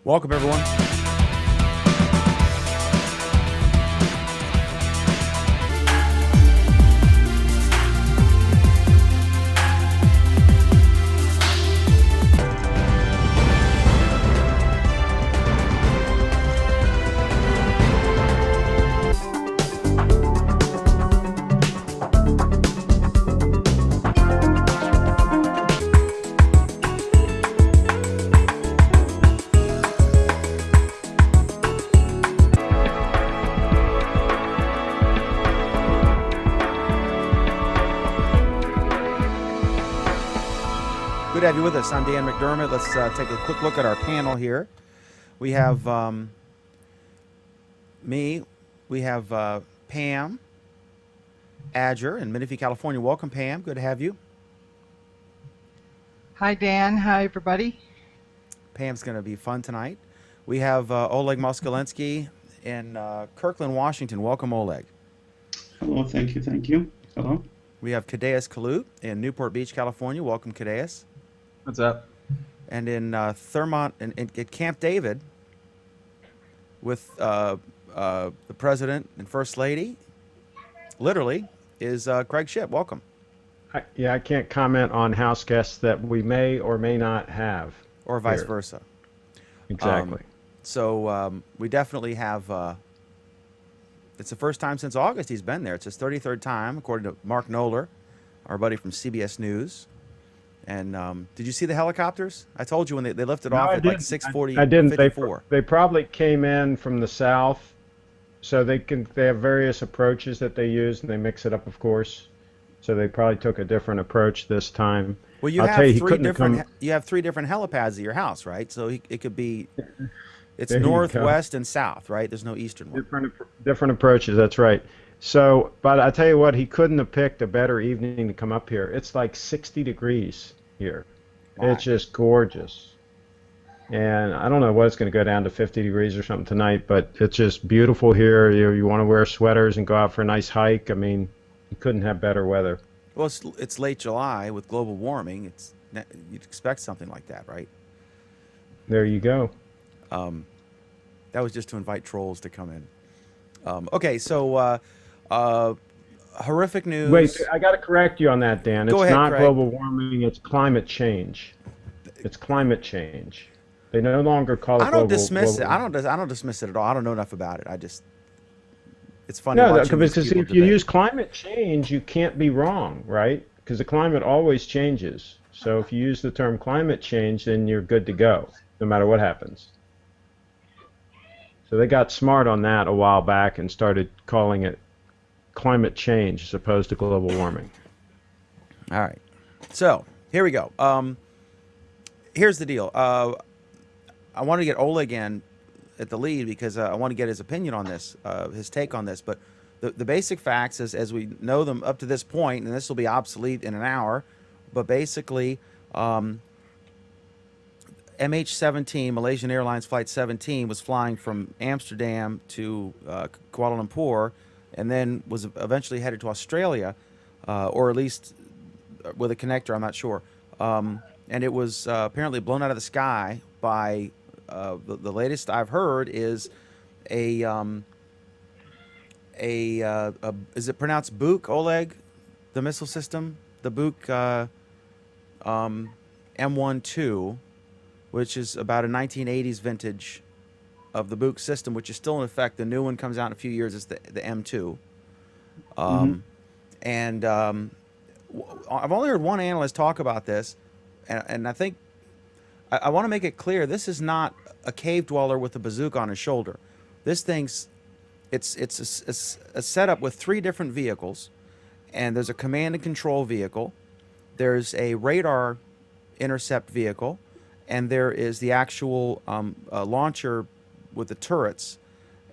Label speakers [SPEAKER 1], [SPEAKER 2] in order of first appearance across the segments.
[SPEAKER 1] Welcome, everyone. Good to have you with us. I'm Dan McDermott. Let's take a quick look at our panel here. We have me. We have Pam Adger in Menifee, California. Welcome, Pam. Good to have you.
[SPEAKER 2] Hi, Dan. Hi, everybody.
[SPEAKER 1] Pam's going to be fun tonight. We have Oleg Moskalinsky in Kirkland, Washington. Welcome, Oleg.
[SPEAKER 3] Hello. Thank you. Thank you. Hello.
[SPEAKER 1] We have Kadeus Kalut in Newport Beach, California. Welcome, Kadeus.
[SPEAKER 4] What's up?
[SPEAKER 1] And in Thurmont, at Camp David, with the President and First Lady, literally, is Craig Shipp. Welcome.
[SPEAKER 5] I can't comment on house guests that we may or may not have.
[SPEAKER 1] Or vice
[SPEAKER 5] here.
[SPEAKER 1] versa.
[SPEAKER 5] Exactly.
[SPEAKER 1] So we definitely have, it's the first time since August he's been there. It's his 33rd time, according to Mark Knoller, our buddy from CBS News. And did you see the helicopters? I told you when they lifted off at like 6:40.
[SPEAKER 5] I didn't.
[SPEAKER 1] 54.
[SPEAKER 5] They probably came in from the south, so they have various approaches that they use, and they mix it up, of course. So they probably took a different approach this time.
[SPEAKER 1] Well, you have three different helipads at your house, right? So it could be, it's north, west, and south, right? There's no eastern one.
[SPEAKER 5] Different approaches. That's right. So, but I tell you what, he couldn't have picked a better evening to come up here. It's like 60 degrees here. Wow. It's just gorgeous. And I don't know what it's going to go down to 50 degrees or something tonight, but it's just beautiful here. You want to wear sweaters and go out for a nice hike. I mean, you couldn't have better weather.
[SPEAKER 1] Well, it's late July with global warming. You'd expect something like that, right?
[SPEAKER 5] There you go.
[SPEAKER 1] That was just to invite trolls to come in. Okay, so horrific news.
[SPEAKER 5] Wait, I got to correct you on that, Dan.
[SPEAKER 1] Go
[SPEAKER 5] it's
[SPEAKER 1] ahead,
[SPEAKER 5] not
[SPEAKER 1] Craig.
[SPEAKER 5] Global warming. It's climate change. It's climate change. They no longer call it.
[SPEAKER 1] I don't dismiss it. I don't dismiss it at all. I don't know enough about it. It's funny.
[SPEAKER 5] No,
[SPEAKER 1] watching
[SPEAKER 5] because
[SPEAKER 1] these
[SPEAKER 5] if
[SPEAKER 1] people
[SPEAKER 5] you
[SPEAKER 1] debate.
[SPEAKER 5] use climate change, you can't be wrong, right? Because the climate always changes. So if you use the term climate change, then you're good to go, no matter what happens. So they got smart on that a while back and started calling it climate change as opposed to global warming.
[SPEAKER 1] All right. So here we go. Here's the deal. I want to get Oleg in at the lead because I want to get his opinion on this, his take on this. But the basic facts, as we know them up to this point, and this will be obsolete in an hour, but basically MH17, Malaysian Airlines Flight 17, was flying from Amsterdam to Kuala Lumpur and then was eventually headed to Australia, or at least with a connector, I'm not sure. And it was apparently blown out of the sky by, the latest I've heard is is it pronounced Buk, Oleg, the missile system? The Buk M12, which is about a 1980s vintage of the Buk system, which is still in effect. The new one comes out in a few years. It's the M2. And I've only heard one analyst talk about this, and I think I want to make it clear, this is not a cave dweller with a bazooka on his shoulder. This thing's, it's a setup with 3 different vehicles, and there's a command and control vehicle, there's a radar intercept vehicle, and there is the actual launcher with the turrets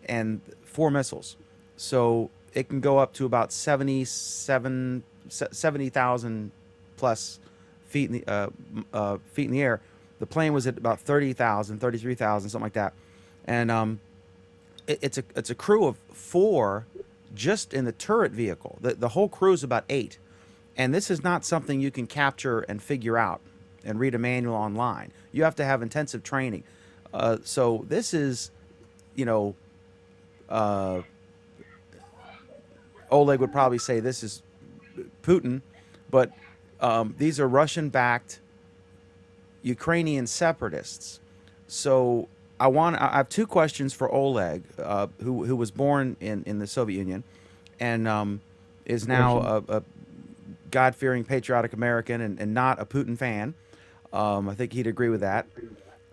[SPEAKER 1] and 4 missiles. So it can go up to about 70,000 plus feet in the air. The plane was at about 30,000, 33,000, something like that. And it's a crew of 4 just in the turret vehicle. The whole crew is about 8. And this is not something you can capture and figure out and read a manual online. You have to have intensive training. So this is, you know, uh, Oleg would probably say this is Putin, but these are Russian-backed Ukrainian separatists. So I have two questions for Oleg, who was born in the Soviet Union, and is now a God-fearing, patriotic American and not a Putin fan. I think he'd agree with that.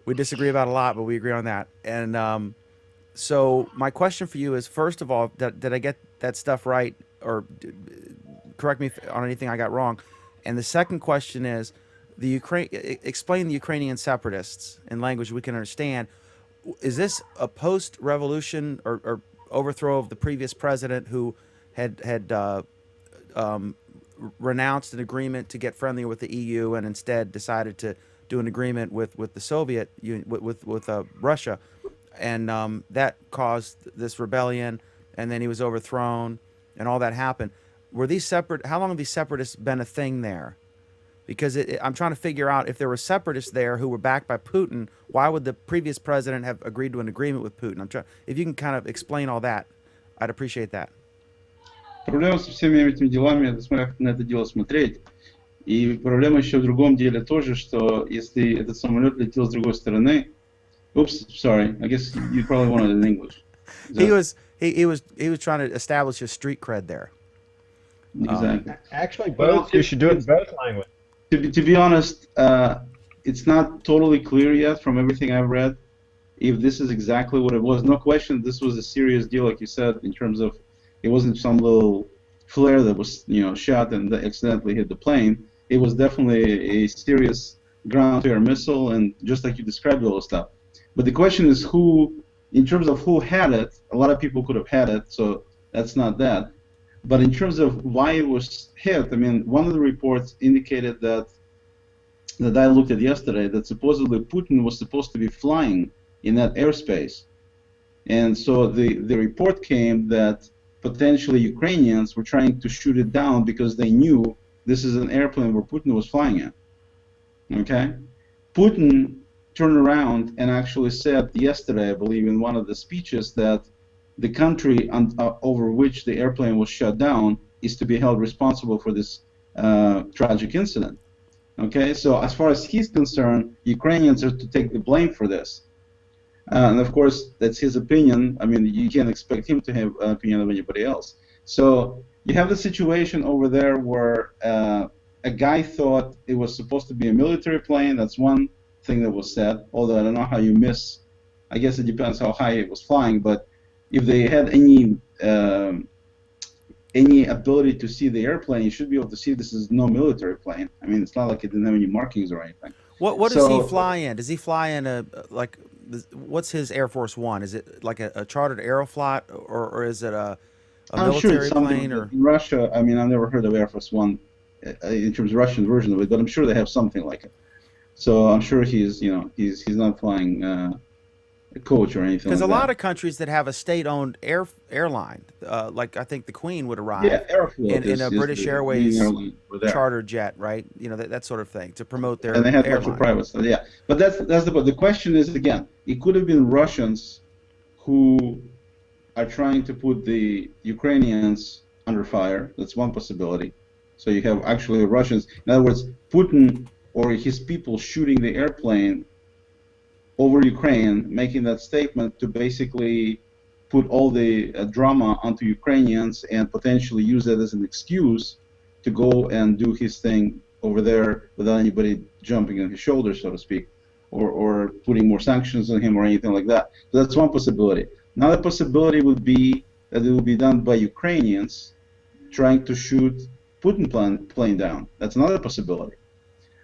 [SPEAKER 1] We disagree about a lot, but we agree on that. And so my question for you is, first of all, did I get that stuff right, or correct me on anything I got wrong? And the second question is, explain the Ukrainian separatists in language we can understand. Is this a post-revolution or overthrow of the previous president who had um, renounced an agreement to get friendlier with the EU and instead decided to do an agreement with the Soviet Union, with Russia, and that caused this rebellion, and then he was overthrown, and all that happened. Were these separate? How long have these separatists been a thing there? Because I'm trying to figure out, if there were separatists there who were backed by Putin, why would the previous president have agreed to an agreement with Putin? If you can kind of explain all that, I'd appreciate that.
[SPEAKER 3] Проблема со всеми этими делами, это смотря как на это дело смотреть. И проблема еще в другом деле тоже, что если этот самолет летел с другой стороны, oops, sorry, I guess you probably wanted it in English.
[SPEAKER 1] He was trying to establish his street cred there.
[SPEAKER 3] Exactly.
[SPEAKER 5] Actually, both. You should do it in both languages.
[SPEAKER 3] To be honest, it's not totally clear yet from everything I've read if this is exactly what it was. No question, this was a serious deal, like you said, in terms of it wasn't some little flare that was, shot and accidentally hit the plane. It was definitely a serious ground-to-air missile, and just like you described all the stuff. But the question is who, in terms of who had it, a lot of people could have had it, so that's not that. But in terms of why it was hit, I mean, one of the reports indicated that I looked at yesterday, that supposedly Putin was supposed to be flying in that airspace. And so the report came that potentially Ukrainians were trying to shoot it down because they knew this is an airplane where Putin was flying in. Okay? Putin turned around and actually said yesterday, I believe, in one of the speeches, that the country over which the airplane was shut down is to be held responsible for this tragic incident. Okay, so as far as he's concerned, Ukrainians are to take the blame for this. And of course, that's his opinion. I mean, you can't expect him to have an opinion of anybody else. So you have the situation over there where a guy thought it was supposed to be a military plane. That's one thing that was said, although I don't know how you miss. I guess it depends how high it was flying, but if they had any ability to see the airplane, you should be able to see this is no military plane. I mean, it's not like it didn't have any markings or anything.
[SPEAKER 1] What does he fly in? Does he fly in what's his Air Force One? Is it like a chartered Aeroflot, or is it a military plane? Or
[SPEAKER 3] in Russia, I mean, I've never heard of Air Force One in terms of Russian version of it, but I'm sure they have something like it. So I'm sure he's not flying a coach or anything.
[SPEAKER 1] Because
[SPEAKER 3] like
[SPEAKER 1] a lot of countries that have a state-owned airline, like I think the Queen would arrive in a British Airways charter jet, right? That sort of thing to promote their
[SPEAKER 3] and they had
[SPEAKER 1] airline.
[SPEAKER 3] Private stuff, yeah. But that's the question is, again, it could have been Russians who are trying to put the Ukrainians under fire. That's one possibility. So you have actually Russians. In other words, Putin or his people shooting the airplane over Ukraine, making that statement to basically put all the drama onto Ukrainians and potentially use that as an excuse to go and do his thing over there without anybody jumping on his shoulder, so to speak, or putting more sanctions on him or anything like that. So that's one possibility. Another possibility would be that it will be done by Ukrainians trying to shoot Putin plane down. That's another possibility.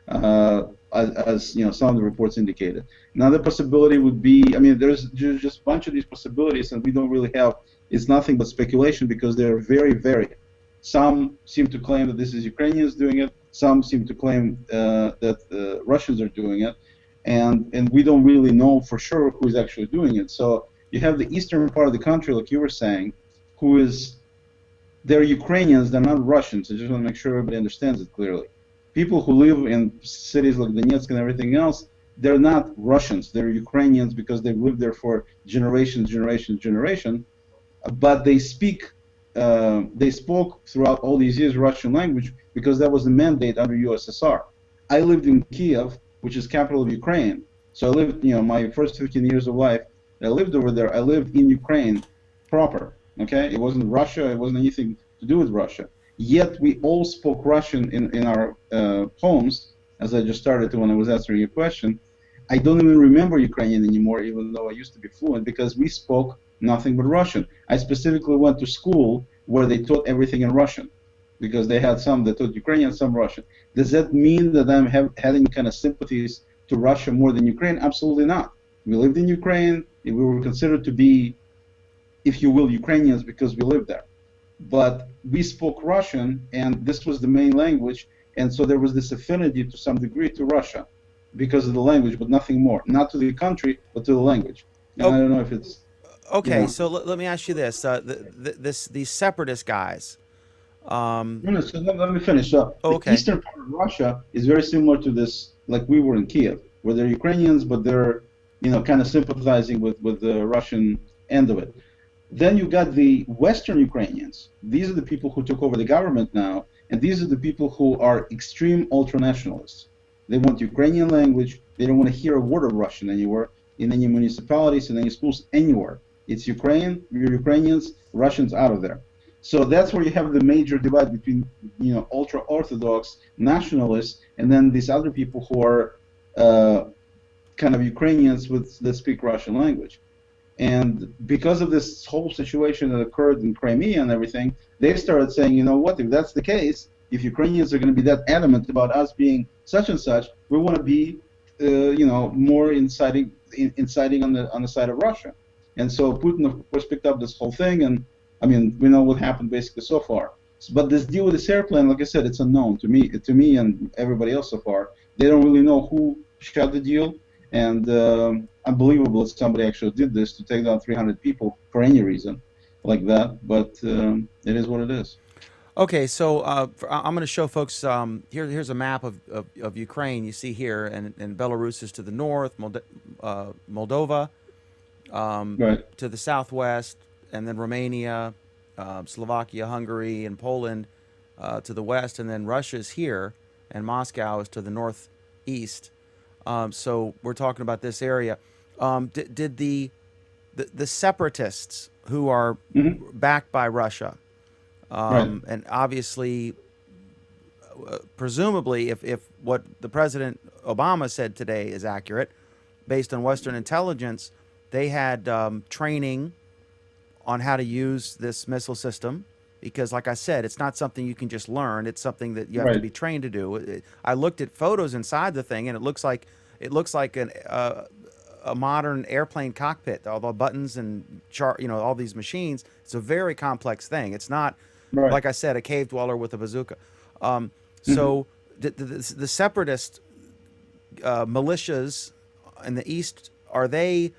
[SPEAKER 3] As some of the reports indicated. Another possibility would be, I mean, there's just a bunch of these possibilities, and we don't really have, it's nothing but speculation because they're very varied. Some seem to claim that this is Ukrainians doing it, some seem to claim that Russians are doing it, and we don't really know for sure who is actually doing it. So you have the eastern part of the country, like you were saying, they're Ukrainians, they're not Russians. I just want to make sure everybody understands it clearly. People who live in cities like Donetsk and everything else, they're not Russians. They're Ukrainians because they've lived there for generation, but they spoke throughout all these years Russian language because that was the mandate under USSR. I lived in Kiev, which is capital of Ukraine. So I lived, my first 15 years of life, I lived over there. I lived in Ukraine proper, okay? It wasn't Russia. It wasn't anything to do with Russia. Yet we all spoke Russian in our homes, as I just started to when I was answering your question. I don't even remember Ukrainian anymore, even though I used to be fluent, because we spoke nothing but Russian. I specifically went to school where they taught everything in Russian, because they had some that taught Ukrainian, some Russian. Does that mean that I'm having kind of sympathies to Russia more than Ukraine? Absolutely not. We lived in Ukraine. We were considered to be, if you will, Ukrainians because we lived there. But we spoke Russian, and this was the main language, and so there was this affinity to some degree to Russia because of the language, but nothing more. Not to the country, but to the language. And I don't know if it's...
[SPEAKER 1] Okay, so let me ask you this. These separatist guys...
[SPEAKER 3] No, so let me finish. So
[SPEAKER 1] okay.
[SPEAKER 3] The eastern part of Russia is very similar to this, like we were in Kiev, where they're Ukrainians, but they're, kind of sympathizing with the Russian end of it. Then you got the Western Ukrainians. These are the people who took over the government now, and these are the people who are extreme ultranationalists. They want Ukrainian language. They don't want to hear a word of Russian anywhere, in any municipalities, in any schools, anywhere. It's Ukraine, you're Ukrainians, Russians out of there. So that's where you have the major divide between, ultra-Orthodox nationalists and then these other people who are kind of Ukrainians that speak Russian language. And because of this whole situation that occurred in Crimea and everything, they started saying, you know what, if that's the case, if Ukrainians are going to be that adamant about us being such and such, we want to be, more inciting on the side of Russia. And so Putin, of course, picked up this whole thing, and I mean, we know what happened basically so far. But this deal with this airplane, like I said, it's unknown to me and everybody else so far. They don't really know who shot the deal, and unbelievable that somebody actually did this to take down 300 people for any reason like that. But it is what it is.
[SPEAKER 1] Okay, so I'm going to show folks, here's a map of Ukraine you see here, and Belarus is to the north, Moldova
[SPEAKER 3] Right.
[SPEAKER 1] to the southwest, and then Romania, Slovakia, Hungary, and Poland to the west, and then Russia is here, and Moscow is to the northeast. So we're talking about this area. Did the separatists who are backed by Russia,
[SPEAKER 3] Right.
[SPEAKER 1] and obviously, presumably, if what the President Obama said today is accurate, based on Western intelligence, they had training on how to use this missile system, because, like I said, it's not something you can just learn. It's something that you have to be trained to do. I looked at photos inside the thing, and it looks like a modern airplane cockpit. All the buttons and all these machines. It's a very complex thing. It's not, like I said, a cave dweller with a bazooka. So the separatist militias in the east, are they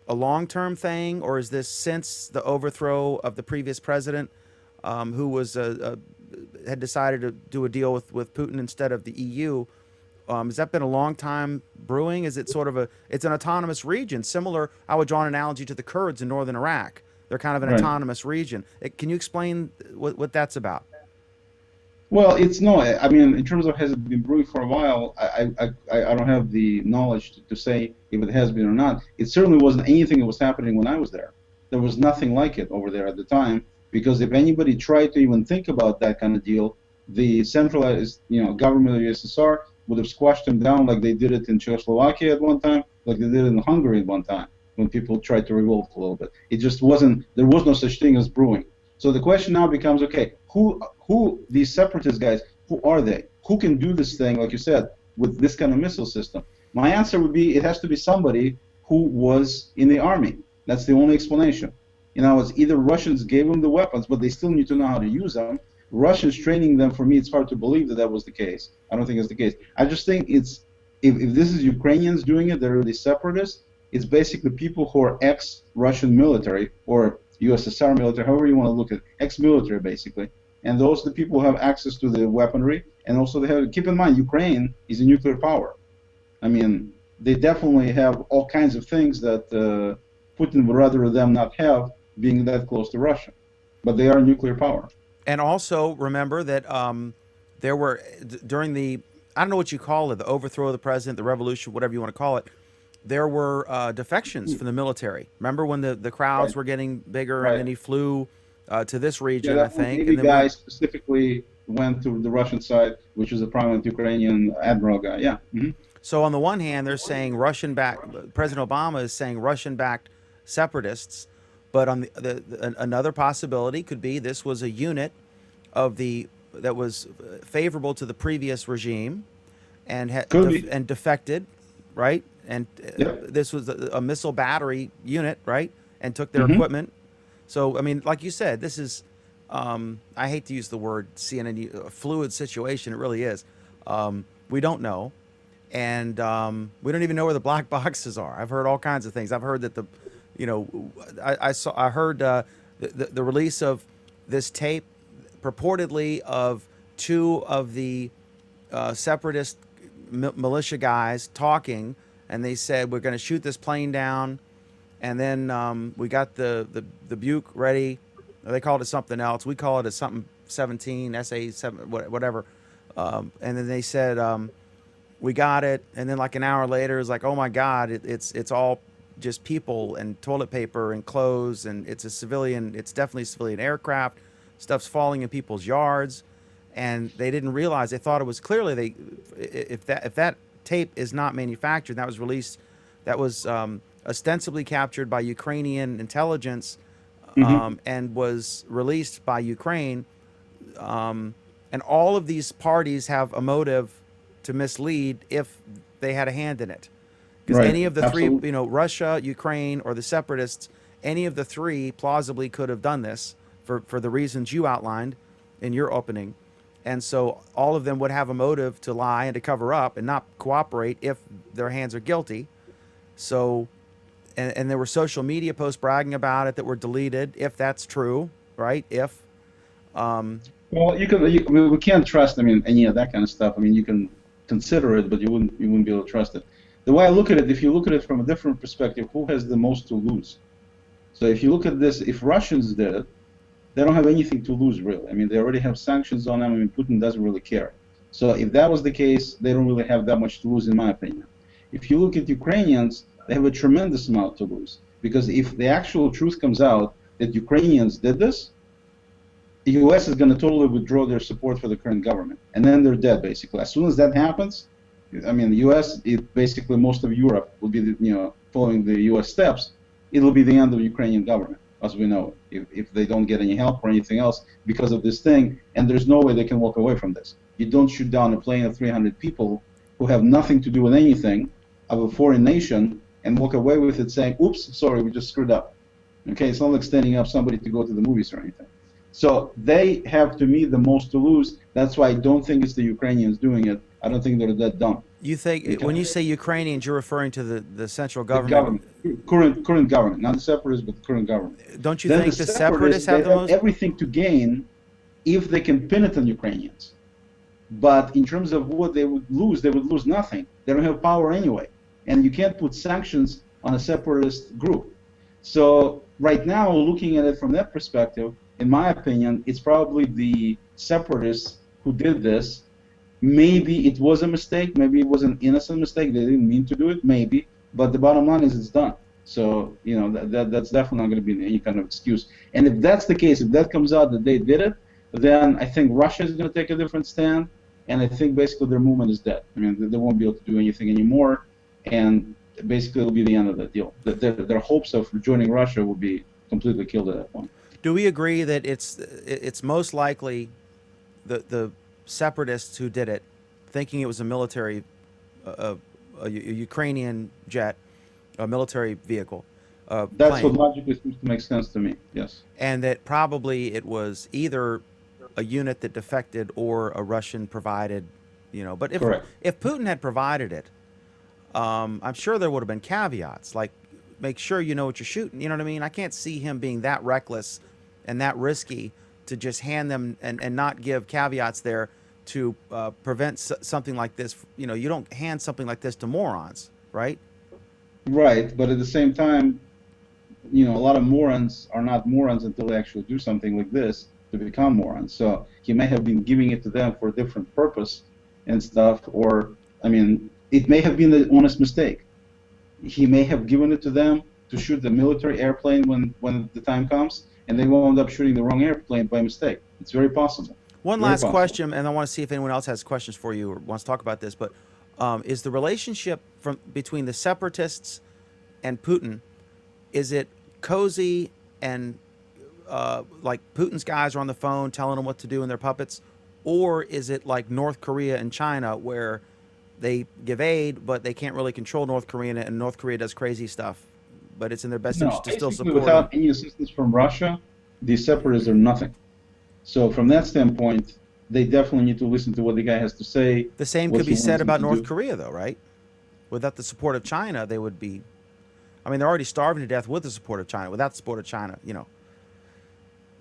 [SPEAKER 1] a long-term thing, or is this since the overthrow of the previous president, who was had decided to do a deal with Putin instead of the EU? Has that been a long time brewing? Is it sort of it's an autonomous region, similar? I would draw an analogy to the Kurds in northern Iraq. They're kind of an autonomous region. Can you explain what that's about?
[SPEAKER 3] Well, I mean, in terms of has it been brewing for a while, I don't have the knowledge to say if it has been or not. It certainly wasn't anything that was happening when I was there. There was nothing like it over there at the time, because if anybody tried to even think about that kind of deal, the centralized, government of the USSR would have squashed them down like they did it in Czechoslovakia at one time, like they did in Hungary at one time, when people tried to revolt a little bit. It just wasn't, there was no such thing as brewing. So the question now becomes, okay, who these separatist guys, who are they? Who can do this thing, like you said, with this kind of missile system? My answer would be, it has to be somebody who was in the army. That's the only explanation. It's either Russians gave them the weapons, but they still need to know how to use them. Russians training them, for me, it's hard to believe that was the case. I don't think it's the case. I just think it's, if this is Ukrainians doing it, they're really separatists, it's basically people who are ex-Russian military, or USSR military, however you want to look at it, ex-military basically. And those are the people who have access to the weaponry, and also they have, keep in mind, Ukraine is a nuclear power. I mean, they definitely have all kinds of things that Putin would rather them not have, being that close to Russia. But they are nuclear power.
[SPEAKER 1] And also remember that there were during the, I don't know what you call it, the overthrow of the president, the revolution, whatever you want to call it. There were defections from the military. Remember when the crowds
[SPEAKER 3] Right.
[SPEAKER 1] were getting bigger,
[SPEAKER 3] Right.
[SPEAKER 1] and then he flew to this
[SPEAKER 3] Yeah,
[SPEAKER 1] region, I
[SPEAKER 3] that one
[SPEAKER 1] think.
[SPEAKER 3] Navy
[SPEAKER 1] And then
[SPEAKER 3] guy specifically went to the Russian side, which is a prominent Ukrainian admiral guy. Yeah.
[SPEAKER 1] so on the one hand, they're saying Russian-backed. President Obama is saying Russian-backed separatists, but on another possibility could be this was a unit of the that was favorable to the previous regime, and
[SPEAKER 3] Could be.
[SPEAKER 1] and defected, right? And
[SPEAKER 3] Yep.
[SPEAKER 1] this was a missile battery unit, right? And took their
[SPEAKER 3] Mhm.
[SPEAKER 1] equipment. So I mean, like you said, this is I hate to use the word CNN, a fluid situation. It really is. We don't know, and we don't even know where the black boxes are. I've heard all kinds of things. I've heard that I heard the release of this tape purportedly of two of the separatist militia guys talking, and they said we're going to shoot this plane down, and then we got the Buick ready. They called it something else. We call it a something 17 SA 7 whatever. And then they said we got it, and then like an hour later, it's like, oh my God, it's all just people and toilet paper and clothes, and it's a civilian. It's definitely a civilian aircraft. Stuff's falling in people's yards, and they didn't realize. They thought it was clearly if that tape is not manufactured, that was released, that was ostensibly captured by Ukrainian intelligence, and was released by Ukraine. And all of these parties have a motive to mislead if they had a hand in it. Because
[SPEAKER 3] Right.
[SPEAKER 1] any of the
[SPEAKER 3] Absolutely.
[SPEAKER 1] three, Russia, Ukraine, or the separatists, any of the three plausibly could have done this for the reasons you outlined in your opening. And so all of them would have a motive to lie and to cover up and not cooperate if their hands are guilty. So, and there were social media posts bragging about it that were deleted, if that's true, right?
[SPEAKER 3] Well, we can't trust. I mean, any of that kind of stuff. I mean, you can consider it, but you wouldn't be able to trust it. The way I look at it, if you look at it from a different perspective, who has the most to lose? So if you look at this, if Russians did it, they don't have anything to lose, really. I mean, they already have sanctions on them. I mean, Putin doesn't really care. So if that was the case, they don't really have that much to lose, in my opinion. If you look at Ukrainians, they have a tremendous amount to lose. Because if the actual truth comes out that Ukrainians did this, the U.S. is going to totally withdraw their support for the current government. And then they're dead, basically. As soon as that happens, I mean, the U.S., basically most of Europe will be, following the U.S. steps. It'll be the end of the Ukrainian government, as we know, if they don't get any help or anything else because of this thing. And there's no way they can walk away from this. You don't shoot down a plane of 300 people who have nothing to do with anything of a foreign nation and walk away with it saying, oops, sorry, we just screwed up. Okay, it's not like standing up somebody to go to the movies or anything. So they have, to me, the most to lose. That's why I don't think it's the Ukrainians doing it. I don't think they're that dumb.
[SPEAKER 1] You think when you say Ukrainians, you're referring to the central
[SPEAKER 3] The
[SPEAKER 1] government?
[SPEAKER 3] current government, not the separatists, but the current government.
[SPEAKER 1] Don't you
[SPEAKER 3] Then
[SPEAKER 1] think the separatists have
[SPEAKER 3] they
[SPEAKER 1] the
[SPEAKER 3] have
[SPEAKER 1] most?
[SPEAKER 3] everything to gain if they can pin it on Ukrainians. But in terms of what they would lose nothing. They don't have power anyway. And you can't put sanctions on a separatist group. So right now, looking at it from that perspective, in my opinion, it's probably the separatists who did this. Maybe it was a mistake. Maybe it was an innocent mistake. They didn't mean to do it. Maybe. But the bottom line is it's done. So, that's definitely not going to be any kind of excuse. And if that's the case, if that comes out that they did it, then I think Russia is going to take a different stand. And I think basically their movement is dead. I mean, they won't be able to do anything anymore. And basically it'll be the end of that deal. Their hopes of joining Russia will be completely killed at that point.
[SPEAKER 1] Do we agree that it's most likely the separatists who did it, thinking it was a military, a Ukrainian jet, a military vehicle,
[SPEAKER 3] That's
[SPEAKER 1] plane,
[SPEAKER 3] what logically seems to make sense to me. Yes.
[SPEAKER 1] and that probably it was either a unit that defected or a Russian provided, But
[SPEAKER 3] Correct.
[SPEAKER 1] if Putin had provided it, I'm sure there would have been caveats like make sure you know what you're shooting. You know what I mean? I can't see him being that reckless and that risky to just hand them and not give caveats there to prevent something like this. You know, you don't hand something like this to morons, right?
[SPEAKER 3] Right, but at the same time, you know, a lot of morons are not morons until they actually do something like this to become morons. So he may have been giving it to them for a different purpose and stuff, or, I mean, it may have been an honest mistake. He may have given it to them to shoot the military airplane when the time comes, and they will end up shooting the wrong airplane by mistake. It's very possible.
[SPEAKER 1] One
[SPEAKER 3] Very
[SPEAKER 1] last
[SPEAKER 3] possible.
[SPEAKER 1] question, and I want to see if anyone else has questions for you or wants to talk about this, but is the relationship between the separatists and Putin, is it cozy and like Putin's guys are on the phone telling them what to do and their puppets, or is it like North Korea and China where they give aid but they can't really control North Korea and North Korea does crazy stuff, but it's in their best interest to still
[SPEAKER 3] basically
[SPEAKER 1] support
[SPEAKER 3] without
[SPEAKER 1] them?
[SPEAKER 3] any assistance from Russia, these separatists are nothing. So from that standpoint, they definitely need to listen to what the guy has to say.
[SPEAKER 1] The same
[SPEAKER 3] what
[SPEAKER 1] could be
[SPEAKER 3] he
[SPEAKER 1] said
[SPEAKER 3] wants them
[SPEAKER 1] about
[SPEAKER 3] to
[SPEAKER 1] North
[SPEAKER 3] do.
[SPEAKER 1] Korea though, right? Without the support of China, they would be, I mean, they're already starving to death with the support of China. Without the support of China, you know.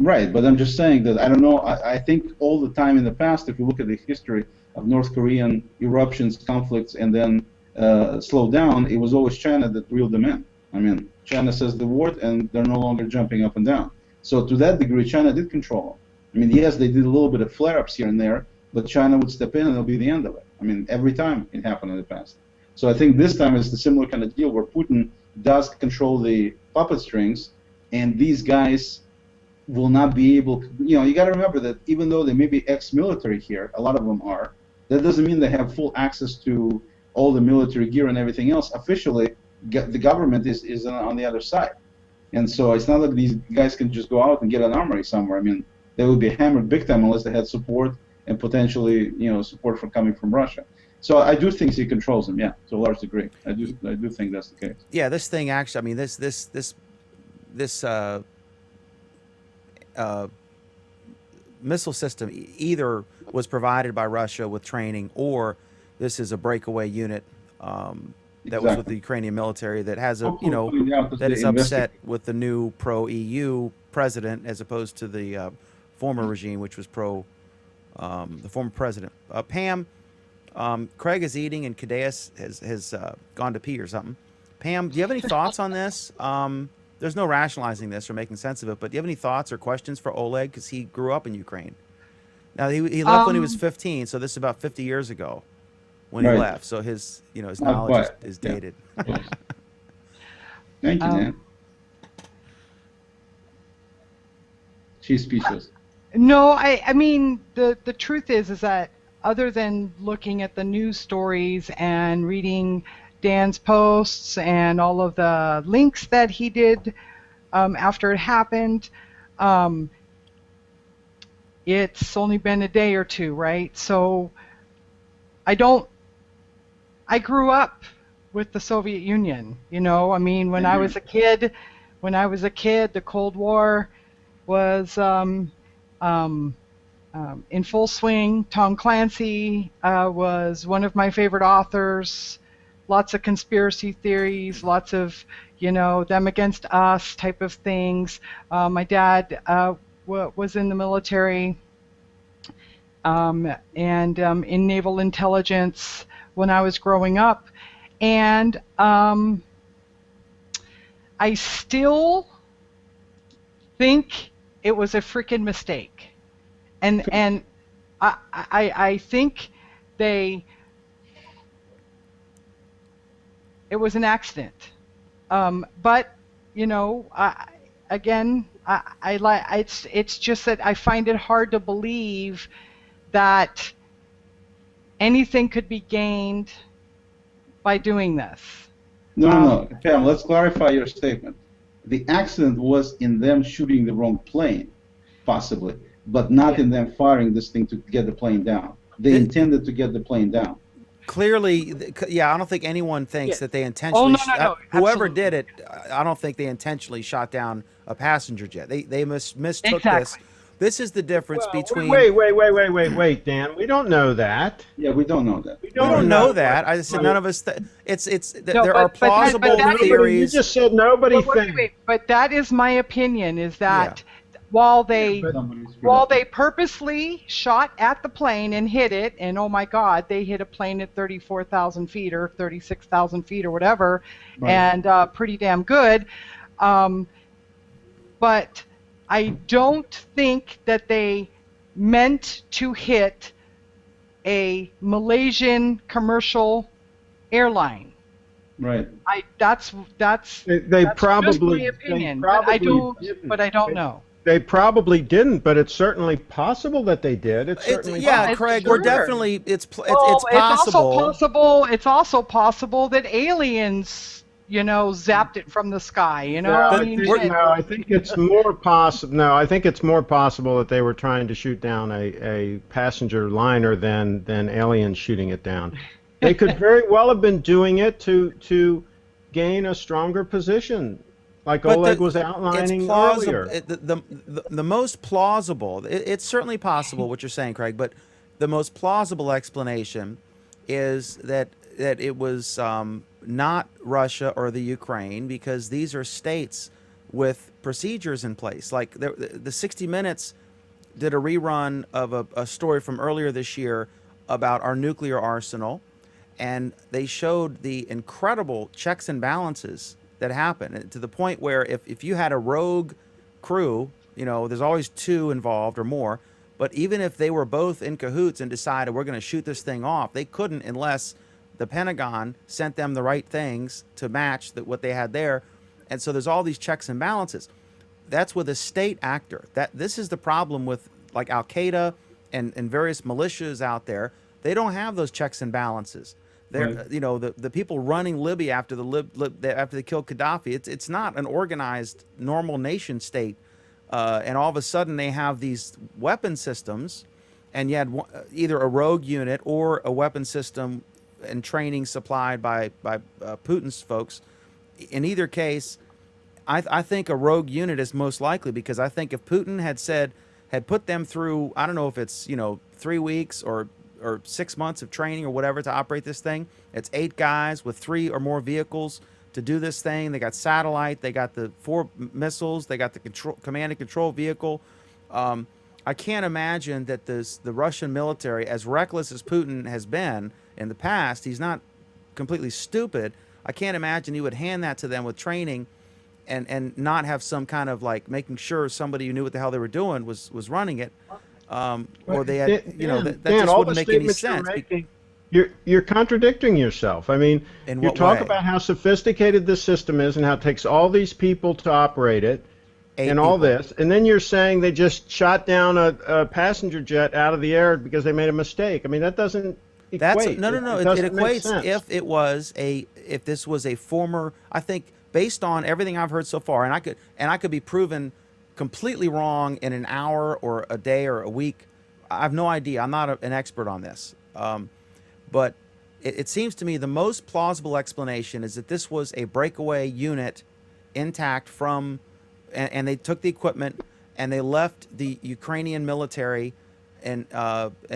[SPEAKER 3] Right, but I'm just saying that I don't know. I think all the time in the past, if you look at the history of North Korean eruptions, conflicts, and then slow down, it was always China that reeled them in. I mean, China says the word, and they're no longer jumping up and down. So to that degree, China did control them. I mean, yes, they did a little bit of flare-ups here and there, but China would step in, and it'll be the end of it. I mean, every time it happened in the past. So I think this time is the similar kind of deal where Putin does control the puppet strings, and these guys will not be able, you know, you got to remember that even though they may be ex-military here, a lot of them are, that doesn't mean they have full access to all the military gear and everything else. Officially, the government is on the other side. And so it's not like these guys can just go out and get an armory somewhere. I mean, they would be hammered big time unless they had support and potentially, you know, support from coming from Russia. So I do think he controls them, yeah, to a large degree. I do think that's the case.
[SPEAKER 1] Yeah, this thing actually, I mean, this missile system either was provided by Russia with training, or this is a breakaway unit that was with the Ukrainian military that has a, you know, that is upset with the new pro-EU president as opposed to the former regime, which was the former president. Pam, Craig is eating and Cadeas has gone to pee or something. Pam, do you have any thoughts on this? There's no rationalizing this or making sense of it, but do you have any thoughts or questions for Oleg? Because he grew up in Ukraine. Now, he left when he was 15, so this is about 50 years ago when he left. So his knowledge is dated.
[SPEAKER 3] Yeah. Thank you, man. She's speechless.
[SPEAKER 2] No, I mean, the truth is that other than looking at the news stories and reading Dan's posts and all of the links that he did after it happened, it's only been a day or two, right? So I grew up with the Soviet Union, you know. I mean, when I was a kid, the Cold War was in full swing. Tom Clancy was one of my favorite authors. Lots of conspiracy theories, lots of, you know, them against us type of things. My dad was in the military and in naval intelligence when I was growing up. And I still think it was a freaking mistake. And I think it was an accident. But, you know, it's just that I find it hard to believe that anything could be gained by doing this.
[SPEAKER 3] No. Pam, let's clarify your statement. The accident was in them shooting the wrong plane, possibly, but not in them firing this thing to get the plane down. They intended to get the plane down.
[SPEAKER 1] Clearly, yeah, I don't think anyone thinks that they intentionally.
[SPEAKER 2] No,
[SPEAKER 1] whoever did it, I don't think they intentionally shot down a passenger jet. They mistook this. This is the difference between.
[SPEAKER 5] Wait, Dan. We don't know that.
[SPEAKER 3] Yeah, we don't know that.
[SPEAKER 1] We don't know that. I said none of us. There are plausible theories.
[SPEAKER 5] You just said nobody thinks.
[SPEAKER 2] But that is my opinion. Is that while they
[SPEAKER 3] Somebody screwed
[SPEAKER 2] while
[SPEAKER 3] up.
[SPEAKER 2] they purposely shot at the plane and hit it, and oh my God, they hit a plane at 34,000 feet or 36,000 feet or whatever,
[SPEAKER 3] Right.
[SPEAKER 2] and pretty damn good. But I don't think that they meant to hit a Malaysian commercial airline.
[SPEAKER 3] Right.
[SPEAKER 2] That's
[SPEAKER 5] They
[SPEAKER 2] that's
[SPEAKER 5] probably
[SPEAKER 2] just my
[SPEAKER 5] they
[SPEAKER 2] opinion, but I
[SPEAKER 5] probably
[SPEAKER 2] don't
[SPEAKER 5] didn't.
[SPEAKER 2] know.
[SPEAKER 5] They probably didn't, but it's certainly possible that they did. It's certainly
[SPEAKER 1] Yeah,
[SPEAKER 2] Well,
[SPEAKER 1] Craig,
[SPEAKER 2] sure.
[SPEAKER 1] we're definitely it's
[SPEAKER 2] Well,
[SPEAKER 1] it's possible.
[SPEAKER 2] It's also possible that aliens, zapped it from the sky.
[SPEAKER 5] No,
[SPEAKER 2] I mean, shit.
[SPEAKER 5] I think it's more possible. No, I think it's more possible that they were trying to shoot down a passenger liner than aliens shooting it down. They could very well have been doing it to gain a stronger position, like
[SPEAKER 1] But
[SPEAKER 5] Oleg was outlining
[SPEAKER 1] it's plausible.
[SPEAKER 5] earlier.
[SPEAKER 1] The most plausible. It's certainly possible what you're saying, Craig. But the most plausible explanation is that it was not Russia or the Ukraine, because these are states with procedures in place. Like the 60 Minutes did a rerun of a story from earlier this year about our nuclear arsenal, and they showed the incredible checks and balances that happen, to the point where if you had a rogue crew, there's always two involved or more, but even if they were both in cahoots and decided we're going to shoot this thing off, they couldn't unless the Pentagon sent them the right things to match what they had there. And so there's all these checks and balances. That's with a state actor. This is the problem with like Al Qaeda and various militias out there. They don't have those checks and balances. They're,
[SPEAKER 3] Right.
[SPEAKER 1] the people running Libya after after they killed Gaddafi. It's not an organized normal nation state, and all of a sudden they have these weapon systems, and you had either a rogue unit or a weapon system and training supplied by Putin's folks. In either case, I think a rogue unit is most likely, because I think if Putin had put them through, I don't know if it's 3 weeks or 6 months of training or whatever to operate this thing. It's 8 guys with 3 or more vehicles to do this thing. They got satellite, they got the 4 missiles, they got the command and control vehicle. I can't imagine that the Russian military, as reckless as Putin has been in the past, he's not completely stupid. I can't imagine he would hand that to them with training and not have some kind of like making sure somebody who knew what the hell they were doing was running it. Or they had, that
[SPEAKER 5] Dan,
[SPEAKER 1] just
[SPEAKER 5] all
[SPEAKER 1] wouldn't
[SPEAKER 5] the
[SPEAKER 1] make any
[SPEAKER 5] statements you're
[SPEAKER 1] sense.
[SPEAKER 5] making, you're contradicting yourself. I mean,
[SPEAKER 1] In
[SPEAKER 5] you
[SPEAKER 1] what
[SPEAKER 5] talk
[SPEAKER 1] way?
[SPEAKER 5] about how sophisticated this system is and how it takes all these people to operate it,
[SPEAKER 1] 8
[SPEAKER 5] and all
[SPEAKER 1] people.
[SPEAKER 5] this, and then you're saying they just shot down a passenger jet out of the air because they made a mistake. I mean, that doesn't equate.
[SPEAKER 1] No. It
[SPEAKER 5] doesn't make
[SPEAKER 1] equates
[SPEAKER 5] sense.
[SPEAKER 1] if this was a former. I think based on everything I've heard so far, and I could be proven completely wrong in an hour or a day or a week. I have no idea. I'm not an expert on this, but it seems to me the most plausible explanation is that this was a breakaway unit intact from, and they took the equipment and they left the Ukrainian military and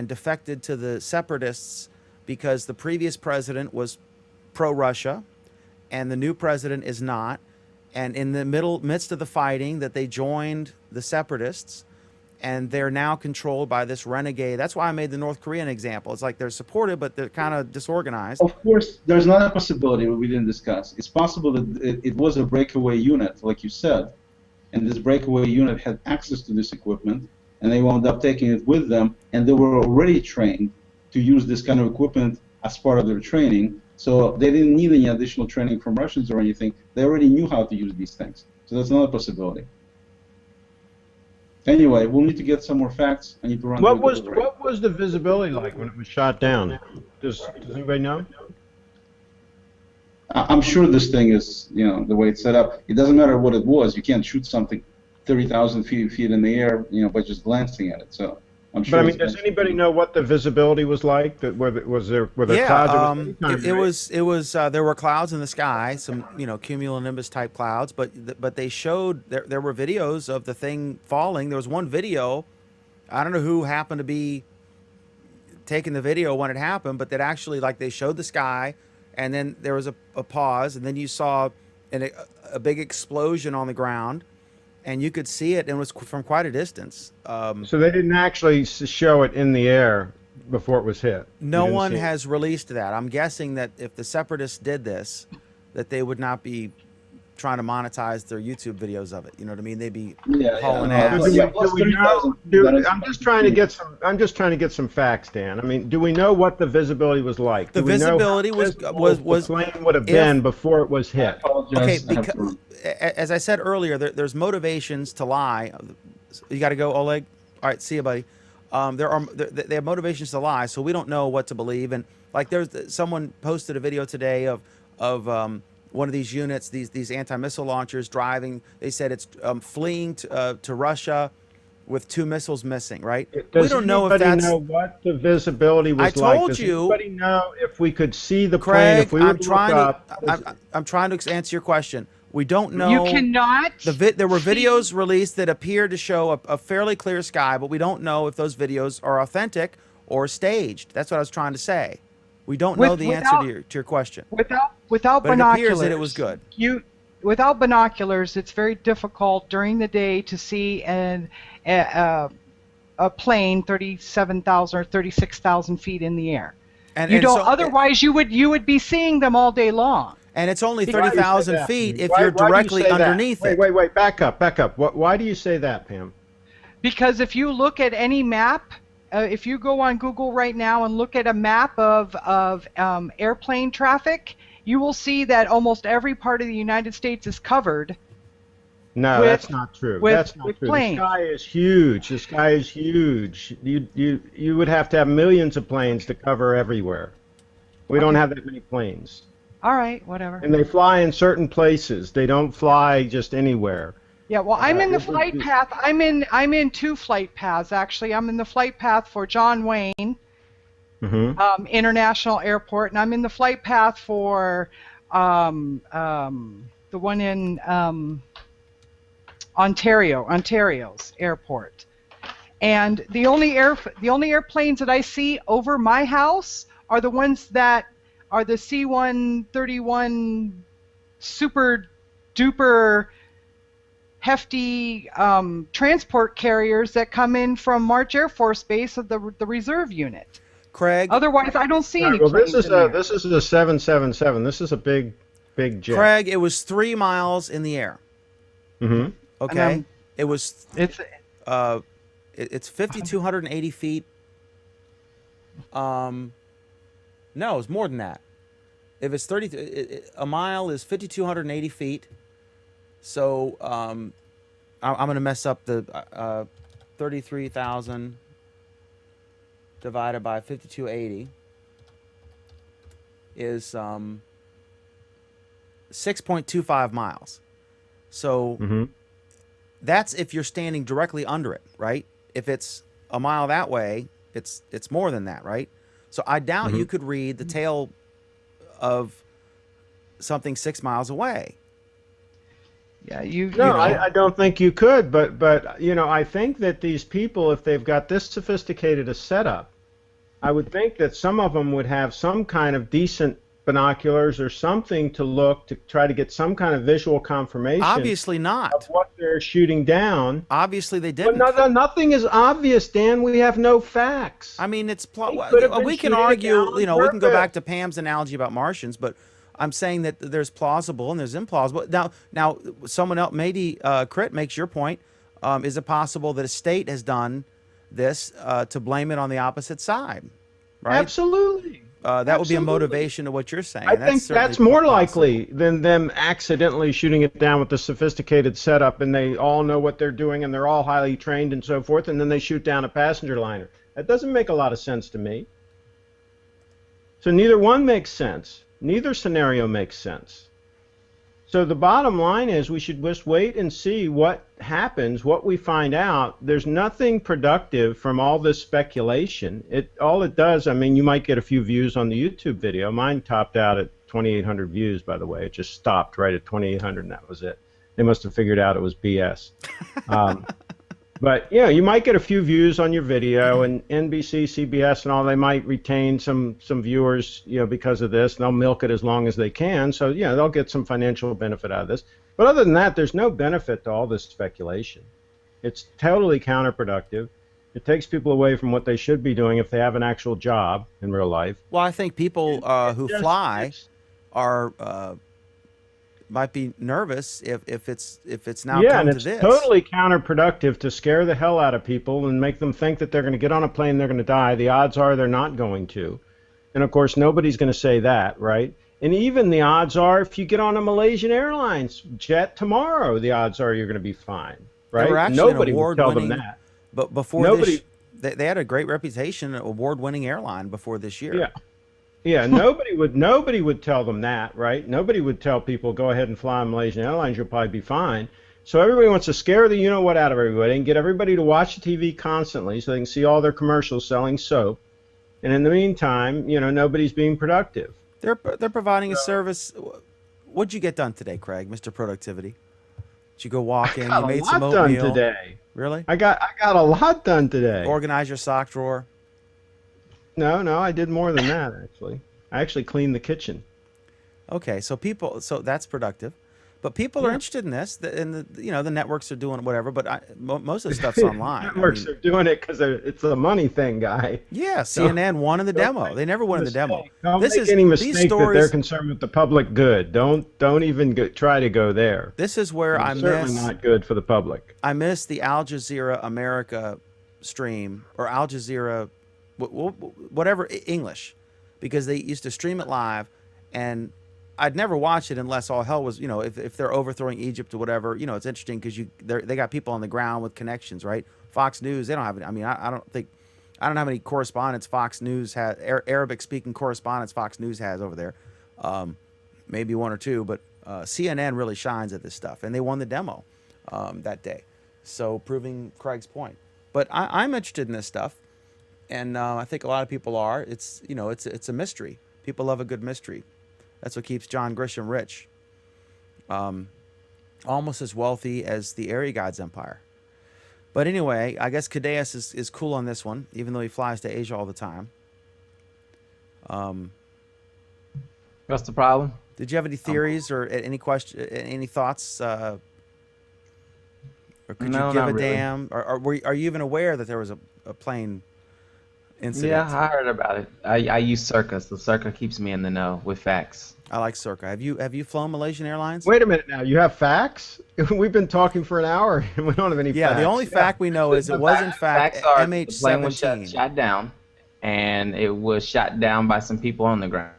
[SPEAKER 1] defected to the separatists because the previous president was pro-Russia and the new president is not. And in the midst of the fighting, that they joined the separatists, and they're now controlled by this renegade. That's why I made the North Korean example. It's like they're supported, but they're kind of disorganized.
[SPEAKER 3] Of course, there's not a possibility we didn't discuss. It's possible that it was a breakaway unit, like you said, and this breakaway unit had access to this equipment, and they wound up taking it with them, and they were already trained to use this kind of equipment as part of their training. So they didn't need any additional training from Russians or anything. They already knew how to use these things. So that's another possibility. Anyway, we'll need to get some more facts. I need to run.
[SPEAKER 5] What was the visibility like when it was shot down? Does anybody know?
[SPEAKER 3] I'm sure this thing is, the way it's set up. It doesn't matter what it was. You can't shoot something 30,000 feet in the air, by just glancing at it. So I'm sure.
[SPEAKER 5] But I mean, does anybody know what the visibility was like? Were there clouds?
[SPEAKER 1] It was there were clouds in the sky, some cumulonimbus type clouds, but they showed there were videos of the thing falling. There was one video, I don't know who happened to be taking the video when it happened, but that actually, like, they showed the sky, and then there was a pause, and then you saw a big explosion on the ground, and you could see it, and it was from quite a distance.
[SPEAKER 5] So they didn't actually show it in the air before it was hit.
[SPEAKER 1] No one has released that. I'm guessing that if the separatists did this, that they would not be trying to monetize their YouTube videos of it. You know what I mean? They'd be hauling ass.
[SPEAKER 5] I'm just trying to get some facts, Dan. I mean, do we know what the visibility was like?
[SPEAKER 1] The visibility was
[SPEAKER 5] the plane would have been before it was hit.
[SPEAKER 1] Okay, because as I said earlier, there's motivations to lie. You got to go, Oleg. All right, see you, buddy. They have motivations to lie, so we don't know what to believe. And like, someone posted a video today of one of these units, these anti-missile launchers driving. They said it's fleeing to Russia with 2 missiles missing. Right?
[SPEAKER 5] We don't know if that's. Know what the visibility was like?
[SPEAKER 1] I told you.
[SPEAKER 5] Does anybody know if we could see the
[SPEAKER 1] Craig,
[SPEAKER 5] plane? If we
[SPEAKER 1] I'm trying to answer your question. We don't know.
[SPEAKER 2] You cannot.
[SPEAKER 1] There were videos released that appear to show a fairly clear sky, but we don't know if those videos are authentic or staged. That's what I was trying to say. We don't know the answer to your question.
[SPEAKER 2] Without
[SPEAKER 1] but
[SPEAKER 2] binoculars,
[SPEAKER 1] it appears that it was good.
[SPEAKER 2] Without binoculars, it's very difficult during the day to see a plane 37,000 or 36,000 feet in the air. Otherwise, you would be seeing them all day long.
[SPEAKER 1] And it's only 30,000 feet if you're directly underneath it.
[SPEAKER 5] Wait, back up. Why do you say that, Pam?
[SPEAKER 2] Because if you look at any map, if you go on Google right now and look at a map of airplane traffic, you will see that almost every part of the United States is covered.
[SPEAKER 5] No, that's not true. That's not true.
[SPEAKER 2] Planes.
[SPEAKER 5] The sky is huge. The sky is huge. You would have to have millions of planes to cover everywhere. We don't have that many planes.
[SPEAKER 2] All right, whatever.
[SPEAKER 5] And they fly in certain places. They don't fly just anywhere.
[SPEAKER 2] Yeah, well, I'm in the flight path. I'm in 2 flight paths actually. I'm in the flight path for John Wayne International Airport, and I'm in the flight path for the one in Ontario's airport. And the only airplanes that I see over my house are the ones that are the C-131 super duper hefty transport carriers that come in from March Air Force Base of the reserve unit.
[SPEAKER 1] Craig.
[SPEAKER 2] Otherwise, I don't see any.
[SPEAKER 5] Well,
[SPEAKER 2] planes
[SPEAKER 5] this is a 777. This is a big jet.
[SPEAKER 1] Craig, it was 3 miles in the air.
[SPEAKER 5] Mm-hmm.
[SPEAKER 1] Okay. It's 5,280 feet. No, it's more than that. If it's a mile is 5,280 feet. So I'm going to mess up the 33,000 divided by 5,280 is 6.25 miles. So that's if you're standing directly under it, right? If it's a mile that way, it's more than that, right? So I doubt you could read the tail of something 6 miles away.
[SPEAKER 2] Yeah,
[SPEAKER 5] I don't think you could, but I think that these people, if they've got this sophisticated a setup, I would think that some of them would have some kind of decent binoculars or something to look to try to get some kind of visual confirmation.
[SPEAKER 1] Obviously not.
[SPEAKER 5] Of what they're shooting down.
[SPEAKER 1] Obviously they didn't.
[SPEAKER 5] But nothing is obvious, Dan. We have no facts.
[SPEAKER 1] I mean, we can argue. We can go back to Pam's analogy about Martians, but I'm saying that there's plausible and there's implausible. Now, someone else, maybe Crit makes your point. Is it possible that a state has done this to blame it on the opposite side? Right?
[SPEAKER 5] Absolutely.
[SPEAKER 1] That would be a motivation to what you're saying.
[SPEAKER 5] I think that's more likely than them accidentally shooting it down with the sophisticated setup, and they all know what they're doing, and they're all highly trained and so forth, and then they shoot down a passenger liner. That doesn't make a lot of sense to me. So neither one makes sense. Neither scenario makes sense. So the bottom line is we should just wait and see what happens, what we find out. There's nothing productive from all this speculation. All it does, I mean, you might get a few views on the YouTube video. Mine topped out at 2,800 views, by the way. It just stopped right at 2,800, and that was it. They must have figured out it was BS. But yeah, you might get a few views on your video, and NBC, CBS, and all, they might retain some viewers, because of this, and they'll milk it as long as they can. So yeah, they'll get some financial benefit out of this. But other than that, there's no benefit to all this speculation. It's totally counterproductive. It takes people away from what they should be doing if they have an actual job in real life.
[SPEAKER 1] Well, I think people who fly are might be nervous if it's now come to this.
[SPEAKER 5] Totally counterproductive to scare the hell out of people and make them think that they're going to get on a plane, they're going to die. The odds are they're not going to. And of course, nobody's going to say that, right? And even the odds are, if you get on a Malaysian Airlines jet tomorrow, the odds are you're going to be fine, right? Nobody would tell them that.
[SPEAKER 1] But before they had a great reputation, an award-winning airline before this year.
[SPEAKER 5] Yeah. Yeah, nobody would tell them that, right? Nobody would tell people, go ahead and fly on Malaysian Airlines, you'll probably be fine. So everybody wants to scare the you-know-what out of everybody and get everybody to watch the TV constantly so they can see all their commercials selling soap. And in the meantime, nobody's being productive.
[SPEAKER 1] They're providing a service. What'd you get done today, Craig, Mr. Productivity? Did you go walk in? You made some oatmeal.
[SPEAKER 5] I got a lot done today.
[SPEAKER 1] Really?
[SPEAKER 5] I got a lot done today.
[SPEAKER 1] Organize your sock drawer.
[SPEAKER 5] No, I did more than that, actually. I actually cleaned the kitchen.
[SPEAKER 1] Okay, so that's productive. But people are interested in this, and the networks are doing whatever, but most of the stuff's online.
[SPEAKER 5] Networks are doing it because it's a money thing, guy.
[SPEAKER 1] Yeah, CNN won in the demo. They never won in the demo.
[SPEAKER 5] Don't make any mistake that they're concerned with the public good. Don't even try to go there.
[SPEAKER 1] This is where
[SPEAKER 5] it's certainly not good for the public.
[SPEAKER 1] I miss the Al Jazeera America stream, or Al Jazeera whatever, English, because they used to stream it live, and I'd never watch it unless all hell was, if they're overthrowing Egypt or whatever, it's interesting because they got people on the ground with connections, right? Fox News, they don't have it. I mean, I don't know how many correspondents Fox News has, Arabic speaking correspondents Fox News has over there. Maybe one or two, but CNN really shines at this stuff, and they won the demo that day. So proving Craig's point. But I'm interested in this stuff. And I think a lot of people are. It's a mystery. People love a good mystery. That's what keeps John Grisham rich. Almost as wealthy as the Aereo Gods Empire. But anyway, I guess Cadeas is cool on this one, even though he flies to Asia all the time.
[SPEAKER 4] What's the problem?
[SPEAKER 1] Did you have any theories or any thoughts? Or could you give a damn? Or are you even aware that there was a plane incident?
[SPEAKER 4] Yeah, I heard about it. I use Circa, so Circa keeps me in the know with facts.
[SPEAKER 1] I like Circa. Have you flown Malaysian Airlines?
[SPEAKER 5] Wait a minute now. You have facts? We've been talking for an hour and we don't have any facts.
[SPEAKER 1] Yeah, the only fact we know is it was in fact MH17.
[SPEAKER 4] The plane was shot down, and it was shot down by some people on the ground.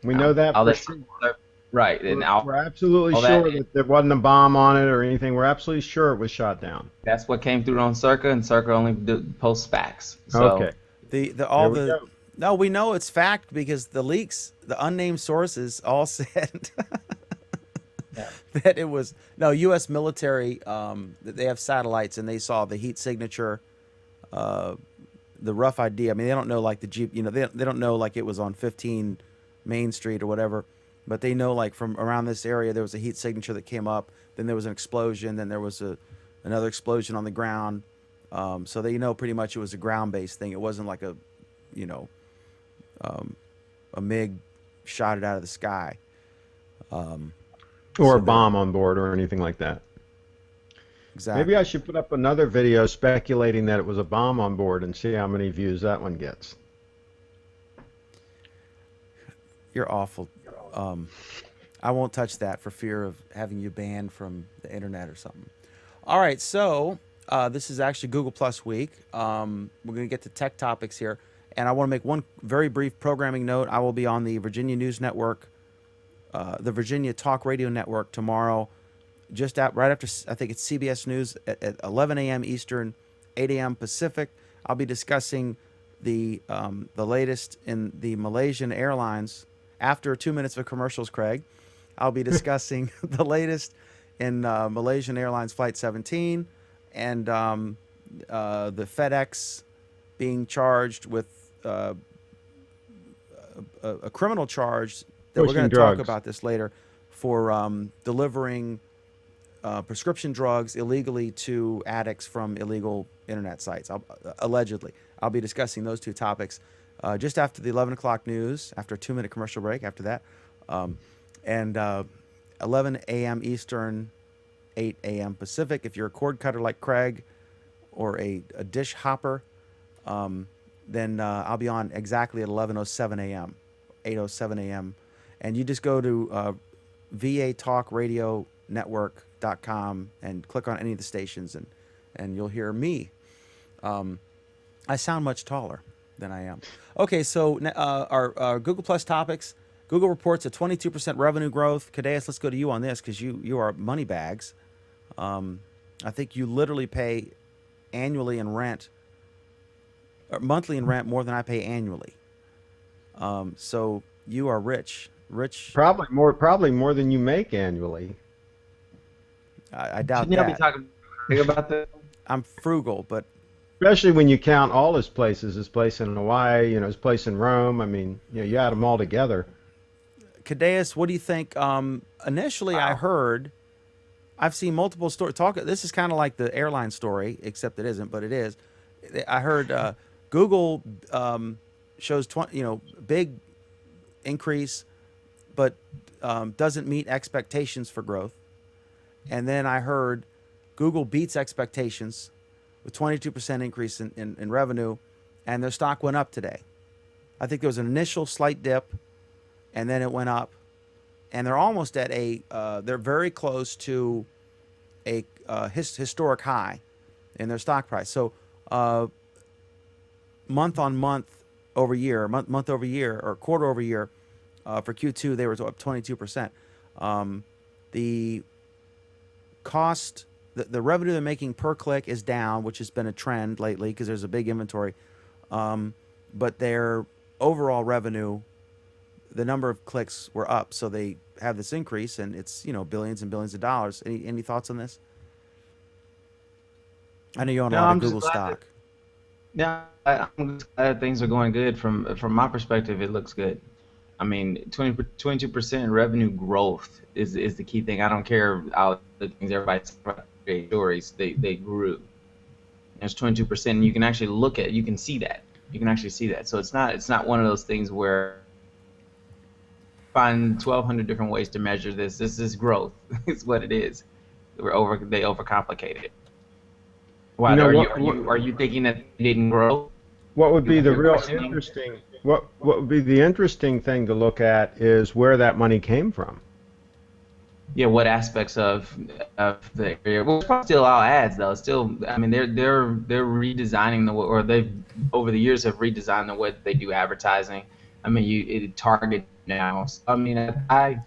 [SPEAKER 5] We know that for sure.
[SPEAKER 4] Right.
[SPEAKER 5] We're absolutely sure that there wasn't a bomb on it or anything. We're absolutely sure it was shot down.
[SPEAKER 4] That's what came through on Circa, and Circa only posts facts. So,
[SPEAKER 5] okay.
[SPEAKER 1] No, we know it's fact because the leaks, the unnamed sources all said that it was U.S. military. They have satellites and they saw the heat signature, the rough idea. I mean, they don't know like the Jeep. They don't know like it was on 15 Main Street or whatever, but they know like from around this area there was a heat signature that came up. Then there was an explosion. Then there was another explosion on the ground. So they pretty much it was a ground-based thing. It wasn't like a MiG shot it out of the sky.
[SPEAKER 5] Or a bomb on board or anything like that.
[SPEAKER 1] Exactly.
[SPEAKER 5] Maybe I should put up another video speculating that it was a bomb on board and see how many views that one gets.
[SPEAKER 1] You're awful. I won't touch that for fear of having you banned from the internet or something. All right, so this is actually Google Plus week. We're going to get to tech topics here. And I want to make one very brief programming note. I will be on the Virginia News Network, the Virginia Talk Radio Network tomorrow, right after, I think it's CBS News at 11 a.m. Eastern, 8 a.m. Pacific. I'll be discussing the latest in the Malaysian Airlines. After 2 minutes of commercials, Craig, I'll be discussing the latest in Malaysian Airlines Flight 17 and the FedEx being charged with a criminal charge that we're going to talk about this later for delivering prescription drugs illegally to addicts from illegal internet sites, allegedly. I'll be discussing those two topics just after the 11 o'clock news, after a 2-minute commercial break after that. And 11 a.m. Eastern, 8 a.m. Pacific. If you're a cord cutter like Craig or a dish hopper, then I'll be on exactly at 11:07 a.m., 8:07 a.m. And you just go to vatalkradionetwork.com and click on any of the stations, and you'll hear me. I sound much taller than I am. Okay, so our Google Plus topics. Google reports a 22% revenue growth. Cadeas, let's go to you on this because you are money bags. I think you literally pay annually in rent, or monthly in rent, more than I pay annually. So you are rich.
[SPEAKER 5] Probably more than you make annually.
[SPEAKER 1] I doubt
[SPEAKER 4] Shouldn't you
[SPEAKER 1] that.
[SPEAKER 4] be talking about that?
[SPEAKER 1] I'm frugal, but
[SPEAKER 5] Especially when you count all his places, his place in Hawaii, his place in Rome. I mean, you add them all together.
[SPEAKER 1] Cadeas, what do you think? Initially, I heard, I've seen multiple stories. This is kind of like the airline story, except it isn't, but it is. I heard Google shows big increase, but doesn't meet expectations for growth. And then I heard Google beats expectations with 22% increase in revenue, and their stock went up today. I think there was an initial slight dip, and then it went up, and they're almost at they're very close to a historic high in their stock price. So month over year, or quarter over year, for Q2, they were up 22%. The cost, the revenue they're making per click is down, which has been a trend lately because there's a big inventory. But their overall revenue, the number of clicks were up, so they have this increase, and it's billions and billions of dollars. Any thoughts on this? I know you own a lot of Google stock.
[SPEAKER 4] I'm just glad things are going good. From my perspective, it looks good. I mean, 22% revenue growth is the key thing. I don't care how the things everybody stories, they grew. There's 22%, and you can actually you can see that. You can actually see that. So it's not one of those things where find 1,200 different ways to measure this. This is growth. It's what it is. They overcomplicate it. Why are you thinking that it didn't grow?
[SPEAKER 5] What would be the real interesting? What would be the interesting thing to look at is where that money came from.
[SPEAKER 4] Yeah, what aspects of the area? Well, it's probably still all ads though. Still, I mean, they're redesigning they've over the years have redesigned the way that they do advertising. I mean, it target now. So, I mean, I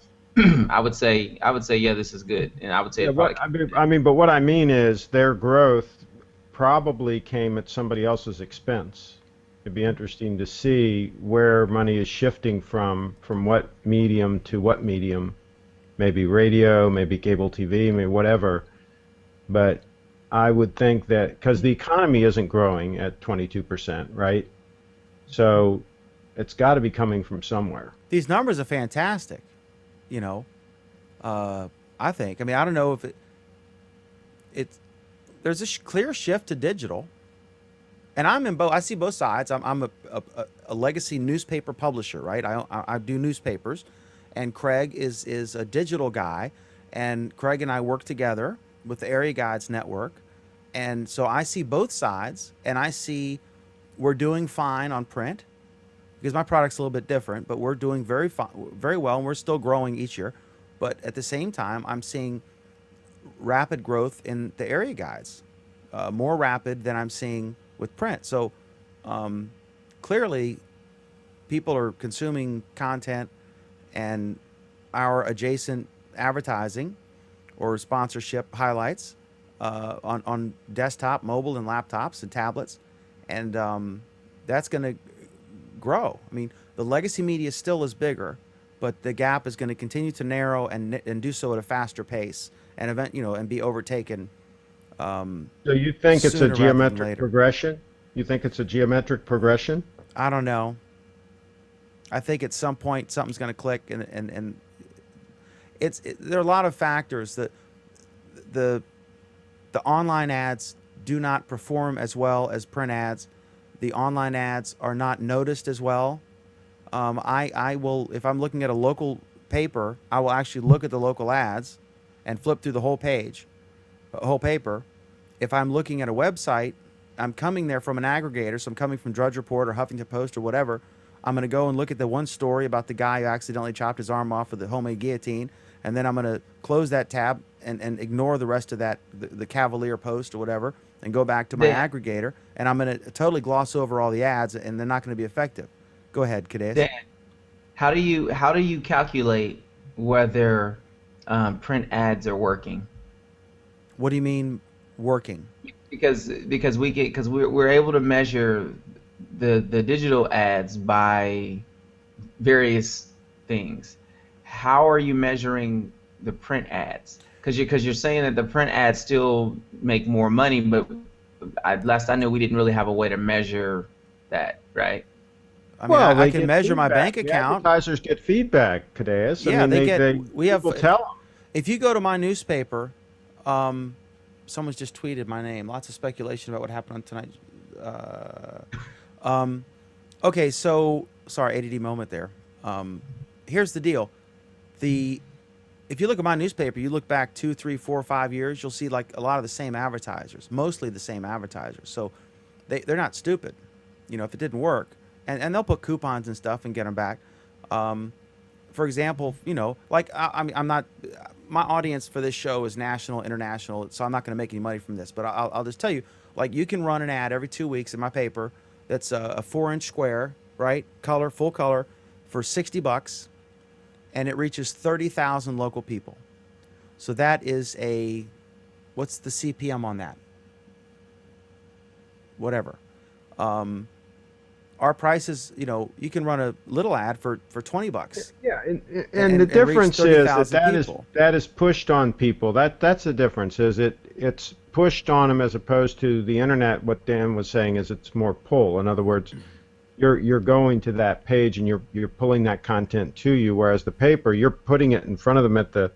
[SPEAKER 4] would say yeah, this is good, and I would say
[SPEAKER 5] but what I mean is their growth probably came at somebody else's expense. It'd be interesting to see where money is shifting from what medium to what medium. Maybe radio, maybe cable TV, maybe whatever. But I would think that, because the economy isn't growing at 22%, right? So it's got to be coming from somewhere.
[SPEAKER 1] These numbers are fantastic, I think. I mean, I don't know if there's a clear shift to digital. And I'm in both. I see both sides. I'm a legacy newspaper publisher, right? I do newspapers. And Craig is a digital guy, and Craig and I work together with the Area Guides Network, and so I see both sides, and I see we're doing fine on print because my product's a little bit different, but we're doing very well, and we're still growing each year. But at the same time, I'm seeing rapid growth in the Area Guides, more rapid than I'm seeing with print. So clearly, people are consuming content and our adjacent advertising or sponsorship highlights on desktop, mobile, and laptops and tablets, and that's going to grow. I mean, the legacy media still is bigger, but the gap is going to continue to narrow and do so at a faster pace, and and be overtaken.
[SPEAKER 5] So you think it's a geometric progression? You think it's a geometric progression?
[SPEAKER 1] I don't know. I think at some point something's going to click, and there are a lot of factors that the online ads do not perform as well as print ads. The online ads are not noticed as well. I will, if I'm looking at a local paper, I will actually look at the local ads and flip through the whole page, whole paper. If I'm looking at a website, I'm coming there from an aggregator, so I'm coming from Drudge Report or Huffington Post or whatever. I'm going to go and look at the one story about the guy who accidentally chopped his arm off with the homemade guillotine, and then I'm going to close that tab and ignore the rest of that, the Cavalier Post or whatever, and go back to my aggregator, and I'm going to totally gloss over all the ads, and they're not going to be effective. Go ahead, Kadesh.
[SPEAKER 4] Dan, how do you calculate whether print ads are working?
[SPEAKER 1] What do you mean working?
[SPEAKER 4] Because we're able to measure the digital ads by various things. How are you measuring the print ads? Because you're saying that the print ads still make more money, but last I knew we didn't really have a way to measure that, right?
[SPEAKER 1] I mean,
[SPEAKER 5] Well,
[SPEAKER 1] I can measure my bank
[SPEAKER 5] The
[SPEAKER 1] account.
[SPEAKER 5] advertisers get feedback, Kadesh.
[SPEAKER 1] Yeah,
[SPEAKER 5] I mean,
[SPEAKER 1] we have.
[SPEAKER 5] people tell them.
[SPEAKER 1] If you go to my newspaper, someone's just tweeted my name. Lots of speculation about what happened on tonight. Okay, so sorry, ADD moment there. Here's the deal. If you look at my newspaper, you look back 2, 3, 4, 5 years, you'll see like a lot of the same advertisers, mostly the same advertisers. So they're not stupid. You know, if it didn't work, and they'll put coupons and stuff and get them back. For example, you know, like I'm not. My audience for this show is national, international, so I'm not going to make any money from this. But I'll just tell you, like, you can run an ad every 2 weeks in my paper that's a 4-inch square, right, color, full color, for $60, and it reaches 30,000 local people. So that is what's the CPM on that? Whatever. Our prices, you know, you can run a little ad for $20.
[SPEAKER 5] Yeah, and the difference is that is pushed on people. That's the difference. Is it's pushed on them as opposed to the internet. What Dan was saying is it's more pull. In other words, you're going to that page and you're pulling that content to you, whereas the paper, you're putting it in front of them at the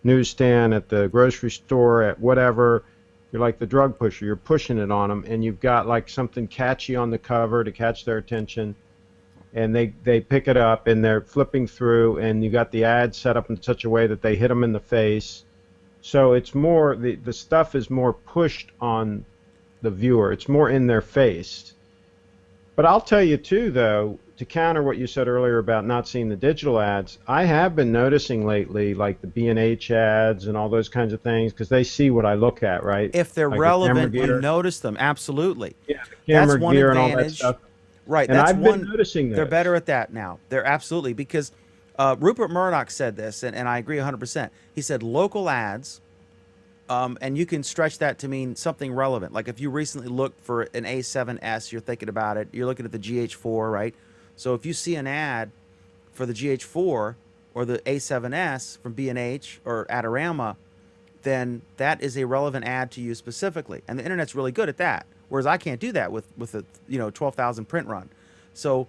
[SPEAKER 5] newsstand, at the grocery store, at whatever. You're like the drug pusher. You're pushing it on them, and you've got like something catchy on the cover to catch their attention, and they pick it up and they're flipping through, and you got the ad set up in such a way that they hit them in the face. So it's more the stuff is more pushed on the viewer. It's more in their face. But I'll tell you too, though, to counter what you said earlier about not seeing the digital ads, I have been noticing lately, like the B&H ads and all those kinds of things, because they see what I look at, right?
[SPEAKER 1] If they're
[SPEAKER 5] like
[SPEAKER 1] relevant, you notice them. Absolutely.
[SPEAKER 5] Yeah, the camera
[SPEAKER 1] that's one
[SPEAKER 5] gear
[SPEAKER 1] advantage.
[SPEAKER 5] And all that stuff.
[SPEAKER 1] Right.
[SPEAKER 5] And
[SPEAKER 1] that's
[SPEAKER 5] I've
[SPEAKER 1] one,
[SPEAKER 5] been noticing that.
[SPEAKER 1] They're better at that now. They're absolutely, because Rupert Murdoch said this, and I agree 100%. He said local ads, and you can stretch that to mean something relevant. Like if you recently looked for an A7S, you're thinking about it, you're looking at the GH4, right? So if you see an ad for the GH4 or the A7S from B&H or Adorama, then that is a relevant ad to you specifically. And the internet's really good at that. Whereas I can't do that with a 12,000 print run. So,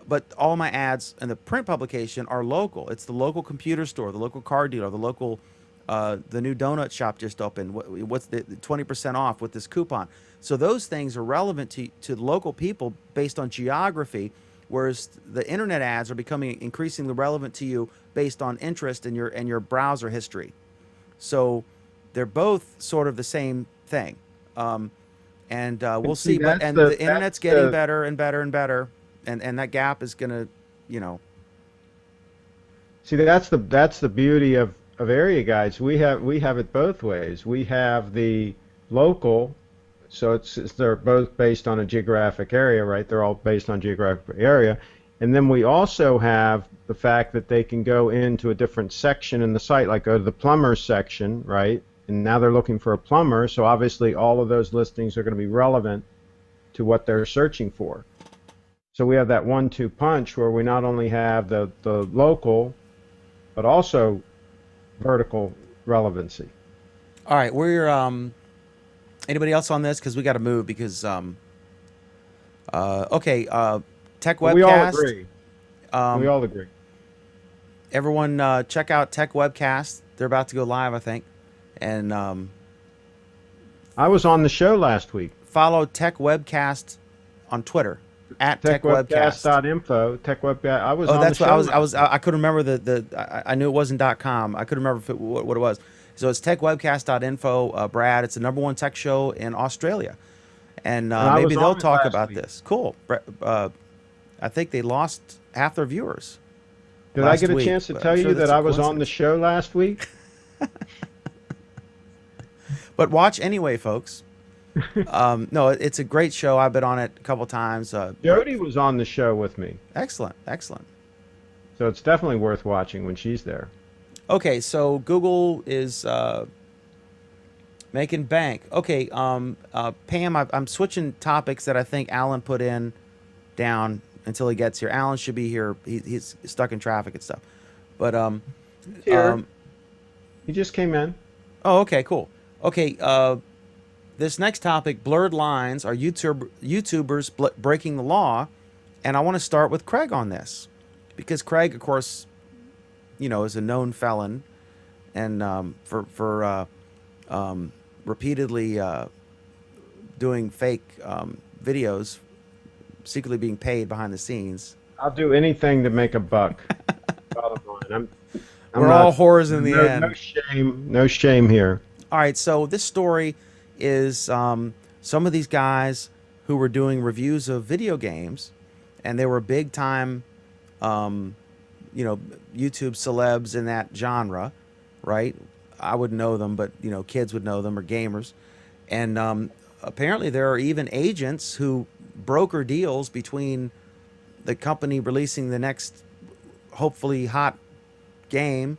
[SPEAKER 1] but all my ads in the print publication are local. It's the local computer store, the local car dealer, the local the new donut shop just opened. What's the 20% off with this coupon? So those things are relevant to local people based on geography, whereas the internet ads are becoming increasingly relevant to you based on interest in your browser history. So they're both sort of the same thing, and we'll see. But the internet's getting better and better and better, and that gap is gonna,
[SPEAKER 5] See, that's the beauty of Area Guides. We have it both ways. We have the local, so they're both based on a geographic area, right? They're all based on geographic area. And then we also have the fact that they can go into a different section in the site, like go to the plumber section, right? And now they're looking for a plumber, so obviously all of those listings are going to be relevant to what they're searching for. So we have that 1-2 punch where we not only have the local, but also vertical relevancy.
[SPEAKER 1] All right, we're anybody else on this? Because we got to move. Because okay, Tech Webcast.
[SPEAKER 5] We all agree. We all agree.
[SPEAKER 1] Everyone, check out Tech Webcast. They're about to go live, I think, and
[SPEAKER 5] I was on the show last week.
[SPEAKER 1] Follow Tech Webcast on Twitter at Tech Webcast.
[SPEAKER 5] Techwebcast.info. Techwebcast. I was
[SPEAKER 1] Oh,
[SPEAKER 5] on
[SPEAKER 1] that's
[SPEAKER 5] the
[SPEAKER 1] what
[SPEAKER 5] show.
[SPEAKER 1] I was. I couldn't remember I knew it wasn't .com. I couldn't remember what it was. So it's techwebcast.info. Brad, it's the #1 tech show in Australia, and maybe they'll talk about this. Cool. I think they lost half their viewers.
[SPEAKER 5] Did I get a chance to tell you that I was on the show last week?
[SPEAKER 1] But watch anyway, folks. No, it's a great show. I've been on it a couple times.
[SPEAKER 5] Jody was on the show with me.
[SPEAKER 1] Excellent, excellent.
[SPEAKER 5] So it's definitely worth watching when she's there.
[SPEAKER 1] Okay, so Google is making bank. Okay, Pam, I'm switching topics that I think Alan put in down until he gets here. Alan should be here. He's stuck in traffic and stuff. But
[SPEAKER 5] Here. He just came in.
[SPEAKER 1] oh, okay, cool. Okay, this next topic, blurred lines, are YouTubers breaking the law, and I want to start with Craig on this, because Craig, of course, is a known felon, and for repeatedly doing fake videos, secretly being paid behind the scenes.
[SPEAKER 5] I'll do anything to make a buck. Bottom line.
[SPEAKER 1] We're all whores in the end.
[SPEAKER 5] No shame here.
[SPEAKER 1] All right, so this story is some of these guys who were doing reviews of video games, and they were big time, YouTube celebs in that genre, right? I wouldn't know them, but kids would know them, or gamers. And apparently there are even agents who broker deals between the company releasing the next hopefully hot game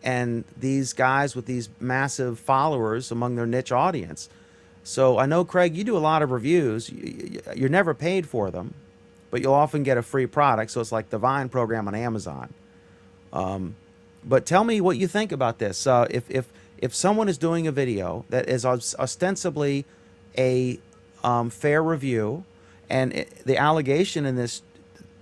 [SPEAKER 1] and these guys with these massive followers among their niche audience. So I know, Craig, you do a lot of reviews. You're never paid for them, but you'll often get a free product. So it's like the Vine program on Amazon. But tell me what you think about this. If someone is doing a video that is ostensibly a fair review, and the allegation in this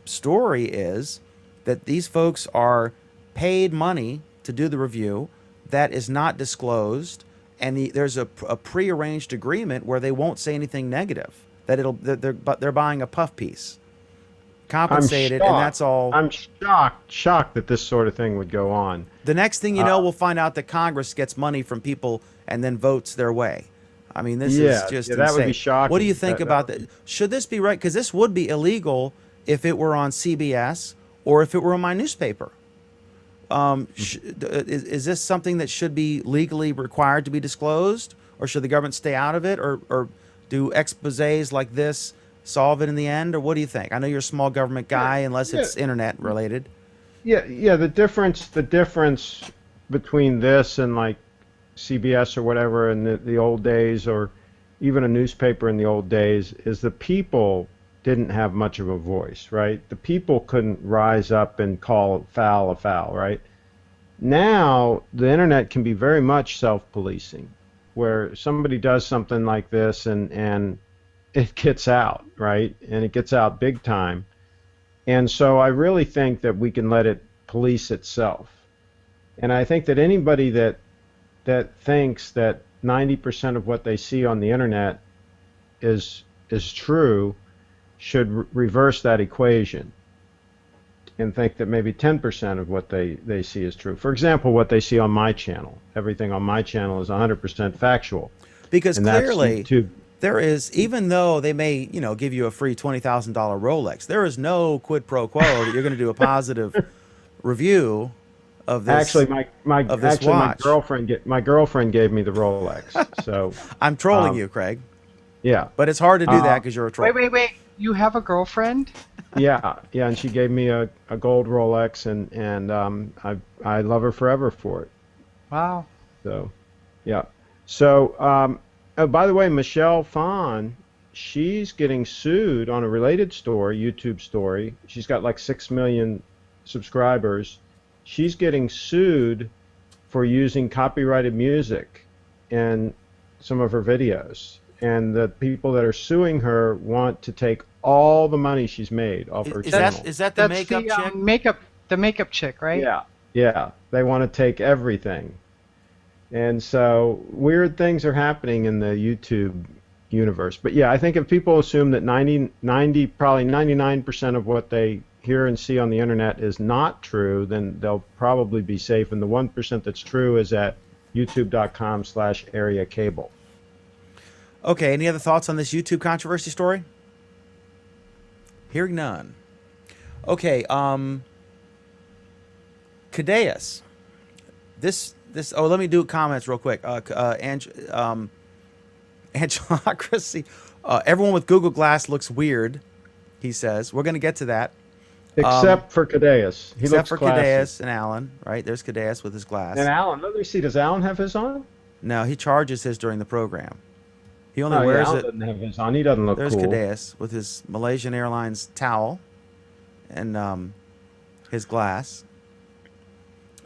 [SPEAKER 1] story is that these folks are paid money to do the review, that is not disclosed, and there's a prearranged agreement where they won't say anything negative, that they're buying a puff piece, compensated, and that's all.
[SPEAKER 5] I'm shocked that this sort of thing would go on.
[SPEAKER 1] The next thing you know, we'll find out that Congress gets money from people and then votes their way. I mean, this is just insane.
[SPEAKER 5] That would be shocking.
[SPEAKER 1] What do you think about that? Should this be right? Because this would be illegal if it were on CBS or if it were in my newspaper. Is this something that should be legally required to be disclosed, or should the government stay out of it, or do exposés like this solve it in the end, or what do you think? I know you're a small government guy, unless it's internet related.
[SPEAKER 5] Yeah. The difference between this and like CBS or whatever in the old days, or even a newspaper in the old days, is the people didn't have much of a voice, right? The people couldn't rise up and call foul a foul, right? Now, the internet can be very much self-policing, where somebody does something like this and it gets out, right? And it gets out big time. And so I really think that we can let it police itself. And I think that anybody that thinks that 90% of what they see on the internet is true should reverse that equation and think that maybe 10% of what they see is true. For example, what they see on my channel. Everything on my channel is 100% factual.
[SPEAKER 1] Because clearly,
[SPEAKER 5] YouTube.
[SPEAKER 1] There is, even though they may, give you a free $20,000 Rolex, there is no quid pro quo that you're going to do a positive review of this.
[SPEAKER 5] Actually, my girlfriend gave me the Rolex. So
[SPEAKER 1] I'm trolling you, Craig.
[SPEAKER 5] Yeah,
[SPEAKER 1] but it's hard to do that because you're a troll.
[SPEAKER 2] Wait. You have a girlfriend?
[SPEAKER 5] Yeah, and she gave me a gold Rolex, and I love her forever for it.
[SPEAKER 2] Wow.
[SPEAKER 5] So, yeah. So, oh, by the way, Michelle Phan, she's getting sued on a related story, YouTube story. She's got like 6 million subscribers. She's getting sued for using copyrighted music in some of her videos. And the people that are suing her want to take all the money she's made off her channel.
[SPEAKER 1] Is that the makeup chick?
[SPEAKER 2] The makeup chick, right?
[SPEAKER 5] Yeah. They want to take everything. And so weird things are happening in the YouTube universe. But yeah, I think if people assume that probably 99% of what they hear and see on the internet is not true, then they'll probably be safe. And the 1% that's true is at youtube.com/area cable.
[SPEAKER 1] Okay, any other thoughts on this YouTube controversy story? Hearing none. Okay, Cadeas. Let me do comments real quick. Angelocracy. Everyone with Google Glass looks weird, he says. We're going to get to that.
[SPEAKER 5] Except for Cadeas. He
[SPEAKER 1] Except
[SPEAKER 5] looks
[SPEAKER 1] for
[SPEAKER 5] classy.
[SPEAKER 1] Cadeas and Alan, right? There's Cadeas with his glass.
[SPEAKER 5] And Alan, let me see, does Alan have his on?
[SPEAKER 1] No, he charges his during the program. He only
[SPEAKER 5] Oh,
[SPEAKER 1] wears
[SPEAKER 5] Alan
[SPEAKER 1] it.
[SPEAKER 5] doesn't have his on. He doesn't look
[SPEAKER 1] There's
[SPEAKER 5] cool.
[SPEAKER 1] Cadeas with his Malaysian Airlines towel and his glass.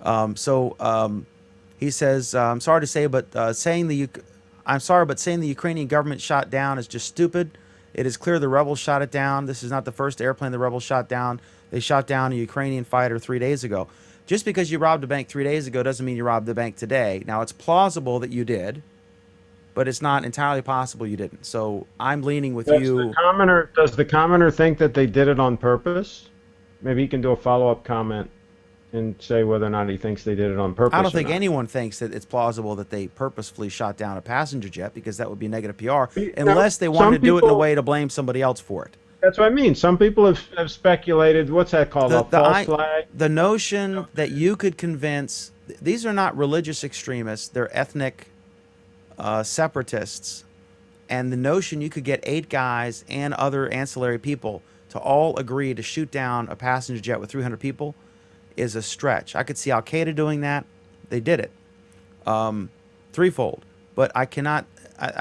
[SPEAKER 1] He says, "I'm sorry to say, but saying the Ukrainian government shot down is just stupid. It is clear the rebels shot it down. This is not the first airplane the rebels shot down. They shot down a Ukrainian fighter 3 days ago. Just because you robbed a bank 3 days ago doesn't mean you robbed the bank today. Now, it's plausible that you did, but it's not entirely possible you didn't. So I'm leaning with you."
[SPEAKER 5] Does the commenter think that they did it on purpose? Maybe he can do a follow-up comment and say whether or not he thinks they did it on purpose.
[SPEAKER 1] I don't think
[SPEAKER 5] or not.
[SPEAKER 1] anyone thinks that it's plausible that they purposefully shot down a passenger jet, because that would be negative PR,
[SPEAKER 5] You know,
[SPEAKER 1] unless they
[SPEAKER 5] some
[SPEAKER 1] wanted to do it in a
[SPEAKER 5] people-
[SPEAKER 1] way to blame somebody else for it.
[SPEAKER 5] That's what I mean. Some people have speculated. What's that called? A false flag?
[SPEAKER 1] The notion that you could convince, these are not religious extremists, they're ethnic separatists, and the notion you could get 8 guys and other ancillary people to all agree to shoot down a passenger jet with 300 people is a stretch. I could see Al Qaeda doing that. They did it threefold, but I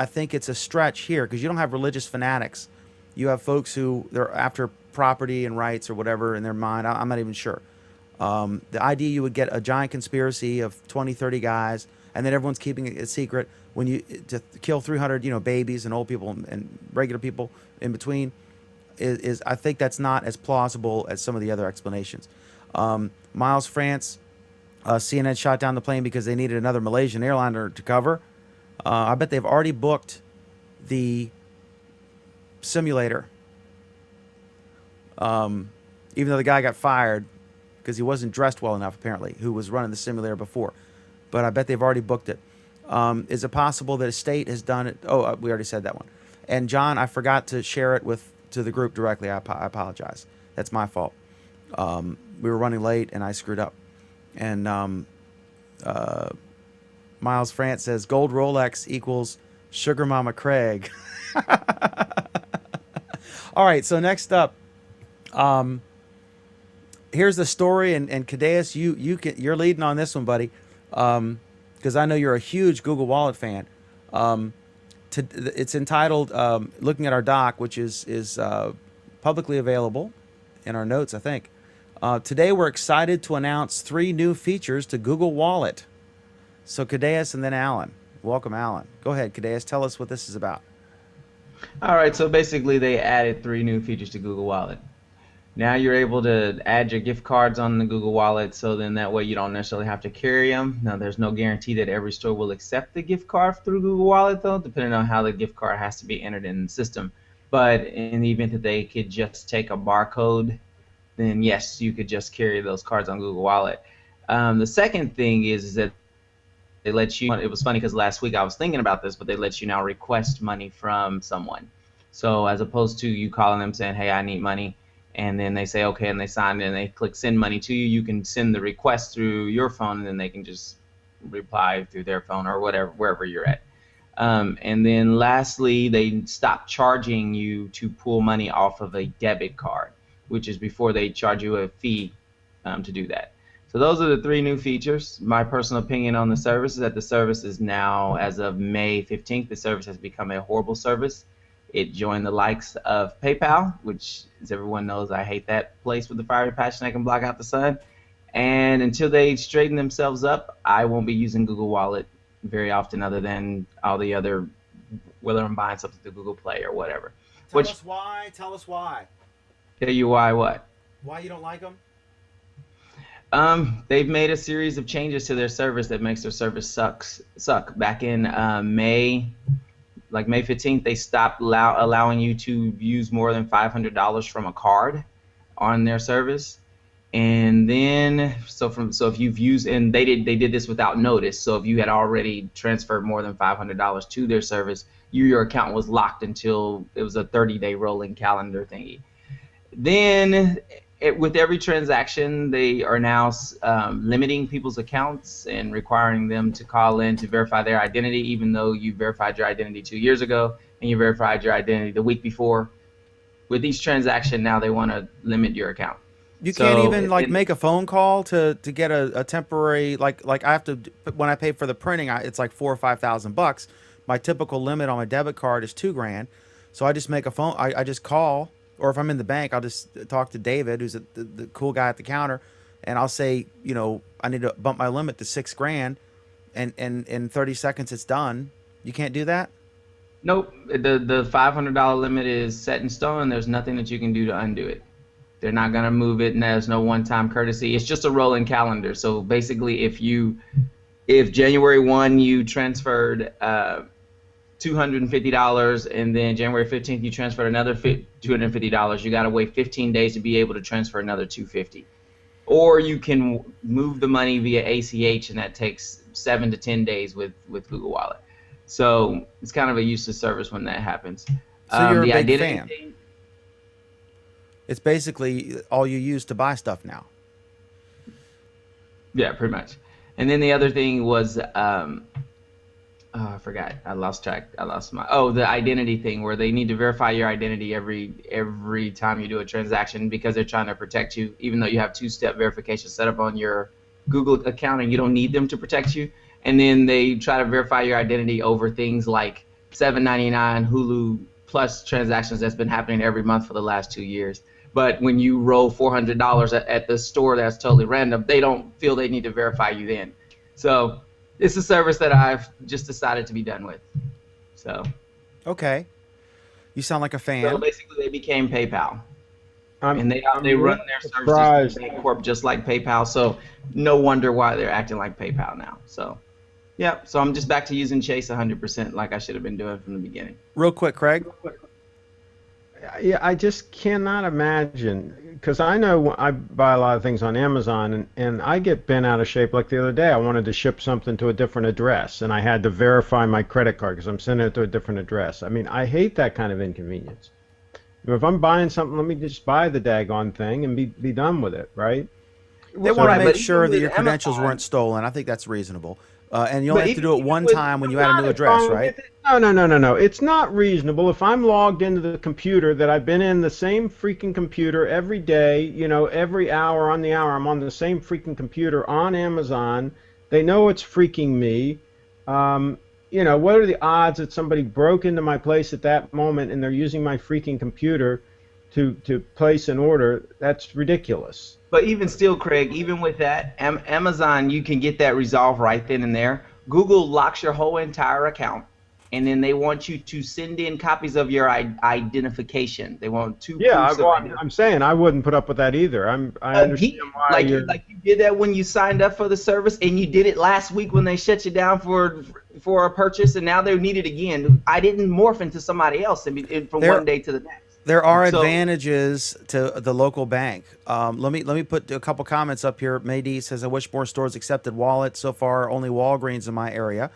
[SPEAKER 1] think it's a stretch here, because you don't have religious fanatics. You have folks who they're after property and rights or whatever in their mind. I'm not even sure. The idea you would get a giant conspiracy of 20, 30 guys, and then everyone's keeping it a secret to kill 300, babies and old people and regular people in between is I think that's not as plausible as some of the other explanations. Miles France, CNN shot down the plane because they needed another Malaysian airliner to cover. I bet they've already booked the simulator. Even though the guy got fired because he wasn't dressed well enough, apparently, who was running the simulator before. But I bet they've already booked it. Is it possible that a state has done it? Oh, we already said that one. And John, I forgot to share it to the group directly. I apologize. That's my fault. We were running late and I screwed up. And Miles France says gold Rolex equals Sugar Mama Craig. All right, so next up, here's the story, and Cadeas, you're leading on this one, buddy, because I know you're a huge Google Wallet fan. It's entitled "Looking at Our Doc," which is publicly available in our notes, I think. Today, we're excited to announce 3 new features to Google Wallet. So, Cadeas and then Alan. Welcome, Alan. Go ahead, Cadeas. Tell us what this is about.
[SPEAKER 4] All right, so basically they added 3 new features to Google Wallet. Now you're able to add your gift cards on the Google Wallet, so then that way you don't necessarily have to carry them. Now there's no guarantee that every store will accept the gift card through Google Wallet, though, depending on how the gift card has to be entered in the system. But in the event that they could just take a barcode, then yes, you could just carry those cards on Google Wallet. The second thing is that they let you, it was funny because last week I was thinking about this, but they let you now request money from someone. So as opposed to you calling them saying, hey, I need money, and then they say, okay, and they sign it and they click send money to you, you can send the request through your phone and then they can just reply through their phone or whatever, wherever you're at. And then lastly, they stopped charging you to pull money off of a debit card, which is before they charge you a fee to do that. So those are the 3 new features. My personal opinion on the service is that the service is now, as of May 15th, the service has become a horrible service. It joined the likes of PayPal, which, as everyone knows, I hate that place with the fiery passion that can block out the sun. And until they straighten themselves up, I won't be using Google Wallet very often, other than all the other, whether I'm buying something through Google Play or whatever.
[SPEAKER 1] Tell us why. Tell us why.
[SPEAKER 4] Tell you why what?
[SPEAKER 1] Why you don't like them?
[SPEAKER 4] They've made a series of changes to their service that makes their service suck. Back in May 15th, they stopped allowing you to use more than $500 from a card on their service. And then so if you've used, and they did this without notice. So if you had already transferred more than $500 to their service, your account was locked until it was a 30-day rolling calendar thingy. Then with every transaction, they are now limiting people's accounts and requiring them to call in to verify their identity, even though you verified your identity 2 years ago and you verified your identity the week before. With each transaction now, they want to limit your account.
[SPEAKER 1] You can't even make a phone call to get a temporary like I have to, when I pay for the printing, it's like $4,000 or $5,000. My typical limit on my debit card is $2,000, so I just make a phone. I just call, or if I'm in the bank, I'll just talk to David, who's the cool guy at the counter, and I'll say, I need to bump my limit to $6,000, and in 30 seconds it's done. You can't do that.
[SPEAKER 4] Nope. The $500 limit is set in stone. There's nothing that you can do to undo it. They're not going to move it, and there's no one-time courtesy. It's just a rolling calendar. So basically, if January 1 you transferred $250, and then January 15th you transferred another $250, you got to wait 15 days to be able to transfer another $250. Or you can move the money via ACH, and that takes 7 to 10 days with Google Wallet. So it's kind of a useless service when that happens.
[SPEAKER 1] So you're a big fan. It's basically all you use to buy stuff now.
[SPEAKER 4] Yeah, pretty much. And then the other thing was, I forgot. I lost track. The identity thing, where they need to verify your identity every time you do a transaction, because they're trying to protect you, even though you have two-step verification set up on your Google account and you don't need them to protect you. And then they try to verify your identity over things like $7.99 Hulu Plus transactions that's been happening every month for the last 2 years. But when you roll $400 at the store that's totally random, they don't feel they need to verify you then. So it's a service that I've just decided to be done with. So. Okay.
[SPEAKER 1] You sound like a fan.
[SPEAKER 4] So basically they became PayPal. And they run their services as a corp just like PayPal. So no wonder why they're acting like PayPal now. So. Yeah, so I'm just back to using Chase 100% like I should have been doing from the beginning.
[SPEAKER 1] Real quick, Craig.
[SPEAKER 5] Yeah, I just cannot imagine, because I know I buy a lot of things on Amazon, and I get bent out of shape. Like the other day, I wanted to ship something to a different address, and I had to verify my credit card because I'm sending it to a different address. I mean, I hate that kind of inconvenience. If I'm buying something, let me just buy the daggone thing and be done with it, right?
[SPEAKER 1] They want to make sure that your credentials weren't stolen. I think that's reasonable. And you only have to do it one time when you add a new address, right?
[SPEAKER 5] No. It's not reasonable. If I'm logged into the computer that I've been in the same freaking computer every day, every hour on the hour, I'm on the same freaking computer on Amazon. They know it's freaking me. What are the odds that somebody broke into my place at that moment and they're using my freaking computer to place an order? That's ridiculous.
[SPEAKER 4] But even still, Craig, even with that, Amazon, you can get that resolved right then and there. Google locks your whole entire account, and then they want you to send in copies of your identification. They want two.
[SPEAKER 5] Yeah, I'm saying I wouldn't put up with that either. I understand why
[SPEAKER 4] you did that when you signed up for the service, and you did it last week when they shut you down for a purchase, and now they need it again. I didn't morph into somebody else from one day to the next.
[SPEAKER 1] There are advantages to the local bank. Let me put a couple comments up here. Maydi says, I wish more stores accepted wallets. So far, only Walgreens in my area.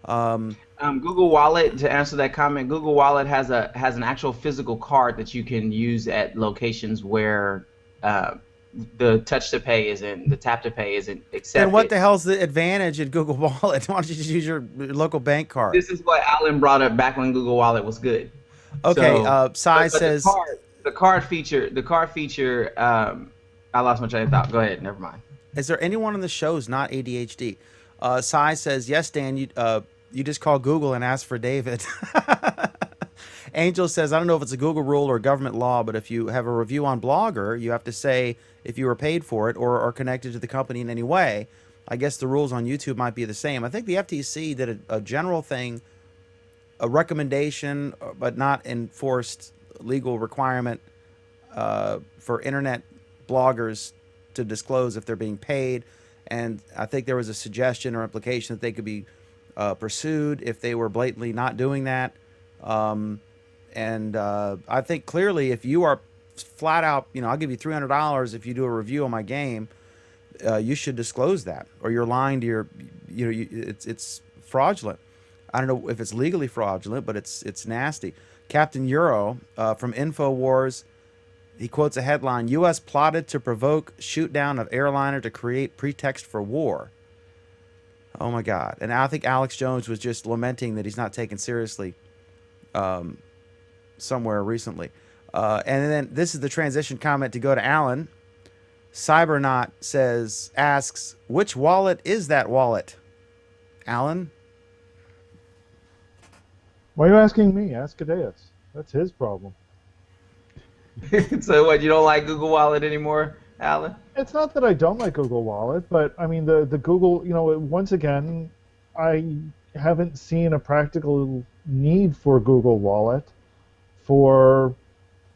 [SPEAKER 4] Google Wallet, to answer that comment, Google Wallet has an actual physical card that you can use at locations where the touch to pay isn't, the tap to pay isn't accepted.
[SPEAKER 1] And what the hell's the advantage in Google Wallet? Why don't you just use your local bank card?
[SPEAKER 4] This is what Alan brought up back when Google Wallet was good.
[SPEAKER 1] Okay, Sai says
[SPEAKER 4] the card feature. I lost my train of thought. Go ahead. Never mind.
[SPEAKER 1] Is there anyone on the show who's not ADHD? Sai says, yes, Dan. You just call Google and ask for David. Angel says, I don't know if it's a Google rule or government law, but if you have a review on Blogger, you have to say if you were paid for it or are connected to the company in any way. I guess the rules on YouTube might be the same. I think the FTC did a general thing, a recommendation, but not enforced legal requirement for internet bloggers to disclose if they're being paid. And I think there was a suggestion or implication that they could be pursued if they were blatantly not doing that. I think clearly if you are flat out, I'll give you $300 if you do a review on my game, you should disclose that, or you're lying to your, it's fraudulent. I don't know if it's legally fraudulent, but it's nasty. Captain Euro from InfoWars, he quotes a headline: U.S. plotted to provoke shoot down of airliner to create pretext for war. Oh my God. And I think Alex Jones was just lamenting that he's not taken seriously somewhere recently. And then this is the transition comment to go to Alan. Cybernaut asks, which wallet is that wallet? Alan?
[SPEAKER 6] Why are you asking me? Ask Cadeas. That's his problem.
[SPEAKER 4] So what, you don't like Google Wallet anymore, Alan?
[SPEAKER 6] It's not that I don't like Google Wallet, but I mean the Google, once again, I haven't seen a practical need for Google Wallet for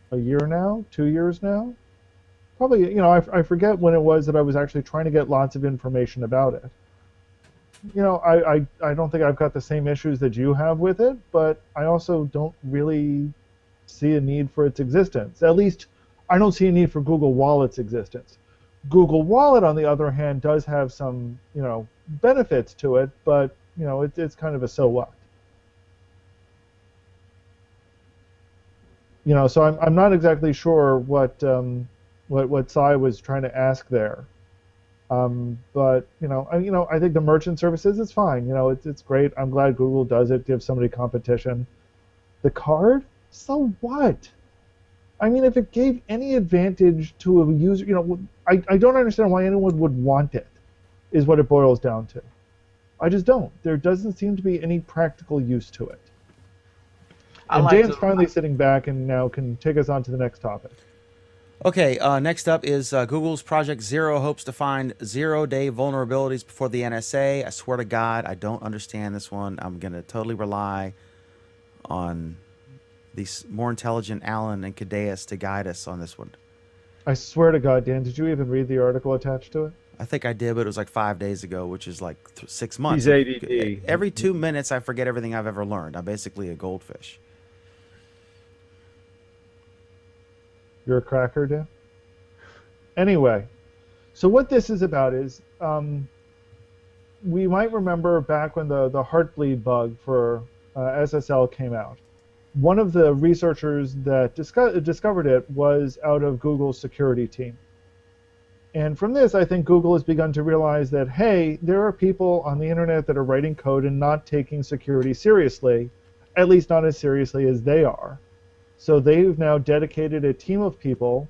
[SPEAKER 6] a year now, 2 years now. Probably, I forget when it was that I was actually trying to get lots of information about it. I don't think I've got the same issues that you have with it, but I also don't really see a need for its existence. At least, I don't see a need for Google Wallet's existence. Google Wallet, on the other hand, does have some, benefits to it, but, it's kind of a so what. So I'm not exactly sure what Cy was trying to ask there. But I think the merchant services is fine. It's great. I'm glad Google does it, gives somebody competition. The card, so what? I mean, if it gave any advantage to a user, I don't understand why anyone would want it, is what it boils down to. I just don't. There doesn't seem to be any practical use to it. And Dan's finally sitting back and now can take us on to the next topic.
[SPEAKER 1] Okay, next up is Google's Project Zero hopes to find zero-day vulnerabilities before the NSA. I swear to God, I don't understand this one. I'm going to totally rely on these more intelligent Alan and Cadeas to guide us on this one.
[SPEAKER 6] I swear to God, Dan, did you even read the article attached to it?
[SPEAKER 1] I think I did, but it was like 5 days ago, which is like 6 months.
[SPEAKER 5] He's ADD.
[SPEAKER 1] Every 2 minutes, I forget everything I've ever learned. I'm basically a goldfish.
[SPEAKER 6] You're a cracker, Dan? Anyway, so what this is about is we might remember back when the Heartbleed bug for SSL came out. One of the researchers that discovered it was out of Google's security team. And from this, I think Google has begun to realize that, hey, there are people on the internet that are writing code and not taking security seriously, at least not as seriously as they are. So they've now dedicated a team of people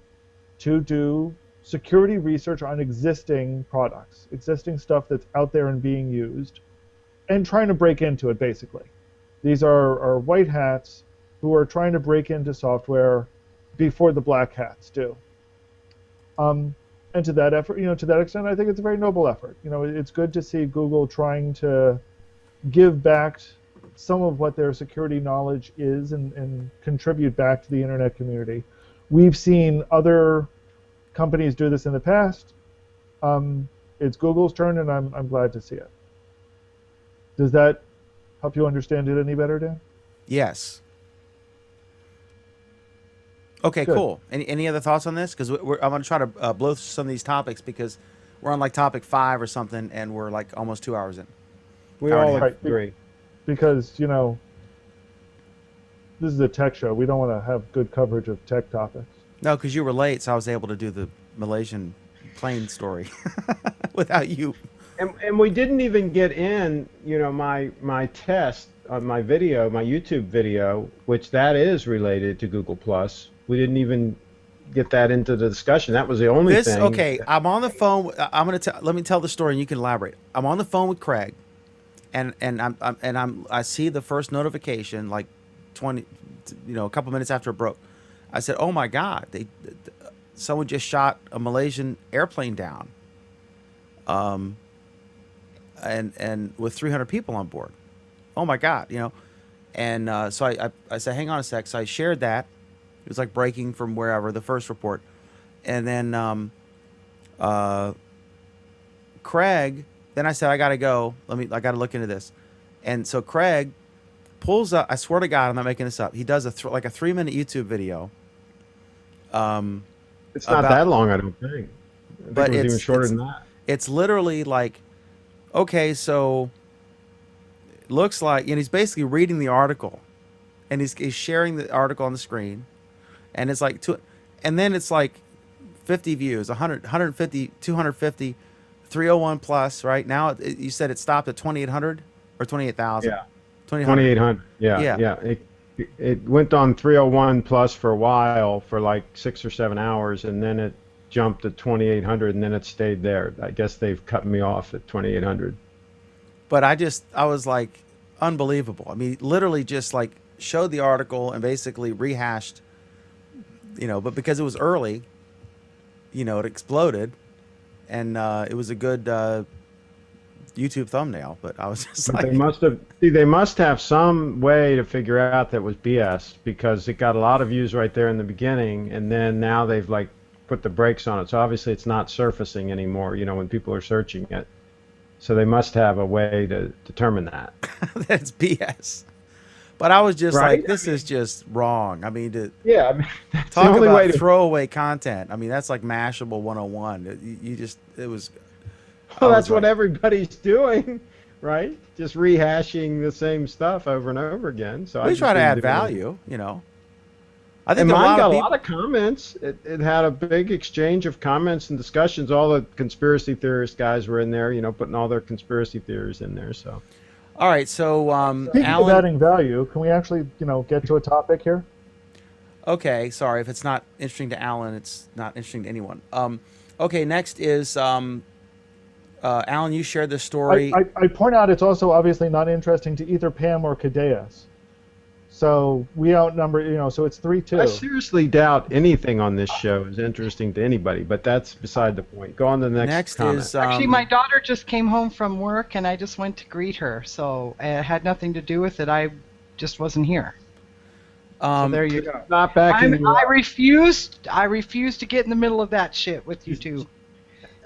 [SPEAKER 6] to do security research on existing products, existing stuff that's out there and being used, and trying to break into it, basically. These are white hats who are trying to break into software before the black hats do. And to that effort, to that extent, I think it's a very noble effort. It's good to see Google trying to give back some of what their security knowledge is and contribute back to the internet community. We've seen other companies do this in the past. It's Google's turn, and I'm glad to see it. Does that help you understand it any better, Dan?
[SPEAKER 1] Yes. Okay,
[SPEAKER 6] Good.
[SPEAKER 1] cool. Any other thoughts on this? Because I'm going to try to blow through some of these topics because we're on like topic 5 or something, and we're like almost 2 hours in.
[SPEAKER 5] We
[SPEAKER 1] Hour and
[SPEAKER 5] all
[SPEAKER 1] a half.
[SPEAKER 5] agree.
[SPEAKER 6] Because, this is a tech show. We don't want to have good coverage of tech topics.
[SPEAKER 1] No, because you were late, so I was able to do the Malaysian plane story without you.
[SPEAKER 5] And we didn't even get in, my test on my video, my YouTube video, which that is related to Google+. We didn't even get that into the discussion. That was the only thing.
[SPEAKER 1] Okay, I'm on the phone. Let me tell the story, and you can elaborate. I'm on the phone with Craig, and I see the first notification like 20, a couple minutes after it broke. I said, "Oh my God! Someone just shot a Malaysian airplane down, and with 300 people on board. Oh my God! And so I said, hang on a sec. So I shared that. It was like breaking from wherever, the first report, and then Uh, Craig, then I said, I gotta go. I gotta look into this. And so Craig pulls up. I swear to God, I'm not making this up. He does like a 3-minute YouTube video.
[SPEAKER 5] It's not that long, I don't think. I think
[SPEAKER 1] But
[SPEAKER 5] it was even shorter than that.
[SPEAKER 1] It's literally like, okay, so looks like, and he's basically reading the article, and he's sharing the article on the screen, and it's like and then it's like 50 views, 100, 150, 250, 301 plus. Right now, you said it stopped at 2,800 or 28,000.
[SPEAKER 5] Yeah,
[SPEAKER 1] 2,800.
[SPEAKER 5] 2,800. Yeah. It went on 301 plus for a while, for like 6 or 7 hours, and then it jumped to 2,800, and then it stayed there. I guess they've cut me off at 2,800.
[SPEAKER 1] But I was like, unbelievable. I mean, literally just like showed the article and basically rehashed, but because it was early, it exploded, and it was a good YouTube thumbnail. But I was just like,
[SPEAKER 5] they must have some way to figure out that was BS, because it got a lot of views right there in the beginning, and then now they've like put the brakes on it. So obviously it's not surfacing anymore, when people are searching it. So they must have a way to determine that.
[SPEAKER 1] That's BS. But I was just
[SPEAKER 5] Right?
[SPEAKER 1] like, this is just wrong. I mean,
[SPEAKER 5] That's
[SPEAKER 1] talk
[SPEAKER 5] the only
[SPEAKER 1] about
[SPEAKER 5] way to.
[SPEAKER 1] throwaway content. I mean, that's like Mashable 101. It was.
[SPEAKER 5] Well,
[SPEAKER 1] I
[SPEAKER 5] that's
[SPEAKER 1] was
[SPEAKER 5] what
[SPEAKER 1] like,
[SPEAKER 5] everybody's doing, right? Just rehashing the same stuff over and over again. So
[SPEAKER 1] we
[SPEAKER 5] I
[SPEAKER 1] try to
[SPEAKER 5] just
[SPEAKER 1] add
[SPEAKER 5] didn't do it.
[SPEAKER 1] value. I think
[SPEAKER 5] And
[SPEAKER 1] a
[SPEAKER 5] mine
[SPEAKER 1] lot
[SPEAKER 5] got
[SPEAKER 1] of
[SPEAKER 5] a
[SPEAKER 1] people.
[SPEAKER 5] lot of comments. It had a big exchange of comments and discussions. All the conspiracy theorist guys were in there, putting all their conspiracy theories in there. So
[SPEAKER 1] All right, so
[SPEAKER 6] Speaking of
[SPEAKER 1] Alan.
[SPEAKER 6] adding value, can we actually, get to a topic here?
[SPEAKER 1] Okay, sorry if it's not interesting to Alan, it's not interesting to anyone. Okay, next is Alan. You shared this story.
[SPEAKER 6] I point out it's also obviously not interesting to either Pam or Cadeas. So we outnumber, so it's
[SPEAKER 5] I
[SPEAKER 6] 3-2.
[SPEAKER 5] seriously doubt anything on this show is interesting to anybody, but that's beside the point. Go on to the next
[SPEAKER 1] Next
[SPEAKER 5] comment.
[SPEAKER 1] is
[SPEAKER 2] Actually, my daughter just came home from work, and I just went to greet her. So it had nothing to do with it. I just wasn't here. So there you go.
[SPEAKER 5] Not backing you
[SPEAKER 2] I
[SPEAKER 5] up.
[SPEAKER 2] refuse to get in the middle of that shit with you two.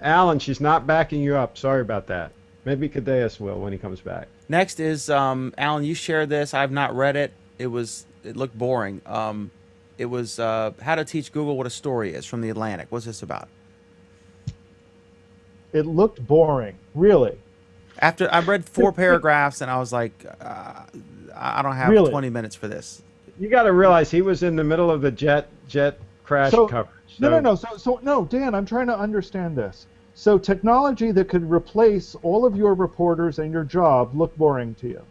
[SPEAKER 5] Alan, she's not backing you up. Sorry about that. Maybe Cadeas will when he comes back.
[SPEAKER 1] Next is Alan. You shared this. I've not read it. It looked boring. It was how to teach Google what a story is from the Atlantic. What's this about?
[SPEAKER 6] It looked boring, really.
[SPEAKER 1] After I read 4 paragraphs and I was like, I don't have
[SPEAKER 6] Really?
[SPEAKER 1] 20 minutes for this.
[SPEAKER 5] You got to realize he was in the middle of the jet crash coverage.
[SPEAKER 6] No. So no, Dan, I'm trying to understand this. So technology that could replace all of your reporters and your job looked boring to you.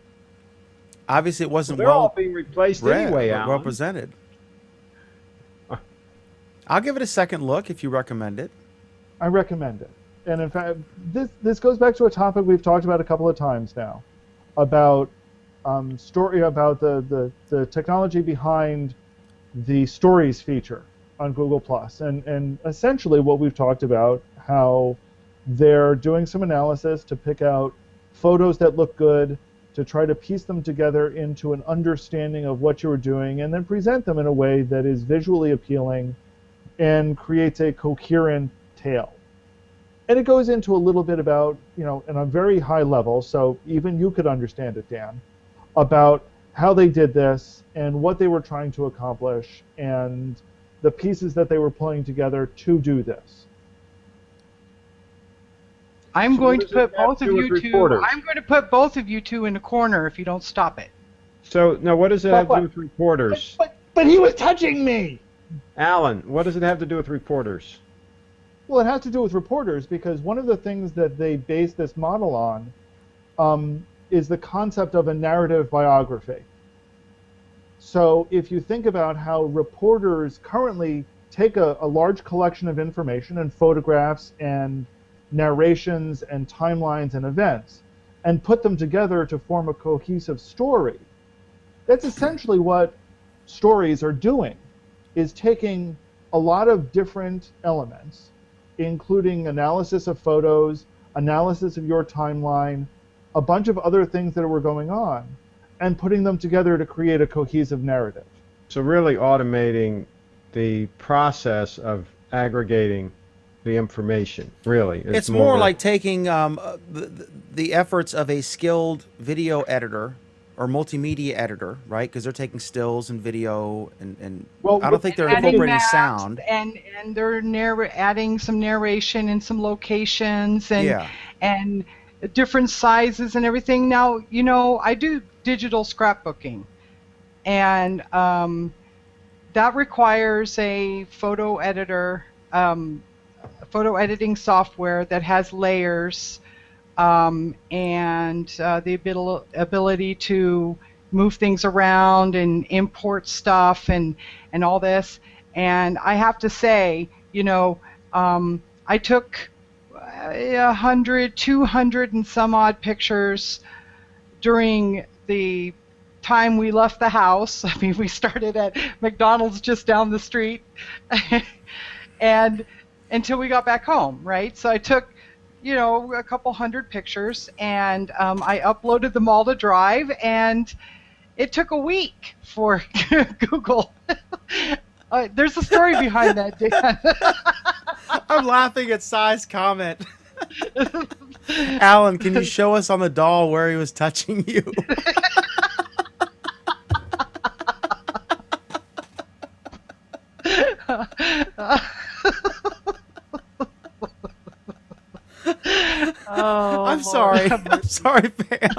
[SPEAKER 1] Obviously, it wasn't
[SPEAKER 5] They're all
[SPEAKER 1] well
[SPEAKER 5] being replaced
[SPEAKER 1] read,
[SPEAKER 5] anyway,
[SPEAKER 1] or
[SPEAKER 5] Alan.
[SPEAKER 1] well presented. I'll give it a second look if you recommend it.
[SPEAKER 6] I recommend it. And in fact, this goes back to a topic we've talked about a couple of times now, about the technology behind the stories feature on Google+. And essentially what we've talked about, how they're doing some analysis to pick out photos that look good, to try to piece them together into an understanding of what you were doing, and then present them in a way that is visually appealing and creates a coherent tale. And it goes into a little bit about, in a very high level, so even you could understand it, Dan, about how they did this and what they were trying to accomplish and the pieces that they were pulling together to do this.
[SPEAKER 2] I'm
[SPEAKER 5] So
[SPEAKER 2] going
[SPEAKER 5] what
[SPEAKER 2] to
[SPEAKER 5] does it
[SPEAKER 2] put
[SPEAKER 5] have
[SPEAKER 2] both
[SPEAKER 5] to
[SPEAKER 2] of
[SPEAKER 5] do with
[SPEAKER 2] you two.
[SPEAKER 5] reporters?
[SPEAKER 2] I'm going to put both of you two in a corner if you don't stop it.
[SPEAKER 5] So now, what does it have to do with reporters?
[SPEAKER 6] But he was touching me!
[SPEAKER 5] Alan, what does it have to do with reporters?
[SPEAKER 6] Well, it has to do with reporters because one of the things that they base this model on is the concept of a narrative biography. So if you think about how reporters currently take a large collection of information and photographs and narrations and timelines and events and put them together to form a cohesive story, that's essentially what stories are doing, is taking a lot of different elements, including analysis of photos, analysis of your timeline, a bunch of other things that were going on, and putting them together to create a cohesive narrative.
[SPEAKER 5] So really automating the process of aggregating the information. Really,
[SPEAKER 1] It's more like taking the efforts of a skilled video editor or multimedia editor, right? Because they're taking stills and video, and
[SPEAKER 6] Well,
[SPEAKER 1] I don't think they're
[SPEAKER 2] adding
[SPEAKER 1] incorporating
[SPEAKER 2] maps,
[SPEAKER 1] sound.
[SPEAKER 2] and they're adding some narration and some locations
[SPEAKER 1] Yeah.
[SPEAKER 2] and different sizes and everything. Now, you know, I do digital scrapbooking, and that requires a photo editor, photo editing software that has layers, and the ability to move things around and import stuff and all this. And I have to say, you know, I took 100, 200 and some odd pictures during the time we left the house. I mean, we started at McDonald's just down the street and until we got back home, right? So I took, you know, a couple hundred pictures, and I uploaded them all to Drive, and it took a week for Google. There's a story behind that, Dan.
[SPEAKER 1] I'm laughing at Sai's comment. Alan, can you show us on the doll where he was touching you?
[SPEAKER 2] Oh,
[SPEAKER 1] I'm
[SPEAKER 2] Lord.
[SPEAKER 1] sorry. I'm sorry, Pam.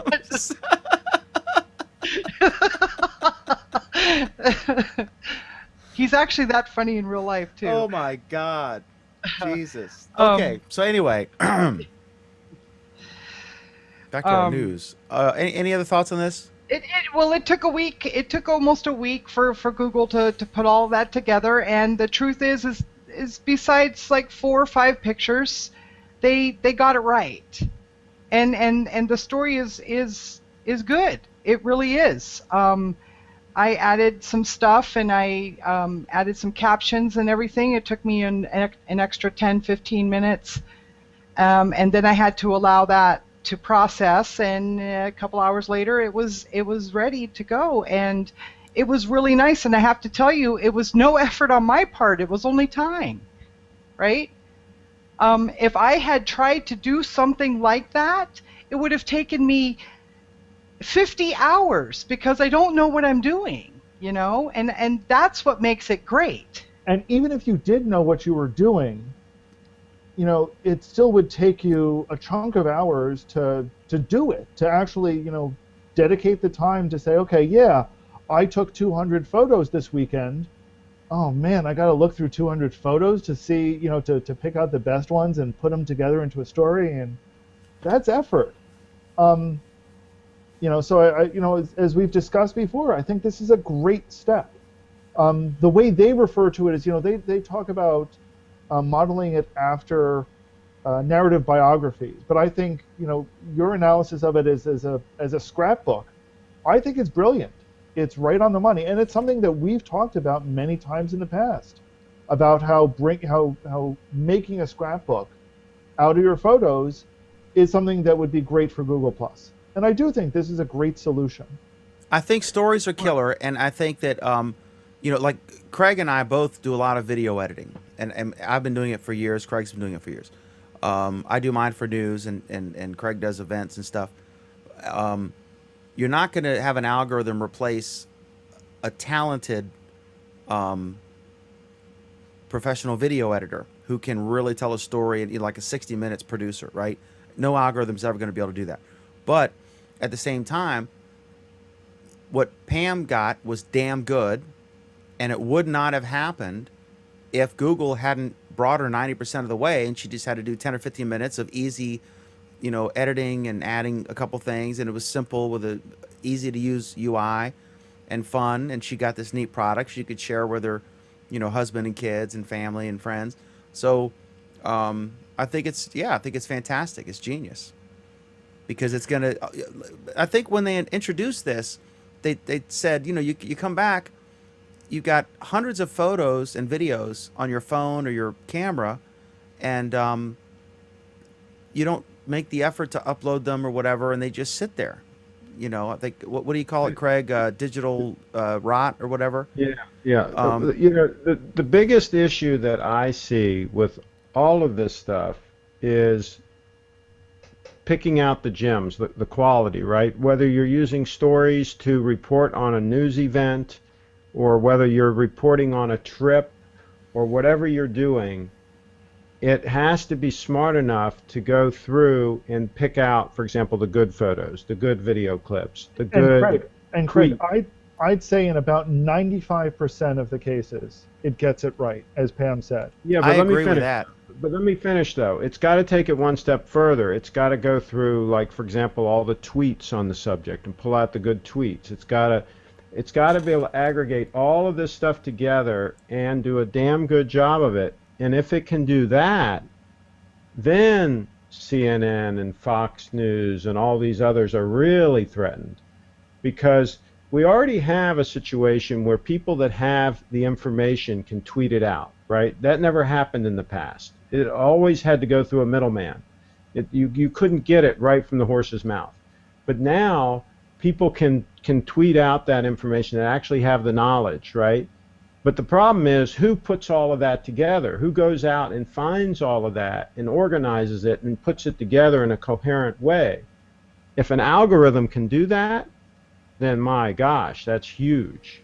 [SPEAKER 2] He's actually that funny in real life too.
[SPEAKER 1] Oh my God. Jesus. Okay. So anyway, back to our news. Any other thoughts on this?
[SPEAKER 2] Well, it took a week. It took almost a week for Google to put all of that together. And the truth is besides like 4 or 5 pictures, they got it right. And the story is good. It really is. I added some stuff, and I added some captions and everything. It took me an extra 10, 15 minutes. And then I had to allow that to process, and a couple hours later it was ready to go, and it was really nice. And I have to tell you, it was no effort on my part. It was only time, right? If I had tried to do something like that, it would have taken me 50 hours because I don't know what I'm doing, you know, and that's what makes it great.
[SPEAKER 6] And even if you did know what you were doing, you know, it still would take you a chunk of hours to do it, to actually, you know, dedicate the time to say, okay, yeah, I took 200 photos this weekend. Oh man, I got to look through 200 photos to see, you know, to pick out the best ones and put them together into a story, and that's effort. You know, so I you know, as we've discussed before, I think this is a great step. The way they refer to it is, you know, they talk about modeling it after narrative biographies, but I think, you know, your analysis of it is as a scrapbook. I think it's brilliant. It's right on the money, and it's something that we've talked about many times in the past, about how making a scrapbook out of your photos is something that would be great for Google+. And I do think this is a great solution.
[SPEAKER 1] I think stories are killer, and I think that you know, like Craig and I both do a lot of video editing, and I've been doing it for years. Craig's been doing it for years. I do mine for news, and Craig does events and stuff. You're not going to have an algorithm replace a talented professional video editor who can really tell a story in like a 60 minutes producer, right? No algorithm's ever going to be able to do that. But at the same time, what Pam got was damn good, and it would not have happened if Google hadn't brought her 90% of the way, and she just had to do 10 or 15 minutes of easy, you know, editing and adding a couple things, and it was simple with a easy to use UI and fun, and she got this neat product she could share with her, you know, husband and kids and family and friends. So I think it's fantastic. It's genius, because it's gonna, I think when they introduced this, they said, you know, you come back, you've got hundreds of photos and videos on your phone or your camera, and you don't make the effort to upload them or whatever, and they just sit there. You know, I think, what do you call it, Craig? Digital rot or whatever?
[SPEAKER 5] Yeah. You know, the biggest issue that I see with all of this stuff is picking out the gems, the quality, right? Whether you're using stories to report on a news event, or whether you're reporting on a trip, or whatever you're doing, it has to be smart enough to go through and pick out, for example, the good photos, the good video clips, the good
[SPEAKER 6] Craig, I'd say in about 95% of the cases, it gets it right, as Pam said.
[SPEAKER 5] Yeah, but
[SPEAKER 1] I
[SPEAKER 5] let me
[SPEAKER 1] agree
[SPEAKER 5] finish.
[SPEAKER 1] with that.
[SPEAKER 5] But let me finish, though. It's got to take it one step further. It's got to go through, like, for example, all the tweets on the subject and pull out the good tweets. It's got to be able to aggregate all of this stuff together and do a damn good job of it. And if it can do that, then CNN and Fox News and all these others are really threatened, because we already have a situation where people that have the information can tweet it out, right? That never happened in the past. It always had to go through a middleman. You couldn't get it right from the horse's mouth. But now people can tweet out that information and actually have the knowledge, right? But the problem is, who puts all of that together? Who goes out and finds all of that and organizes it and puts it together in a coherent way? If an algorithm can do that, then my gosh, that's huge.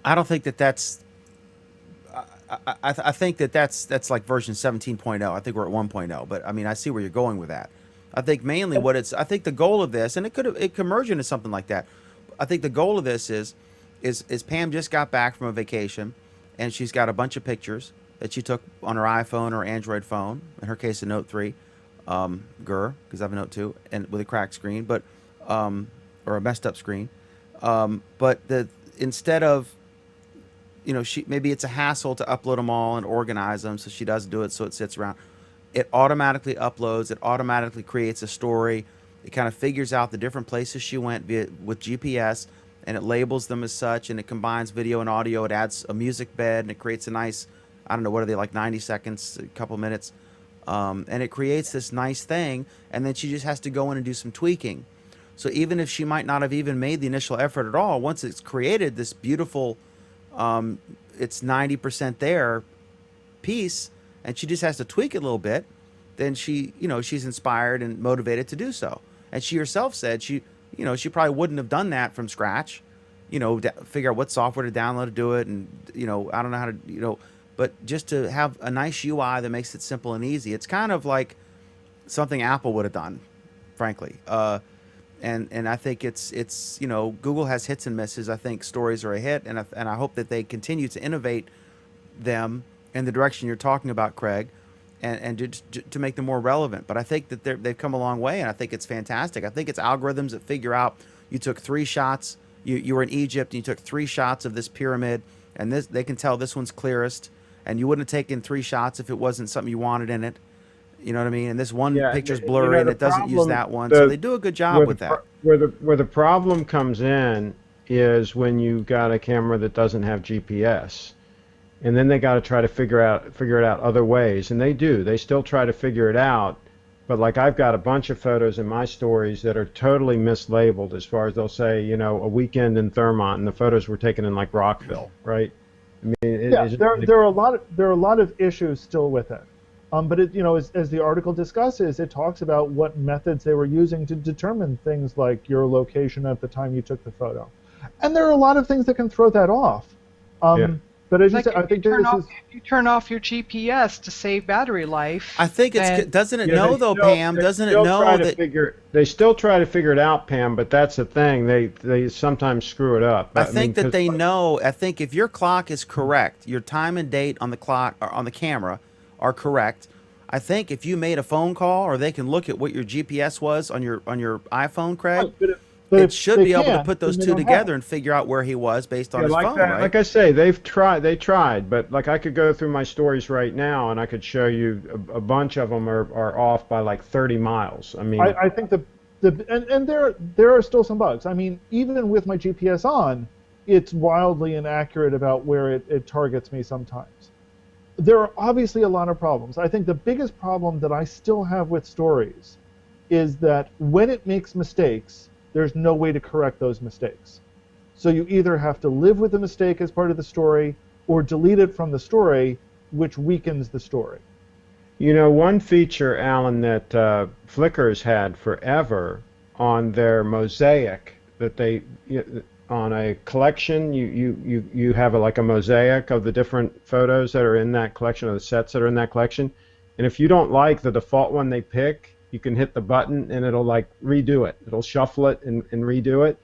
[SPEAKER 1] I don't think that's. I think that's like version 17.0. I think we're at 1.0. But I mean, I see where you're going with that. I think mainly I think the goal of this, and it could merge into something like that. I think the goal of this is Pam just got back from a vacation, and she's got a bunch of pictures that she took on her iPhone or Android phone. In her case, a Note 3, because I have a Note 2 and with a cracked screen, but or a messed up screen. But instead of, maybe it's a hassle to upload them all and organize them, so she doesn't do it, so it sits around. It automatically uploads. It automatically creates a story. It kind of figures out the different places she went with GPS, and it labels them as such, and it combines video and audio. It adds a music bed, and it creates a nice, I don't know, what are they, like 90 seconds, a couple minutes, and it creates this nice thing, and then she just has to go in and do some tweaking. So even if she might not have even made the initial effort at all, once it's created this beautiful, it's 90% there piece, and she just has to tweak it a little bit, then she's inspired and motivated to do so. And she herself said she probably wouldn't have done that from scratch, figure out what software to download to do it, and I don't know how to, but just to have a nice UI that makes it simple and easy. It's kind of like something Apple would have done, frankly. And I think it's Google has hits and misses. I think stories are a hit, and I hope that they continue to innovate them in the direction you're talking about, Craig, and to make them more relevant. But I think that they've come a long way, and I think it's fantastic. I think it's algorithms that figure out you took 3 shots. You were in Egypt, and you took 3 shots of this pyramid, and they can tell this one's clearest, and you wouldn't have taken 3 shots if it wasn't something you wanted in it. You know what I mean? And this one picture's blurry, and it doesn't use that one. So they do a good job with that.
[SPEAKER 5] Where the problem comes in is when you've got a camera that doesn't have GPS. And then they got to try to figure it out other ways. And they do. They still try to figure it out. But like, I've got a bunch of photos in my stories that are totally mislabeled, as far as they'll say, a weekend in Thurmont, and the photos were taken in like Rockville, right? I mean,
[SPEAKER 6] there are a lot of issues still with it. But as the article discusses, it talks about what methods they were using to determine things like your location at the time you took the photo, and there are a lot of things that can throw that off. But as you said, I think
[SPEAKER 2] if you turn off your GPS to save battery life.
[SPEAKER 1] I think doesn't it know though, Pam? Doesn't it know that
[SPEAKER 5] they still try to figure it out, Pam? But that's the thing; they sometimes screw it up.
[SPEAKER 1] I think that they know. I think if your clock is correct, your time and date on the clock or on the camera are correct. I think if you made a phone call, or they can look at what your GPS was on your iPhone, Craig, it should be able to put those two together and figure out where he was based on his phone, right?
[SPEAKER 5] Like I say, they tried, but like I could go through my stories right now, and I could show you a bunch of them are off by like 30 miles. I mean,
[SPEAKER 6] I think and there are still some bugs. I mean, even with my GPS on, it's wildly inaccurate about where it targets me sometimes. There are obviously a lot of problems. I think the biggest problem that I still have with stories is that when it makes mistakes, there's no way to correct those mistakes. So you either have to live with the mistake as part of the story, or delete it from the story, which weakens the story.
[SPEAKER 5] You know, one feature, Alan, that Flickr's had forever on their mosaic that on a collection, you have like a mosaic of the different photos that are in that collection, or the sets that are in that collection. And if you don't like the default one they pick, you can hit the button and it'll like redo it. It'll shuffle it and redo it.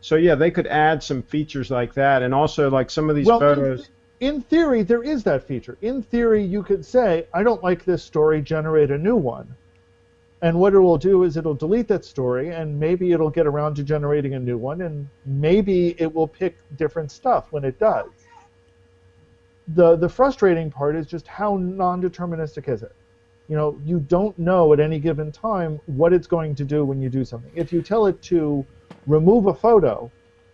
[SPEAKER 5] So yeah, they could add some features like that, and also like some of these photos.
[SPEAKER 6] In theory, there is that feature. In theory, you could say, I don't like this story, generate a new one. And what it will do is it'll delete that story, and maybe it'll get around to generating a new one, and maybe it will pick different stuff when it does. The frustrating part is just how non-deterministic is it? You know, you don't know at any given time what it's going to do when you do something. If you tell it to remove a photo,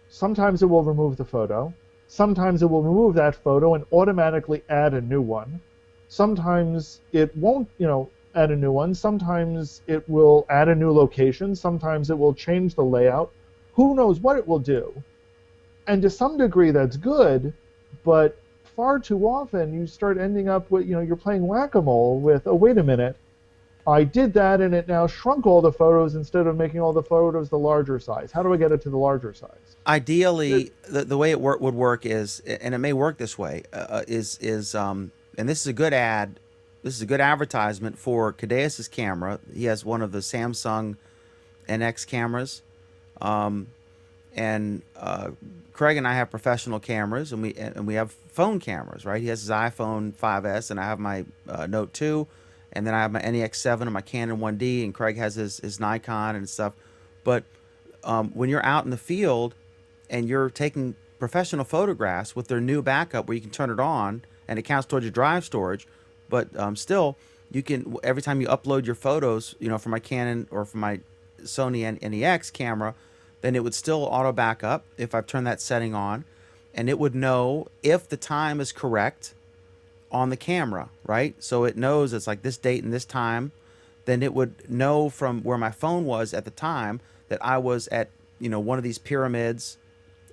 [SPEAKER 6] sometimes it will remove the photo. Sometimes it will remove that photo and automatically add a new one. Sometimes it won't, add a new one. Sometimes it will add a new location. Sometimes it will change the layout. Who knows what it will do? And to some degree that's good, but far too often you start ending up with, you're playing whack-a-mole with, oh, wait a minute, I did that and it now shrunk all the photos instead of making all the photos the larger size. How do I get it to the larger size?
[SPEAKER 1] Ideally, the way it would work is, and it may work this way, and this is a good ad, this is a good advertisement for Cadeas's camera. He has one of the Samsung NX cameras, and Craig and I have professional cameras, and we have phone cameras, right? He has his iPhone 5S, and I have my Note 2. And then I have my NEX7 and my Canon 1D, and Craig has his Nikon and stuff. But when you're out in the field and you're taking professional photographs with their new backup where you can turn it on and it counts towards your drive storage, but still, you can, every time you upload your photos, from my Canon or from my Sony NEX camera, then it would still auto backup if I've turned that setting on, and it would know if the time is correct on the camera, right? So it knows it's like this date and this time. Then it would know from where my phone was at the time that I was at, one of these pyramids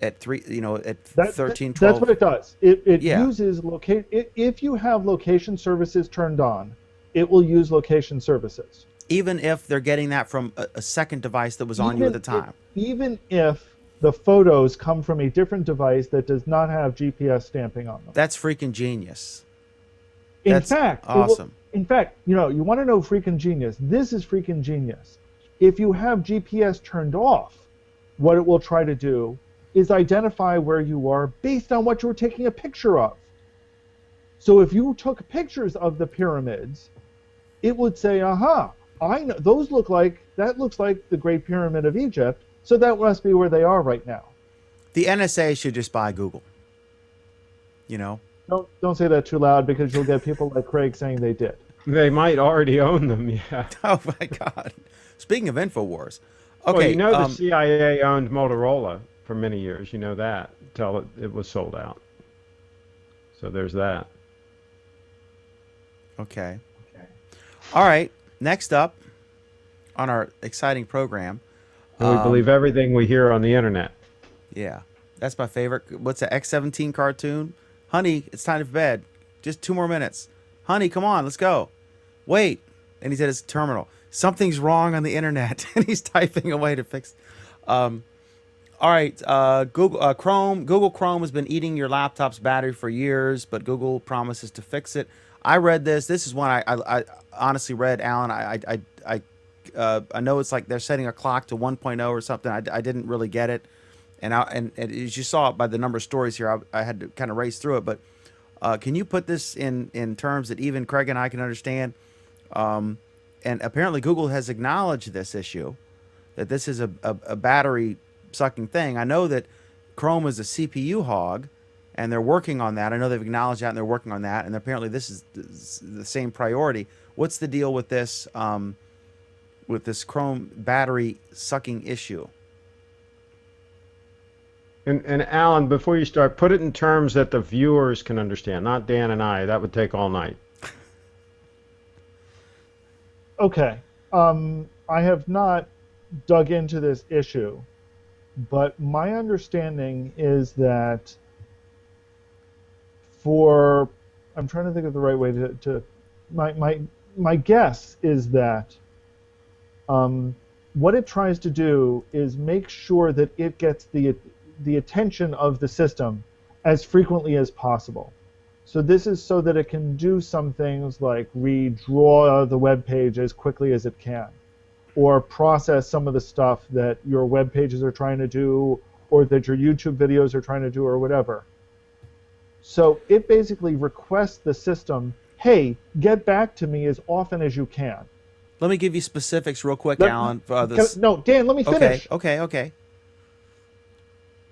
[SPEAKER 1] at 13, 12.
[SPEAKER 6] That's what it does. It
[SPEAKER 1] Yeah.
[SPEAKER 6] uses if you have location services turned on, it will use location services.
[SPEAKER 1] Even if they're getting that from a second device that was on you at the time.
[SPEAKER 6] Even if the photos come from a different device that does not have GPS stamping on them.
[SPEAKER 1] That's freaking genius.
[SPEAKER 6] That's awesome. You want to know freaking genius? This is freaking genius. If you have GPS turned off, what it will try to do is identify where you are based on what you were taking a picture of. So if you took pictures of the pyramids, it would say, aha, I know that looks like the Great Pyramid of Egypt, so that must be where they are right now.
[SPEAKER 1] The NSA should just buy Google.
[SPEAKER 6] Don't say that too loud, because you'll get people like Craig saying they did.
[SPEAKER 5] They might already own them, yeah.
[SPEAKER 1] Oh my God! Speaking of InfoWars,
[SPEAKER 5] okay. Well, the CIA owned Motorola for many years. You know that until it was sold out. So there's that.
[SPEAKER 1] Okay. All right. Next up on our exciting program,
[SPEAKER 5] we believe everything we hear on the internet.
[SPEAKER 1] Yeah, that's my favorite. What's the X-17 cartoon? Honey, it's time for bed. Just 2 more minutes. Honey, come on, let's go. Wait. And he's at his terminal. Something's wrong on the internet. And he's typing away to fix. All right. Google Chrome has been eating your laptop's battery for years, but Google promises to fix it. I read this. This is one I honestly read, Alan. I know it's like they're setting a clock to 1.0 or something. I didn't really get it. And as you saw by the number of stories here, I had to kind of race through it. But can you put this in terms that even Craig and I can understand? And apparently Google has acknowledged this issue, that this is a battery sucking thing. I know that Chrome is a CPU hog, and they're working on that. I know they've acknowledged that, and they're working on that. And apparently this is the same priority. What's the deal with this Chrome battery sucking issue?
[SPEAKER 5] And Alan, before you start, put it in terms that the viewers can understand, not Dan and I. That would take all night.
[SPEAKER 6] Okay. I have not dug into this issue, but my understanding is that I'm trying to think of the right way to my my guess is that what it tries to do is make sure that it gets the attention of the system as frequently as possible. So this is so that it can do some things like redraw the web page as quickly as it can, or process some of the stuff that your web pages are trying to do, or that your YouTube videos are trying to do, or whatever. So it basically requests the system, hey, get back to me as often as you can.
[SPEAKER 1] Let me give you specifics real quick, Alan.
[SPEAKER 6] No, Dan, let me finish.
[SPEAKER 1] Okay.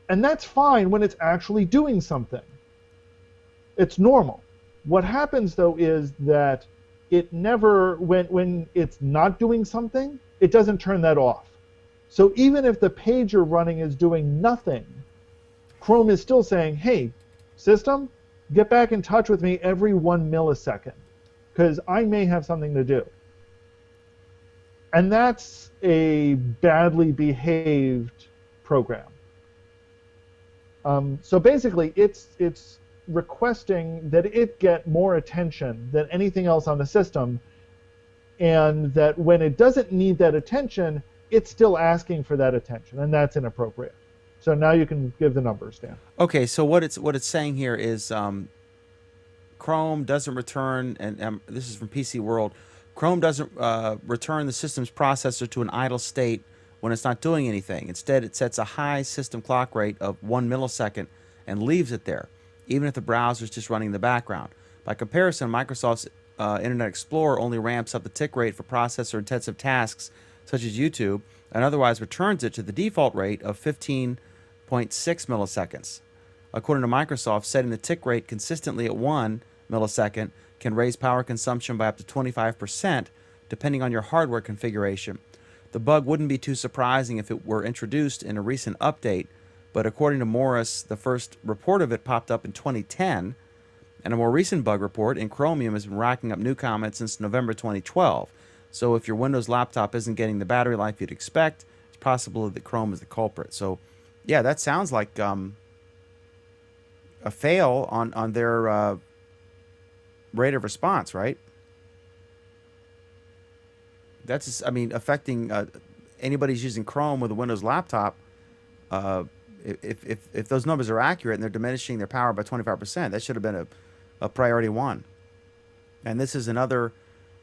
[SPEAKER 6] And that's fine when it's actually doing something. It's normal. What happens, though, is that it never, when it's not doing something, it doesn't turn that off. So even if the page you're running is doing nothing, Chrome is still saying, hey, system, get back in touch with me every 1 millisecond, because I may have something to do. And that's a badly behaved program. So basically, it's requesting that it get more attention than anything else on the system, and that when it doesn't need that attention, it's still asking for that attention, and that's inappropriate. So now you can give the numbers, Dan.
[SPEAKER 1] Okay, so what it's saying here is Chrome doesn't return, and this is from PC World, Chrome doesn't return the system's processor to an idle state when it's not doing anything. Instead, it sets a high system clock rate of 1 millisecond and leaves it there, even if the browser is just running in the background. By comparison, Microsoft's Internet Explorer only ramps up the tick rate for processor-intensive tasks such as YouTube, and otherwise returns it to the default rate of 15.6 milliseconds. According to Microsoft, setting the tick rate consistently at 1 millisecond can raise power consumption by up to 25%, depending on your hardware configuration. The bug wouldn't be too surprising if it were introduced in a recent update, but according to Morris, the first report of it popped up in 2010, and a more recent bug report in Chromium has been racking up new comments since November 2012. So if your Windows laptop isn't getting the battery life you'd expect, it's possible that Chrome is the culprit. So, yeah, that sounds like a fail on their rate of response, right? That's, affecting anybody who's using Chrome with a Windows laptop. If those numbers are accurate and they're diminishing their power by 25%, that should have been a priority one. And this is another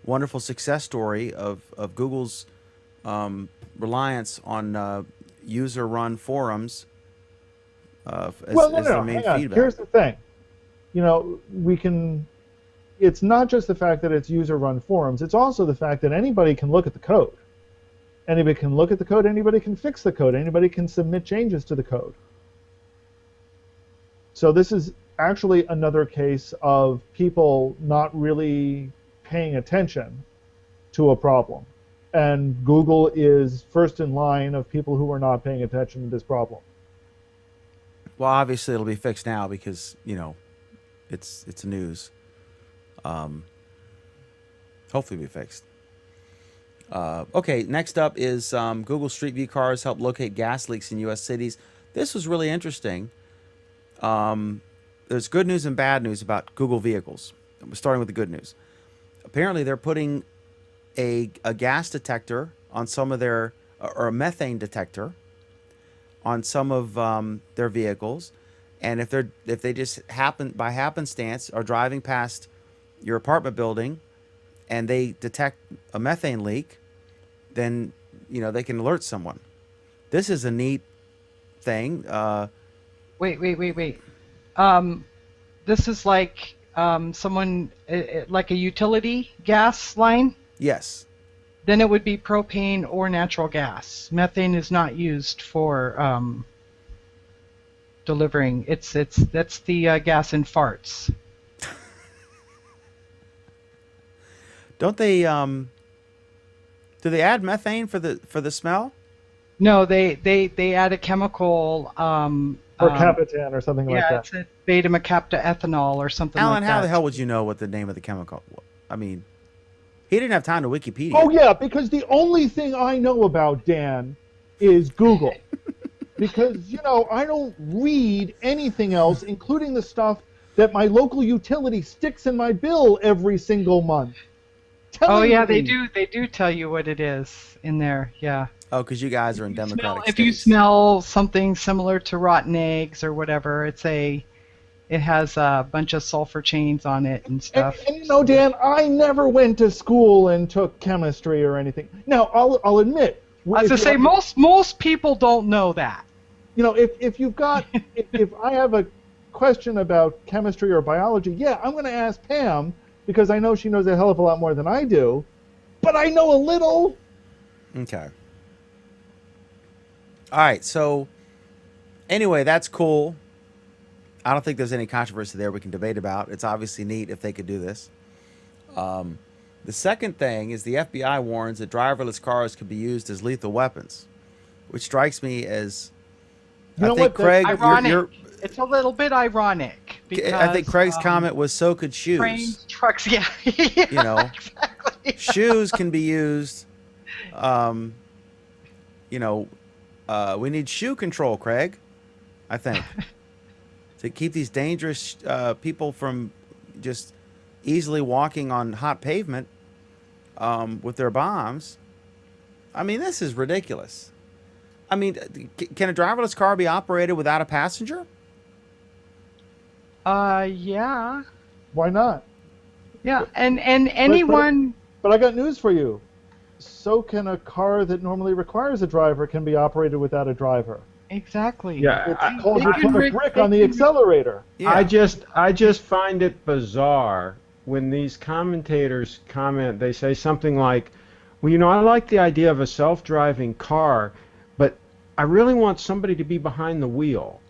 [SPEAKER 1] wonderful success story of Google's reliance on user-run forums as their main feedback.
[SPEAKER 6] Here's the thing. It's not just the fact that it's user-run forums, it's also the fact that anybody can look at the code. Anybody can look at the code, anybody can fix the code, anybody can submit changes to the code. So this is actually another case of people not really paying attention to a problem. And Google is first in line of people who are not paying attention to this problem.
[SPEAKER 1] Well, obviously it'll be fixed now because, it's news. Hopefully it'll be fixed. Okay, next up is Google Street View cars help locate gas leaks in U.S. cities. This was really interesting. There's good news and bad news about Google vehicles. Starting with the good news. Apparently they're putting a gas detector on some of their, or a methane detector on some of their vehicles, and if they just by happenstance are driving past your apartment building and they detect a methane leak, then they can alert someone. This is a neat thing.
[SPEAKER 2] Wait. This is like someone like a utility gas line?
[SPEAKER 1] Yes.
[SPEAKER 2] Then it would be propane or natural gas. Methane is not used for delivering. That's the gas in farts.
[SPEAKER 1] Don't they do they add methane for the smell?
[SPEAKER 2] No, they add a chemical
[SPEAKER 6] or Capitan or something like that.
[SPEAKER 2] Yeah, it's a beta-mercapta ethanol or something
[SPEAKER 1] Alan,
[SPEAKER 2] like that.
[SPEAKER 1] how the hell would you know what the name of the chemical? He didn't have time to Wikipedia.
[SPEAKER 6] Oh yeah, because the only thing I know about, Dan, is Google. Because, I don't read anything else, including the stuff that my local utility sticks in my bill every single month.
[SPEAKER 2] Oh
[SPEAKER 6] telling
[SPEAKER 2] yeah, they
[SPEAKER 6] me.
[SPEAKER 2] do. They do tell you what it is in there. Yeah.
[SPEAKER 1] Oh, because you guys are in democratic
[SPEAKER 2] If you
[SPEAKER 1] states.
[SPEAKER 2] smell something similar to rotten eggs or whatever, it has a bunch of sulfur chains on it and stuff.
[SPEAKER 6] And you know, Dan, I never went to school and took chemistry or anything. Now, I'll admit.
[SPEAKER 2] I was to say most people don't know that.
[SPEAKER 6] You know, if you've got if I have a question about chemistry or biology, yeah, I'm going to ask Pam because I know she knows a hell of a lot more than I do. But I know a little.
[SPEAKER 1] Okay. All right. So, anyway, that's cool. I don't think there's any controversy there we can debate about. It's obviously neat if they could do this. The second thing is the FBI warns that driverless cars could be used as lethal weapons, which strikes me as,
[SPEAKER 6] You know
[SPEAKER 1] I think,
[SPEAKER 6] what,
[SPEAKER 1] Craig,
[SPEAKER 2] Ironic. It's a little bit ironic because
[SPEAKER 1] I think Craig's comment was so could shoes.
[SPEAKER 2] trains, trucks, yeah,
[SPEAKER 1] You know,
[SPEAKER 2] exactly.
[SPEAKER 1] shoes can be used. You know, we need shoe control, Craig, I think, to keep these dangerous people from just easily walking on hot pavement with their bombs. I mean, this is ridiculous. I mean, can a driverless car be operated without a passenger?
[SPEAKER 2] Yeah,
[SPEAKER 6] Why not?
[SPEAKER 2] yeah, and anyone.
[SPEAKER 6] But I got news for you. So can a car that normally requires a driver can be operated without a driver.
[SPEAKER 2] Exactly.
[SPEAKER 5] Yeah,
[SPEAKER 6] It's called
[SPEAKER 2] they
[SPEAKER 6] you
[SPEAKER 2] can
[SPEAKER 6] put a
[SPEAKER 2] rig-
[SPEAKER 6] brick
[SPEAKER 2] they
[SPEAKER 6] on the
[SPEAKER 2] can-
[SPEAKER 6] accelerator.
[SPEAKER 1] Yeah.
[SPEAKER 5] I just find it bizarre when these commentators comment. They say something like, "Well, you know, I like the idea of a self-driving car, but I really want somebody to be behind the wheel."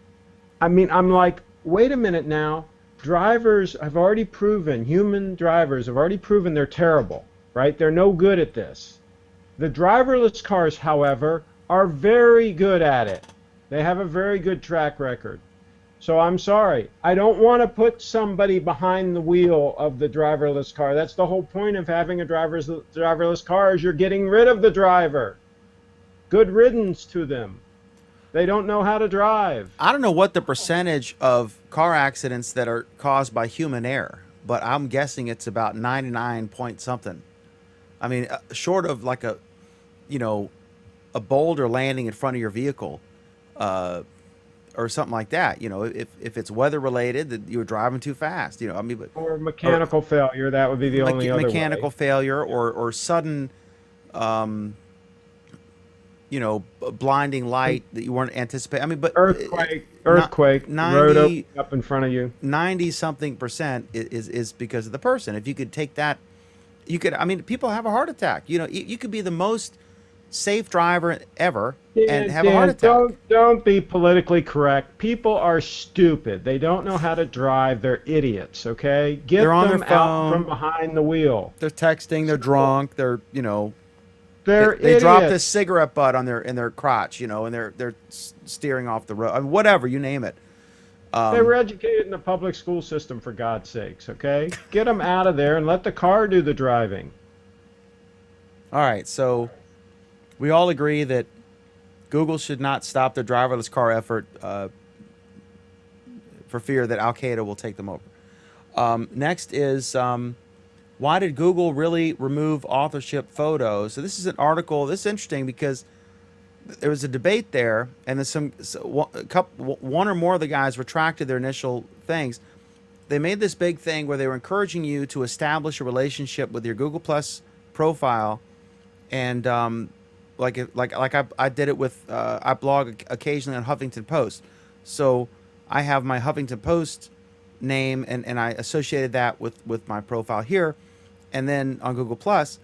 [SPEAKER 5] I mean, I'm like, wait a minute now. Drivers have already proven, human drivers have already proven they're terrible, right? They're no good at this. The driverless cars, however, are very good at it. They have a very good track record. So I'm sorry. I don't want to put somebody behind the wheel of the driverless car. That's the whole point of having a driverless car is you're getting rid of the driver. Good riddance to them. They don't know how to drive.
[SPEAKER 1] I don't know what the percentage of car accidents that are caused by human error, but I'm guessing it's about 99 point something. I mean, short of like a, you know, a boulder landing in front of your vehicle, or something like that. You know, if it's weather related, that you're driving too fast. You know, I mean, but
[SPEAKER 5] Or mechanical failure, that would be the only other
[SPEAKER 1] mechanical
[SPEAKER 5] way.
[SPEAKER 1] failure or sudden, you know, blinding light that you weren't anticipating. I mean, but
[SPEAKER 5] Earthquake,
[SPEAKER 1] Not-
[SPEAKER 5] road
[SPEAKER 1] 90
[SPEAKER 5] opening up in front of you.
[SPEAKER 1] 90 something percent is because of the person. If you could take that, you could, I mean, people have a heart attack. You know, you could be the most safe driver ever and have a heart attack.
[SPEAKER 5] Don't be politically correct. People are stupid. They don't know how to drive. They're idiots, okay? Get
[SPEAKER 1] They're on
[SPEAKER 5] them
[SPEAKER 1] their
[SPEAKER 5] out
[SPEAKER 1] phone.
[SPEAKER 5] from behind the wheel.
[SPEAKER 1] They're texting, they're drunk, they're, you know,
[SPEAKER 5] They're
[SPEAKER 1] they dropped a
[SPEAKER 5] idiots.
[SPEAKER 1] cigarette butt on in their crotch, you know, and they're steering off the road. I mean, whatever, you name it.
[SPEAKER 5] They were educated in the public school system, for God's sakes, okay? Get them out of there and let the car do the driving.
[SPEAKER 1] All right, so we all agree that Google should not stop their driverless car effort for fear that Al Qaeda will take them over. Next is why did Google really remove authorship photos? So this is an article. This is interesting because there was a debate there, and there's one or more of the guys retracted their initial things. They made this big thing where they were encouraging you to establish a relationship with your Google Plus profile, and like I did it with I blog occasionally on Huffington Post, so I have my Huffington Post name and I associated that with my profile here, and then on Google Plus.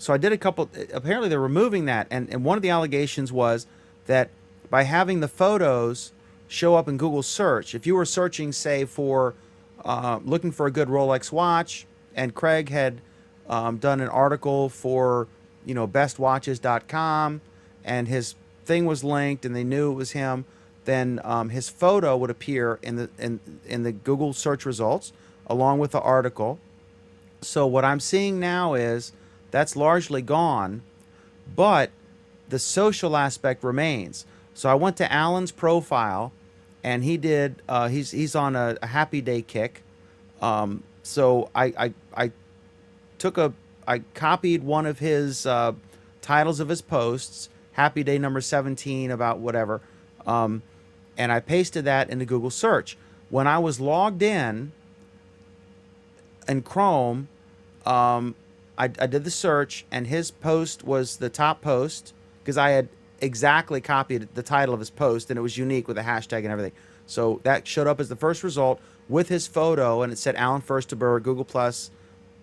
[SPEAKER 1] So I did a couple. Apparently they're removing that, and one of the allegations was that by having the photos show up in Google search, if you were searching, say, for looking for a good Rolex watch, and Craig had done an article for, you know, bestwatches.com, and his thing was linked, and they knew it was him, then his photo would appear in the Google search results along with the article. So what I'm seeing now is that's largely gone, but the social aspect remains. So I went to Alan's profile, and he did. He's on a happy day kick. So I I copied one of his titles of his posts, Happy Day number 17 about whatever, and I pasted that into Google search. When I was logged in Chrome, I did the search, and his post was the top post because I had exactly copied the title of his post, and it was unique with a hashtag and everything. So that showed up as the first result with his photo, and it said Alan Furstenberg Google Plus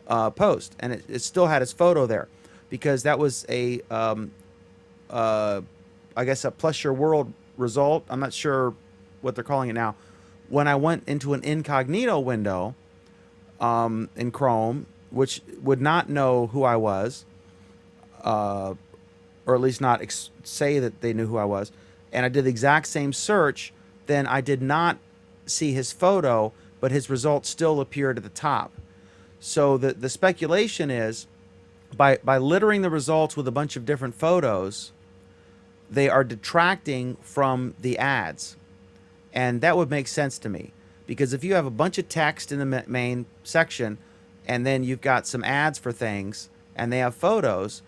[SPEAKER 1] post, and it still had his photo there because that was I guess a Plus Your World result. I'm not sure what they're calling it now. When I went into an incognito window in Chrome, which would not know who I was, or at least not say that they knew who I was, and I did the exact same search, then I did not see his photo, but his results still appeared at the top. So the speculation is, by littering the results with a bunch of different photos, they are detracting from the ads. And that would make sense to me. Because if you have a bunch of text in the main section, and then you've got some ads for things, and they have photos,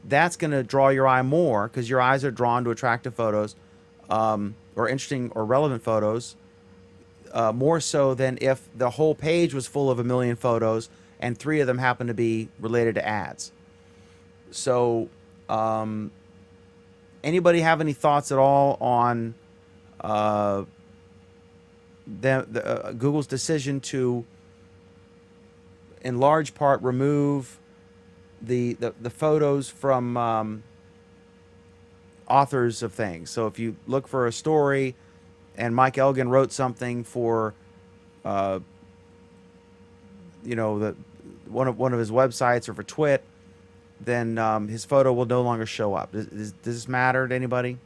[SPEAKER 1] that's going to draw your eye more, because your eyes are drawn to attractive photos, or interesting or relevant photos, more so than if the whole page was full of 1 million photos, and 3 of them happen to be related to ads. So, anybody have any thoughts at all on Google's decision to, in large part, remove the photos from authors of things? So if you look for a story and Mike Elgin wrote something for one of his websites or for Twit, then his photo will no longer show up. Does this matter to anybody?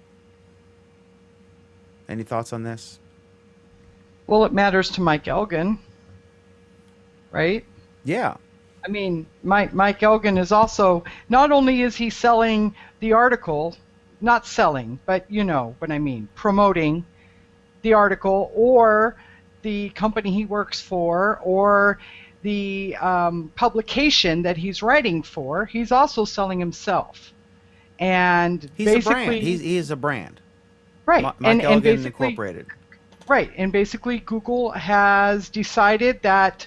[SPEAKER 1] Any thoughts on this?
[SPEAKER 2] Well, it matters to Mike Elgin, right?
[SPEAKER 1] Yeah.
[SPEAKER 2] I mean, Mike Elgin is also, not only is he selling the article, not selling, but you know what I mean, promoting the article or the company he works for or the publication that he's writing for, he's also selling himself. And
[SPEAKER 1] he's
[SPEAKER 2] basically,
[SPEAKER 1] a brand. He is a brand.
[SPEAKER 2] Right.
[SPEAKER 1] Mike
[SPEAKER 2] and
[SPEAKER 1] Elgin Incorporated.
[SPEAKER 2] Right. And basically, Google has decided that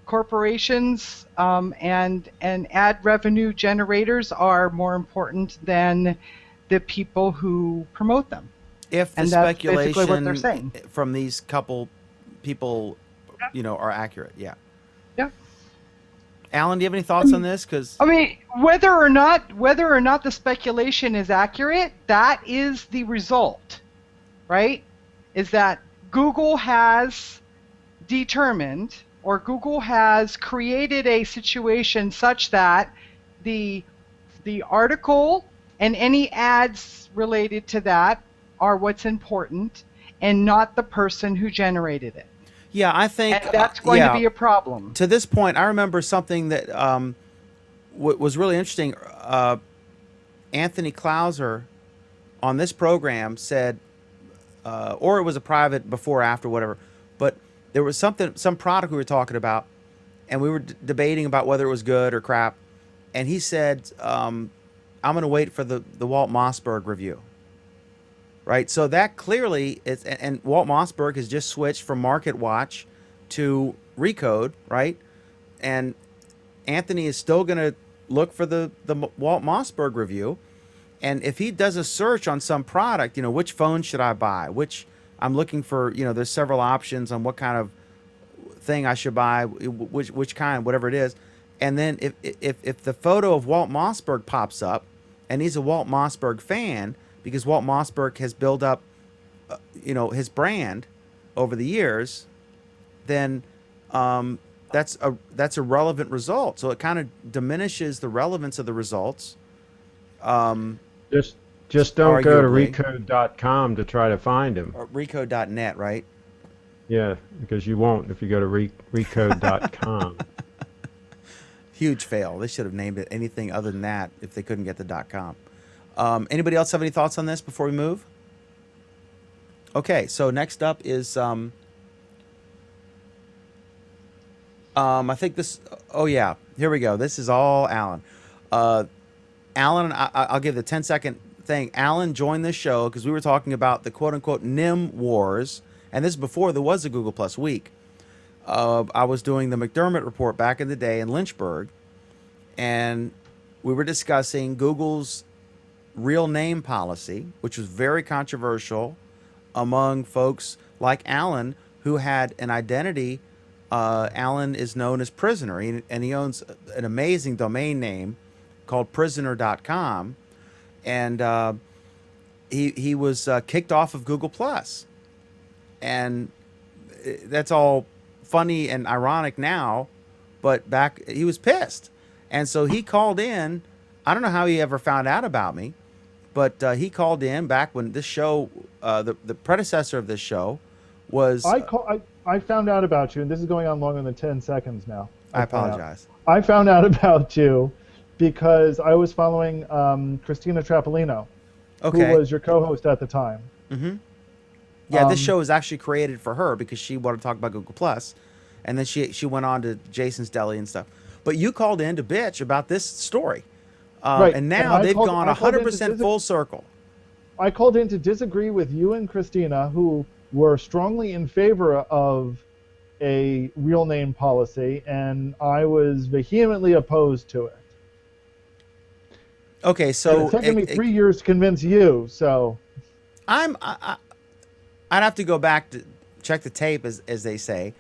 [SPEAKER 2] corporations and ad revenue generators are more important than the people who promote them.
[SPEAKER 1] If the
[SPEAKER 2] and that's basically what they're
[SPEAKER 1] speculation
[SPEAKER 2] saying.
[SPEAKER 1] from these couple people, are accurate, yeah.
[SPEAKER 2] Yeah.
[SPEAKER 1] Alan, do you have any thoughts on this? Because
[SPEAKER 2] I mean, whether or not the speculation is accurate, that is the result, right? Is that Google has determined, or Google has created a situation such that the article and any ads related to that are what's important, and not the person who generated it.
[SPEAKER 1] yeah, I think
[SPEAKER 2] And that's going to be a problem.
[SPEAKER 1] To this point, I remember something that was really interesting. Anthony Clouser on this program said, or it was a private before or after, whatever, but there was some product we were talking about, and we were debating about whether it was good or crap, and he said, I'm going to wait for the Walt Mossberg review. Right, so that clearly is, and Walt Mossberg has just switched from MarketWatch to Recode, right? And Anthony is still going to look for the Walt Mossberg review, and if he does a search on some product, which phone should I buy? Which I'm looking for, there's several options on what kind of thing I should buy, which kind, whatever it is, and then if the photo of Walt Mossberg pops up, and he's a Walt Mossberg fan, because Walt Mossberg has built up, his brand over the years, then that's a relevant result. So it kind of diminishes the relevance of the results.
[SPEAKER 5] Just don't go to
[SPEAKER 1] Arguably.
[SPEAKER 5] recode.com to try to find him.
[SPEAKER 1] Or Recode.net, right?
[SPEAKER 5] Yeah, because you won't if you go to recode.com.
[SPEAKER 1] Huge fail. They should have named it anything other than that if they couldn't get the .com. Anybody else have any thoughts on this before we move? Okay, so next up is I think this. Oh yeah, Here we go. This is all Alan. Alan, I'll give the 10-second thing. Alan joined this show because we were talking about the quote-unquote NIM wars, and this is before there was a Google Plus week. I was doing the McDermott report back in the day in Lynchburg, and we were discussing Google's real name policy, which was very controversial among folks like Alan, who had an identity. Alan is known as Prisoner, and he owns an amazing domain name called prisoner.com, and he was kicked off of Google Plus, and that's all funny and ironic now, but back he was pissed, and so he called in. I don't know how he ever found out about me, but he called in back when this show, the predecessor of this show, was.
[SPEAKER 6] I found out about you, and this is going on longer than 10 seconds now.
[SPEAKER 1] I apologize.
[SPEAKER 6] I found out about you because I was following Christina Trapolino, who was your co-host at the time.
[SPEAKER 1] Mm-hmm. Yeah, this show was actually created for her because she wanted to talk about Google Plus, and then she went on to Jason's Deli and stuff. But you called in to bitch about this story,
[SPEAKER 6] right.
[SPEAKER 1] And now they've gone 100% full circle.
[SPEAKER 6] I called in to disagree with you and Christina, who were strongly in favor of a real name policy, and I was vehemently opposed to it.
[SPEAKER 1] Okay, so
[SPEAKER 6] it's taken me 3 years to convince you. So
[SPEAKER 1] I'd have to go back to check the tape, as they say,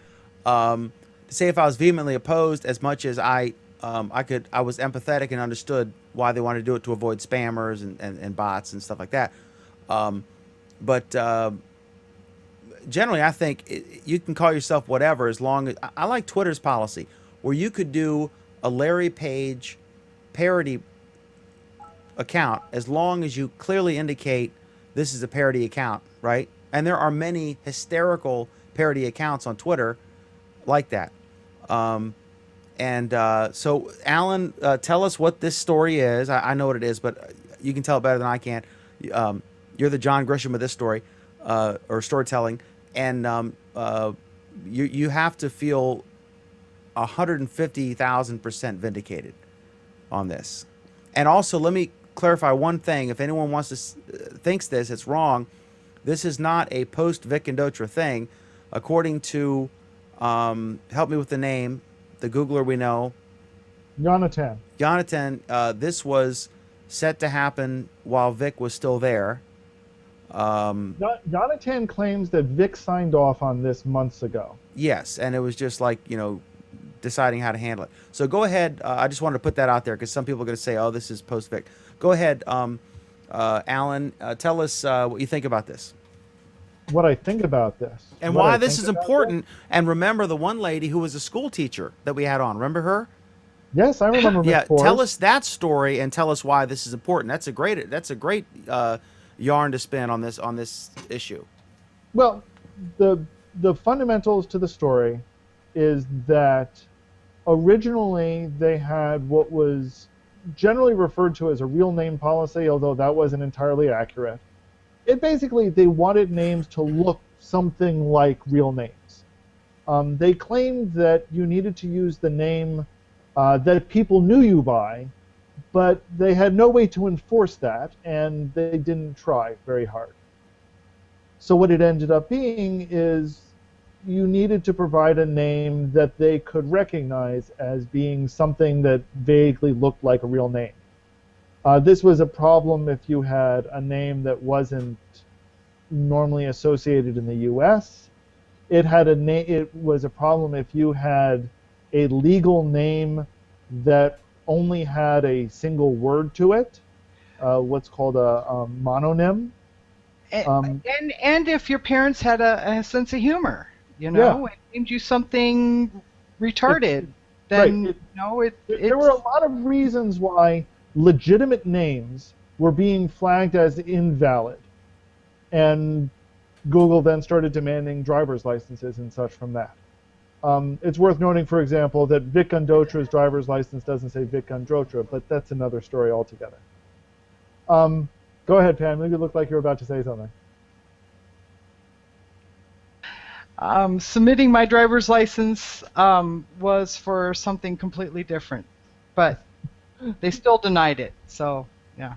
[SPEAKER 1] to say if I was vehemently opposed as much as I was empathetic and understood why they wanted to do it to avoid spammers and bots and stuff like that. But generally, I think you can call yourself whatever as long as I like Twitter's policy, where you could do a Larry Page parody account as long as you clearly indicate this is a parody account, right? And there are many hysterical parody accounts on Twitter like that. So, Alan, tell us what this story is. I know what it is, but you can tell it better than I can. You're the John Grisham of this story, or storytelling. And you have to feel 150,000% vindicated on this. And also, let me clarify one thing. If anyone wants to thinks this, it's wrong. This is not a post-Vic and Dotra thing. According to, help me with the name, the Googler we know.
[SPEAKER 6] Jonathan,
[SPEAKER 1] this was set to happen while Vic was still there.
[SPEAKER 6] Jonathan claims that Vic signed off on this months ago.
[SPEAKER 1] Yes, and it was just like, deciding how to handle it. So go ahead. I just wanted to put that out there because some people are going to say, oh, this is post-Vic. Go ahead, Alan, tell us what you think about this.
[SPEAKER 6] What I think about this.
[SPEAKER 1] And why this is important. And remember the one lady who was a school teacher that we had on. Remember her?
[SPEAKER 6] Yes, I remember.
[SPEAKER 1] Yeah, tell us that story and tell us why this is important. That's a great yarn to spin on this issue.
[SPEAKER 6] Well, the fundamentals to the story is that originally they had what was generally referred to as a real name policy, although that wasn't entirely accurate. They wanted names to look something like real names. They claimed that you needed to use the name that people knew you by, but they had no way to enforce that, and they didn't try very hard. So what it ended up being is you needed to provide a name that they could recognize as being something that vaguely looked like a real name. This was a problem if you had a name that wasn't normally associated in the U.S. It was a problem if you had a legal name that only had a single word to it, what's called a mononym.
[SPEAKER 2] And if your parents had a sense of humor, and named you something retarded, then
[SPEAKER 6] there were a lot of reasons why legitimate names were being flagged as invalid, and Google then started demanding driver's licenses and such from that. It's worth noting, for example, that Vic Gundotra's driver's license doesn't say Vic Gundotra, but that's another story altogether. Go ahead, Pam. Maybe you look like you're about to say something.
[SPEAKER 2] Submitting my driver's license was for something completely different, but they still denied it. So, yeah.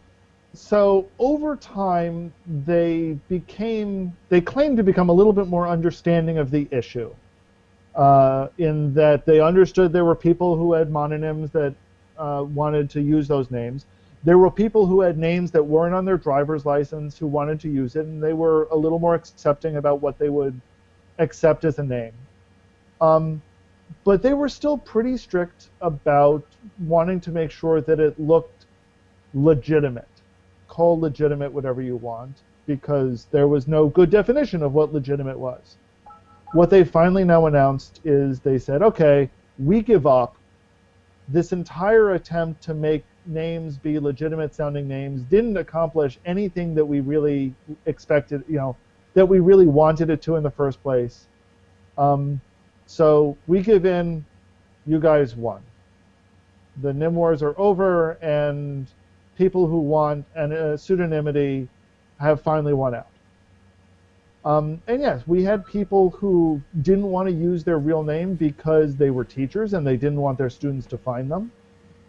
[SPEAKER 6] So over time, they claimed to become a little bit more understanding of the issue, in that they understood there were people who had mononyms that wanted to use those names. There were people who had names that weren't on their driver's license who wanted to use it, and they were a little more accepting about what they would accept as a name. But they were still pretty strict about wanting to make sure that it looked legitimate. Call legitimate whatever you want, because there was no good definition of what legitimate was. What they finally now announced is they said, okay, we give up. This entire attempt to make names be legitimate sounding names didn't accomplish anything that we really expected, that we really wanted it to in the first place. So we give in, you guys won. The NIM wars are over, and people who want pseudonymity have finally won out. And yes, we had people who didn't want to use their real name because they were teachers and they didn't want their students to find them.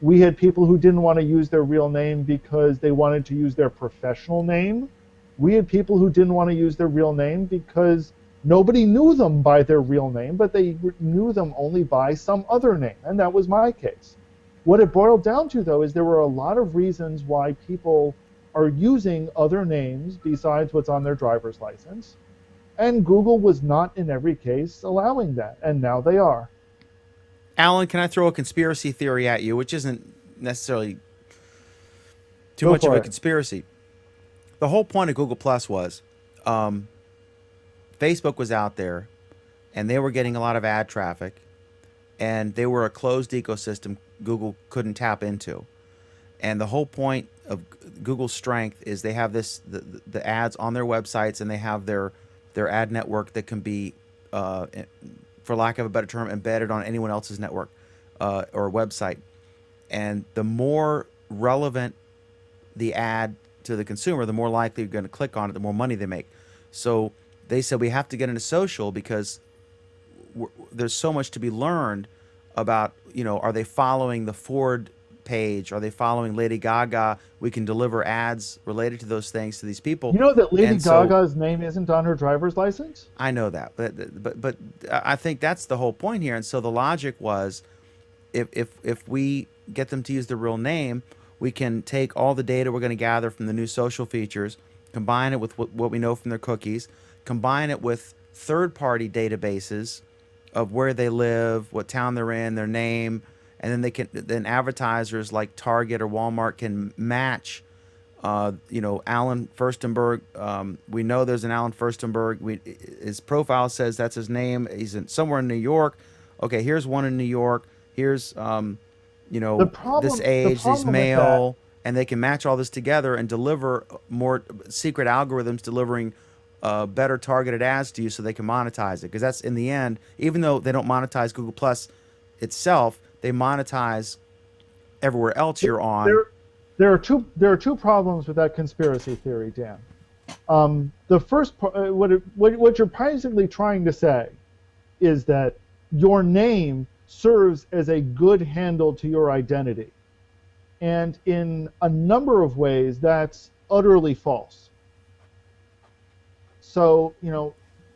[SPEAKER 6] We had people who didn't want to use their real name because they wanted to use their professional name. We had people who didn't want to use their real name because nobody knew them by their real name, but they knew them only by some other name, and that was my case. What it boiled down to, though, is there were a lot of reasons why people are using other names besides what's on their driver's license, and Google was not in every case allowing that, and now they are.
[SPEAKER 1] Alan, can I throw a conspiracy theory at you, which isn't necessarily too much of a conspiracy? The whole point of Google Plus was Facebook was out there, and they were getting a lot of ad traffic, and they were a closed ecosystem Google couldn't tap into. And the whole point of Google's strength is they have the ads on their websites, and they have their ad network that can be, for lack of a better term, embedded on anyone else's network or website. And the more relevant the ad to the consumer, the more likely you're going to click on it, the more money they make. So they said we have to get into social because there's so much to be learned about, are they following the Ford page? Are they following Lady Gaga? We can deliver ads related to those things to these people.
[SPEAKER 6] You know that Lady Gaga's name isn't on her driver's license?
[SPEAKER 1] I know that, but I think that's the whole point here. And so the logic was, if we get them to use their real name, we can take all the data we're going to gather from the new social features, combine it with what we know from their cookies, combine it with third-party databases of where they live, what town they're in, their name, and then then advertisers like Target or Walmart can match, Alan Furstenberg. We know there's an Alan Furstenberg. His profile says that's his name. He's somewhere in New York. Okay, here's one in New York. Here's this age, this male, and they can match all this together and deliver more secret algorithms delivering better targeted ads to you so they can monetize it. Because that's, in the end, even though they don't monetize Google Plus itself, they monetize everywhere else you're on.
[SPEAKER 6] There are two problems with that conspiracy theory, Dan. The first part, what you're basically trying to say is that your name serves as a good handle to your identity. And in a number of ways, that's utterly false. So,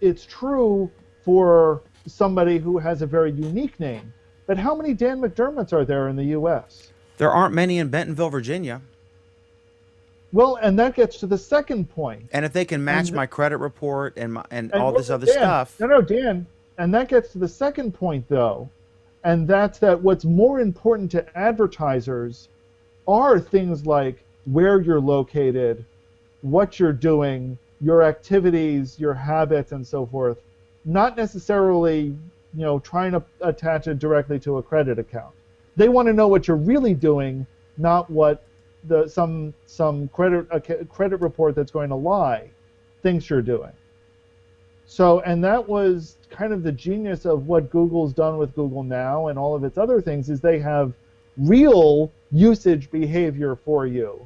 [SPEAKER 6] it's true for somebody who has a very unique name, but how many Dan McDermotts are there in the U.S.?
[SPEAKER 1] There aren't many in Bentonville, Virginia.
[SPEAKER 6] Well, and that gets to the second point.
[SPEAKER 1] And if they can match my credit report and all this other stuff.
[SPEAKER 6] No, Dan. And that gets to the second point, though, and that's that what's more important to advertisers are things like where you're located, what you're doing, your activities, your habits, and so forth, not necessarily, trying to attach it directly to a credit account. They want to know what you're really doing, not what some credit report that's going to lie thinks you're doing. So, and that was kind of the genius of what Google's done with Google Now and all of its other things, is they have real usage behavior for you,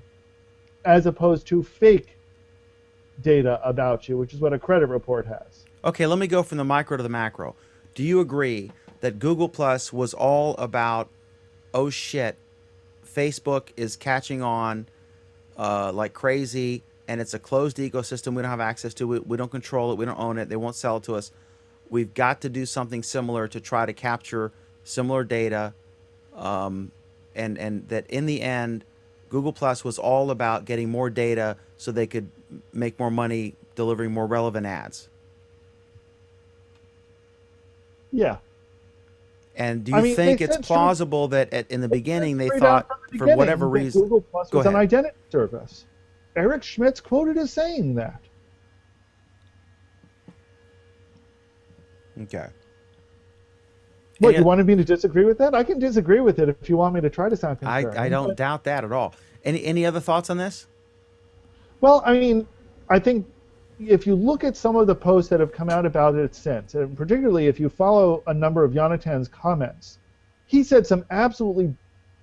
[SPEAKER 6] as opposed to fake data about you, which is what a credit report has.
[SPEAKER 1] Okay, let me go from the micro to the macro. Do you agree that Google Plus was all about, oh shit, Facebook is catching on like crazy, and it's a closed ecosystem we don't have access to, we don't control it, we don't own it, they won't sell it to us. We've got to do something similar to try to capture similar data, and that in the end, Google Plus was all about getting more data so they could make more money delivering more relevant ads.
[SPEAKER 6] Yeah.
[SPEAKER 1] And do you think it's plausible that in the beginning they thought, for whatever reason,
[SPEAKER 6] Google Plus was an identity service? Eric Schmidt's quoted as saying that.
[SPEAKER 1] Okay.
[SPEAKER 6] What, you wanted me to disagree with that? I can disagree with it if you want me to try to sound contrarian.
[SPEAKER 1] I don't doubt that at all. Any other thoughts on this?
[SPEAKER 6] Well, I mean, I think if you look at some of the posts that have come out about it since, and particularly if you follow a number of Yonatan's comments, he said some absolutely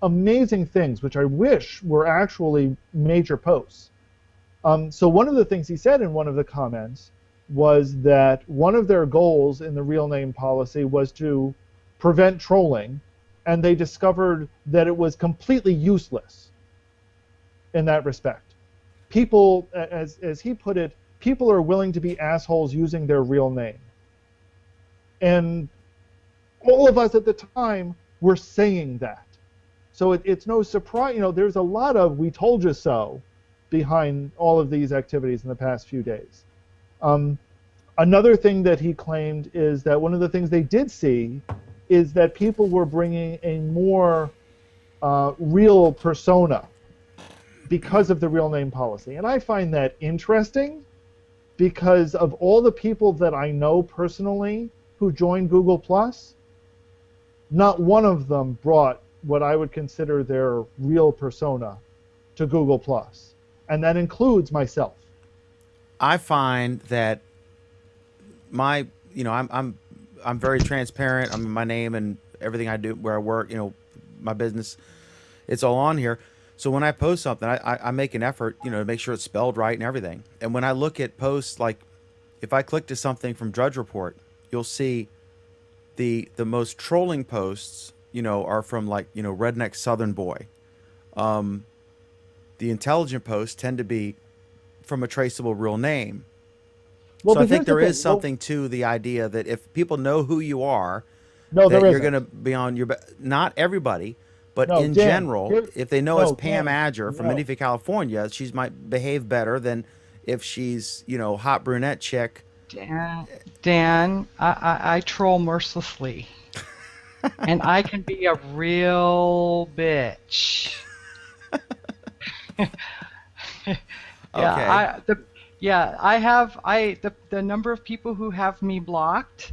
[SPEAKER 6] amazing things, which I wish were actually major posts. So one of the things he said in one of the comments was that one of their goals in the real name policy was to prevent trolling, and they discovered that it was completely useless in that respect. People, as he put it, people are willing to be assholes using their real name. And all of us at the time were saying that. So it's no surprise, you know, there's a lot of "we told you so" behind all of these activities in the past few days. Another thing that he claimed is that one of the things they did see is that people were bringing a more real persona because of the real name policy. And I find that interesting because of all the people that I know personally who joined Google+, not one of them brought what I would consider their real persona to Google+. And that includes myself.
[SPEAKER 1] I find that I'm very transparent. I mean, my name and everything I do, where I work, you know, my business, it's all on here. So when I post something, I make an effort, you know, to make sure it's spelled right and everything. And when I look at posts, like if I click to something from Drudge Report, you'll see the most trolling posts, you know, are from like, you know, Redneck Southern Boy. The intelligent posts tend to be from a traceable real name. Well, so I think there is something to the idea that if people know who you are, that you're going to be on your... Not everybody, but in general, if they know it's Pam Adger from Menifee, California, she might behave better than if she's, you know, hot brunette chick.
[SPEAKER 2] Dan, I troll mercilessly. And I can be a real bitch. The number of people who have me blocked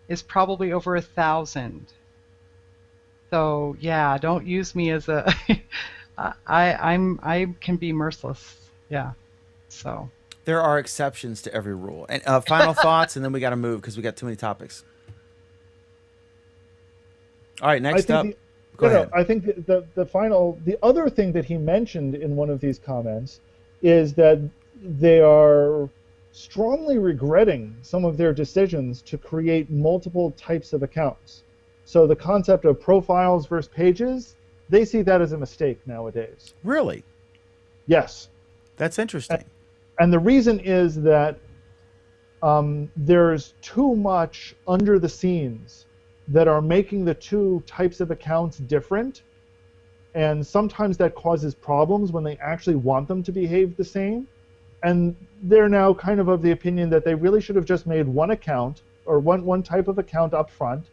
[SPEAKER 2] is probably over 1,000. So yeah, don't use me as a. I can be merciless. Yeah, so.
[SPEAKER 1] There are exceptions to every rule. And final thoughts, and then we got to move because we got too many topics. All right, next up. Go ahead.
[SPEAKER 6] I think the other thing that he mentioned in one of these comments is that they are strongly regretting some of their decisions to create multiple types of accounts. So the concept of profiles versus pages, they see that as a mistake nowadays.
[SPEAKER 1] Really?
[SPEAKER 6] Yes.
[SPEAKER 1] That's interesting.
[SPEAKER 6] And the reason is that there's too much under the scenes that are making the two types of accounts different, and sometimes that causes problems when they actually want them to behave the same. And they're now kind of the opinion that they really should have just made one account or one type of account up front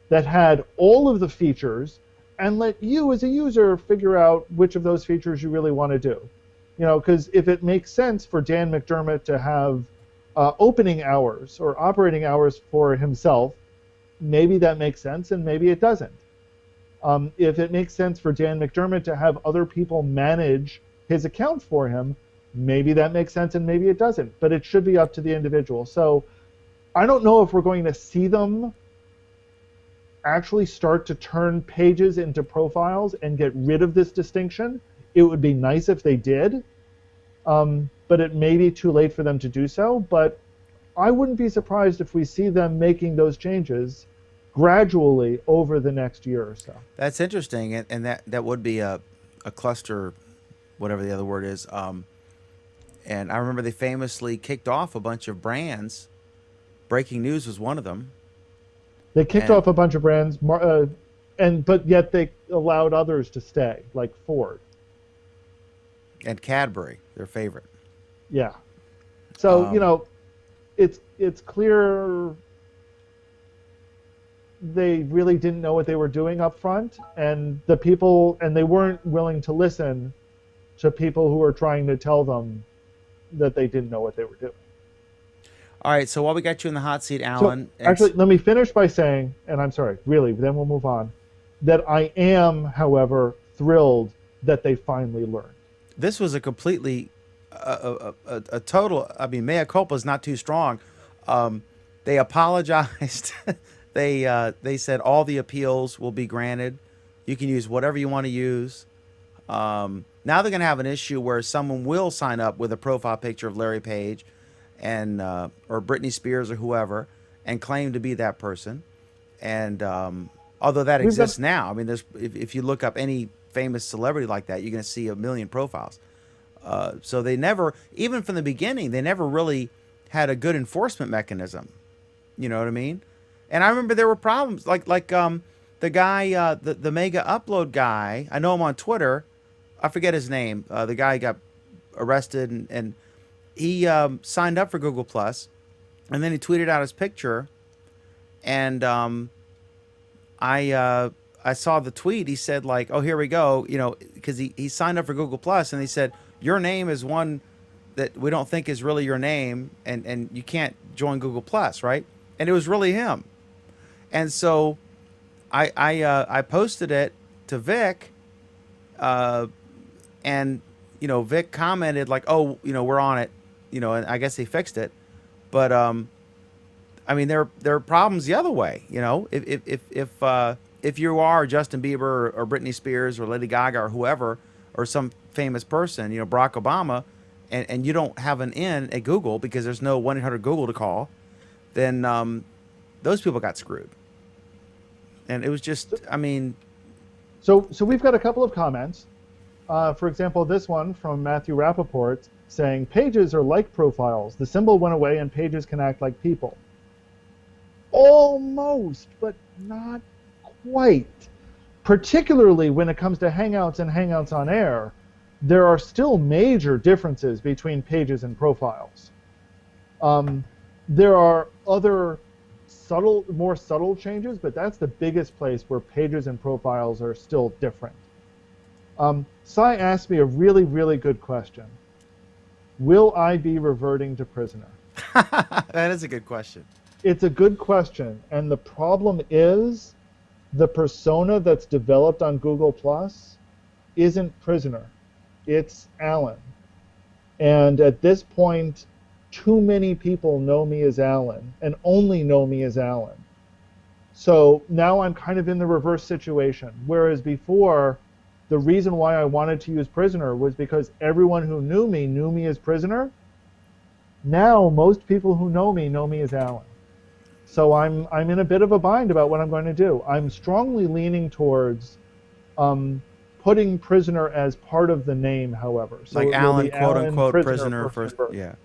[SPEAKER 6] that had all of the features and let you as a user figure out which of those features you really want to do. You know, because if it makes sense for Dan McDermott to have opening hours or operating hours for himself, maybe that makes sense and maybe it doesn't. If it makes sense for Dan McDermott to have other people manage his account for him, maybe that makes sense and maybe it doesn't. But it should be up to the individual. So I don't know if we're going to see them actually start to turn pages into profiles and get rid of this distinction. It would be nice if they did, but it may be too late for them to do so. But I wouldn't be surprised if we see them making those changes gradually over the next year or so.
[SPEAKER 1] That's interesting, and that would be a cluster, whatever the other word is. And I remember they famously kicked off a bunch of brands. Breaking News was one of them.
[SPEAKER 6] They kicked off a bunch of brands, but yet they allowed others to stay, like Ford.
[SPEAKER 1] And Cadbury, their favorite.
[SPEAKER 6] Yeah. So, it's clear they really didn't know what they were doing up front, and they weren't willing to listen to people who were trying to tell them that they didn't know what they were doing.
[SPEAKER 1] All right, so while we got you in the hot seat, Alan.
[SPEAKER 6] So, actually, let me finish by saying, and I'm sorry, really, then we'll move on, that I am, however, thrilled that they finally learned.
[SPEAKER 1] This was a completely, a total, I mean, mea culpa is not too strong. They apologized. They said all the appeals will be granted. You can use whatever you want to use. Now they're going to have an issue where someone will sign up with a profile picture of Larry Page and or Britney Spears or whoever and claim to be that person. And although that exists now, I mean, if you look up any famous celebrity like that, you're going to see a million profiles. So they never, even from the beginning, they never really had a good enforcement mechanism. You know what I mean? And I remember there were problems like the guy, the mega upload guy. I know him on Twitter. I forget his name. The guy got arrested and he signed up for Google Plus, and then he tweeted out his picture, and I saw the tweet. He said like, "Oh, here we go," because he signed up for Google Plus, and he said your name is one that we don't think is really your name, and you can't join Google Plus, right? And it was really him, and so I posted it to Vic, and Vic commented like, "Oh, we're on it." And I guess they fixed it, but I mean, there are problems the other way. If you are Justin Bieber or Britney Spears or Lady Gaga or whoever or some famous person, Barack Obama, and you don't have an in at Google because there's no 1-800-Google to call, then those people got screwed. And it was just, I mean.
[SPEAKER 6] So we've got a couple of comments. For example, this one from Matthew Rappaport saying, pages are like profiles. The symbol went away and pages can act like people. Almost, but not quite. Particularly when it comes to Hangouts and Hangouts on Air, there are still major differences between pages and profiles. There are other more subtle changes, but that's the biggest place where pages and profiles are still different. Sai asked me a really, really good question. Will I be reverting to prisoner?
[SPEAKER 1] That is a good question.
[SPEAKER 6] It's a good question, and the problem is the persona that's developed on Google Plus isn't prisoner. It's Alan. And at this point, too many people know me as Alan, and only know me as Alan. So now I'm kind of in the reverse situation, whereas before, the reason why I wanted to use prisoner was because everyone who knew me as prisoner. Now most people who know me as Alan. So I'm in a bit of a bind about what I'm going to do. I'm strongly leaning towards putting prisoner as part of the name, however. So
[SPEAKER 1] like Alan, quote unquote, prisoner first. Yeah.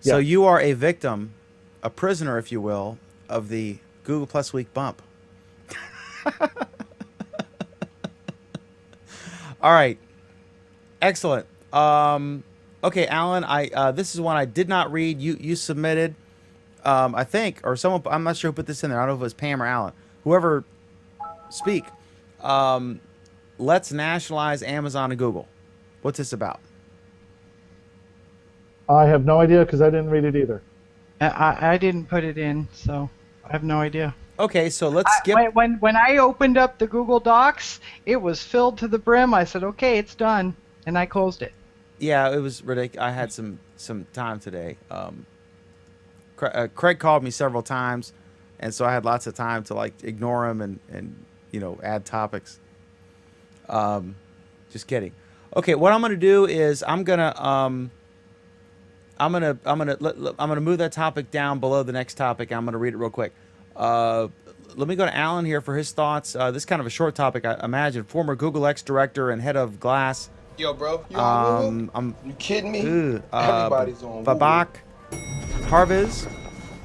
[SPEAKER 1] So you are a victim, a prisoner, if you will, of the Google Plus Week bump. All right. Excellent. Okay, Alan, this is one I did not read. You submitted, I think, or someone, I'm not sure who put this in there. I don't know if it was Pam or Alan. Whoever speak. Let's nationalize Amazon and Google. What's this about?
[SPEAKER 6] I have no idea because I didn't read it either.
[SPEAKER 2] I didn't put it in, so I have no idea.
[SPEAKER 1] Okay, so let's skip.
[SPEAKER 2] When I opened up the Google Docs, it was filled to the brim. I said, okay, it's done, and I closed it.
[SPEAKER 1] Yeah, it was ridiculous. I had some time today. Craig called me several times, and so I had lots of time to like ignore him and add topics. Just kidding. Okay, what I'm gonna do is I'm gonna I'm gonna move that topic down below the next topic. I'm gonna read it real quick. Let me go to Alan here for his thoughts. This is kind of a short topic, I imagine. Former Google X director and head of Glass.
[SPEAKER 7] Yo, bro, you on Google?
[SPEAKER 1] I'm
[SPEAKER 7] You kidding me? Everybody's on
[SPEAKER 1] Babak Parviz.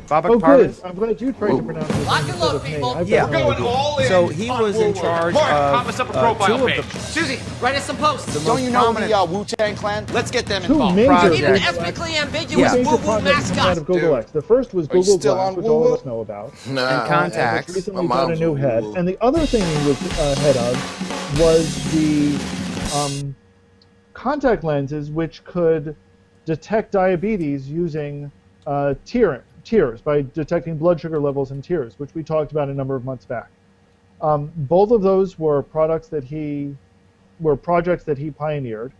[SPEAKER 1] Babak
[SPEAKER 6] Oh, good.
[SPEAKER 1] Parviz.
[SPEAKER 6] I'm glad you tried to pronounce it.
[SPEAKER 8] Lock and
[SPEAKER 6] instead
[SPEAKER 8] load,
[SPEAKER 6] of me.
[SPEAKER 8] people.
[SPEAKER 6] I've
[SPEAKER 1] Yeah.
[SPEAKER 6] got no
[SPEAKER 7] Going
[SPEAKER 6] idea.
[SPEAKER 7] all in.
[SPEAKER 1] So he was in charge of two of the
[SPEAKER 8] Susie, write us some posts.
[SPEAKER 1] most
[SPEAKER 9] Don't you know
[SPEAKER 1] prominent.
[SPEAKER 9] the Wu-Tang Clan? Let's get them
[SPEAKER 6] Two
[SPEAKER 9] involved.
[SPEAKER 6] major
[SPEAKER 1] Project.
[SPEAKER 8] Even
[SPEAKER 6] Google
[SPEAKER 8] ethnically
[SPEAKER 6] X-
[SPEAKER 8] ambiguous
[SPEAKER 6] two major
[SPEAKER 8] woo-woo
[SPEAKER 6] projects come out
[SPEAKER 8] mascot.
[SPEAKER 6] of Google
[SPEAKER 7] Dude.
[SPEAKER 6] X. The first was
[SPEAKER 7] Are you
[SPEAKER 6] Google
[SPEAKER 7] still
[SPEAKER 6] Glass,
[SPEAKER 7] on
[SPEAKER 6] which all of
[SPEAKER 7] Google?
[SPEAKER 6] us know about.
[SPEAKER 7] Nah.
[SPEAKER 1] And
[SPEAKER 6] And
[SPEAKER 1] contacts.
[SPEAKER 6] which recently
[SPEAKER 7] My
[SPEAKER 6] got a
[SPEAKER 7] mom's
[SPEAKER 6] new
[SPEAKER 7] on
[SPEAKER 6] head.
[SPEAKER 7] Google.
[SPEAKER 6] And the other thing he was head of was the contact lenses, which could detect diabetes using tears by detecting blood sugar levels in tears, which we talked about a number of months back. Both of those were projects that he pioneered,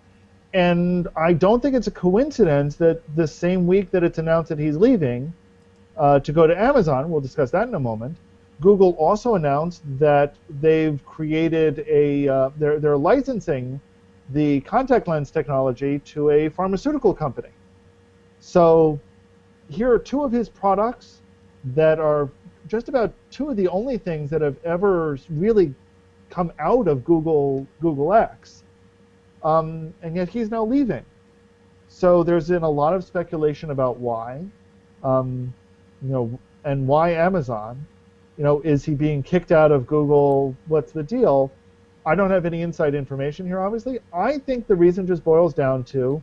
[SPEAKER 6] and I don't think it's a coincidence that the same week that it's announced that he's leaving to go to Amazon, we'll discuss that in a moment, Google also announced that they've created they're licensing the contact lens technology to a pharmaceutical company. So here are two of his products that are just about two of the only things that have ever really come out of Google X, and yet he's now leaving. So there's been a lot of speculation about why, and why Amazon. Is he being kicked out of Google? What's the deal? I don't have any inside information here, obviously. I think the reason just boils down to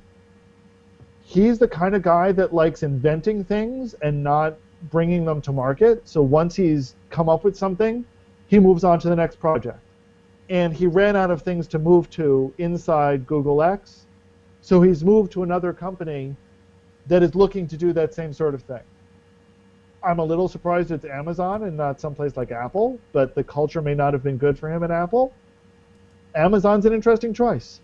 [SPEAKER 6] he's the kind of guy that likes inventing things and not bringing them to market. So once he's come up with something, he moves on to the next project. And he ran out of things to move to inside Google X, so he's moved to another company that is looking to do that same sort of thing. I'm a little surprised it's Amazon and not someplace like Apple, but the culture may not have been good for him at Apple. Amazon's an interesting choice.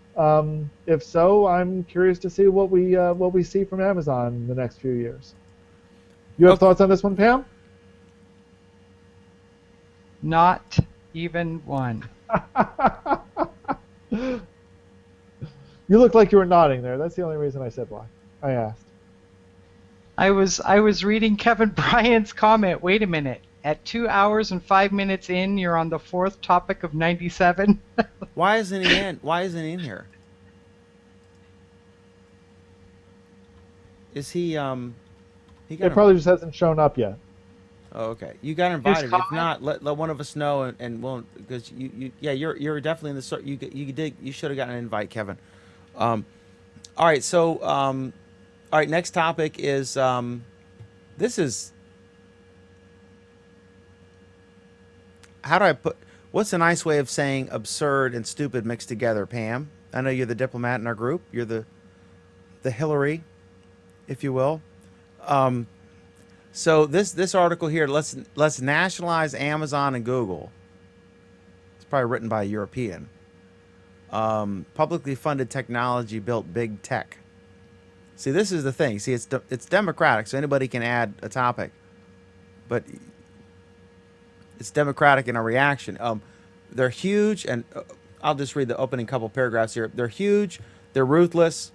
[SPEAKER 6] If so, I'm curious to see what we see from Amazon in the next few years. You have thoughts on this one, Pam?
[SPEAKER 2] Not even one.
[SPEAKER 6] You looked like you were nodding there. That's the only reason I said why. I asked.
[SPEAKER 2] I was reading Kevin Bryant's comment. Wait a minute. At 2 hours and 5 minutes in, you're on the fourth topic of 97.
[SPEAKER 1] Why isn't he in? Why isn't he in here? Is he? He got.
[SPEAKER 6] It probably just hasn't shown up yet.
[SPEAKER 1] Oh, okay. You got invited. If
[SPEAKER 2] comment?
[SPEAKER 1] not, let one of us know, and we'll, because you're definitely in the you should have gotten an invite, Kevin. All right. So all right. Next topic is this is. How do I put? What's a nice way of saying absurd and stupid mixed together, Pam? I know you're the diplomat in our group. You're the Hillary, if you will. So this article here, let's nationalize Amazon and Google. It's probably written by a European. Publicly funded technology built big tech. See, this is the thing. See, it's democratic, so anybody can add a topic, but it's democratic in our reaction. They're huge, and I'll just read the opening couple paragraphs here. They're huge. They're ruthless.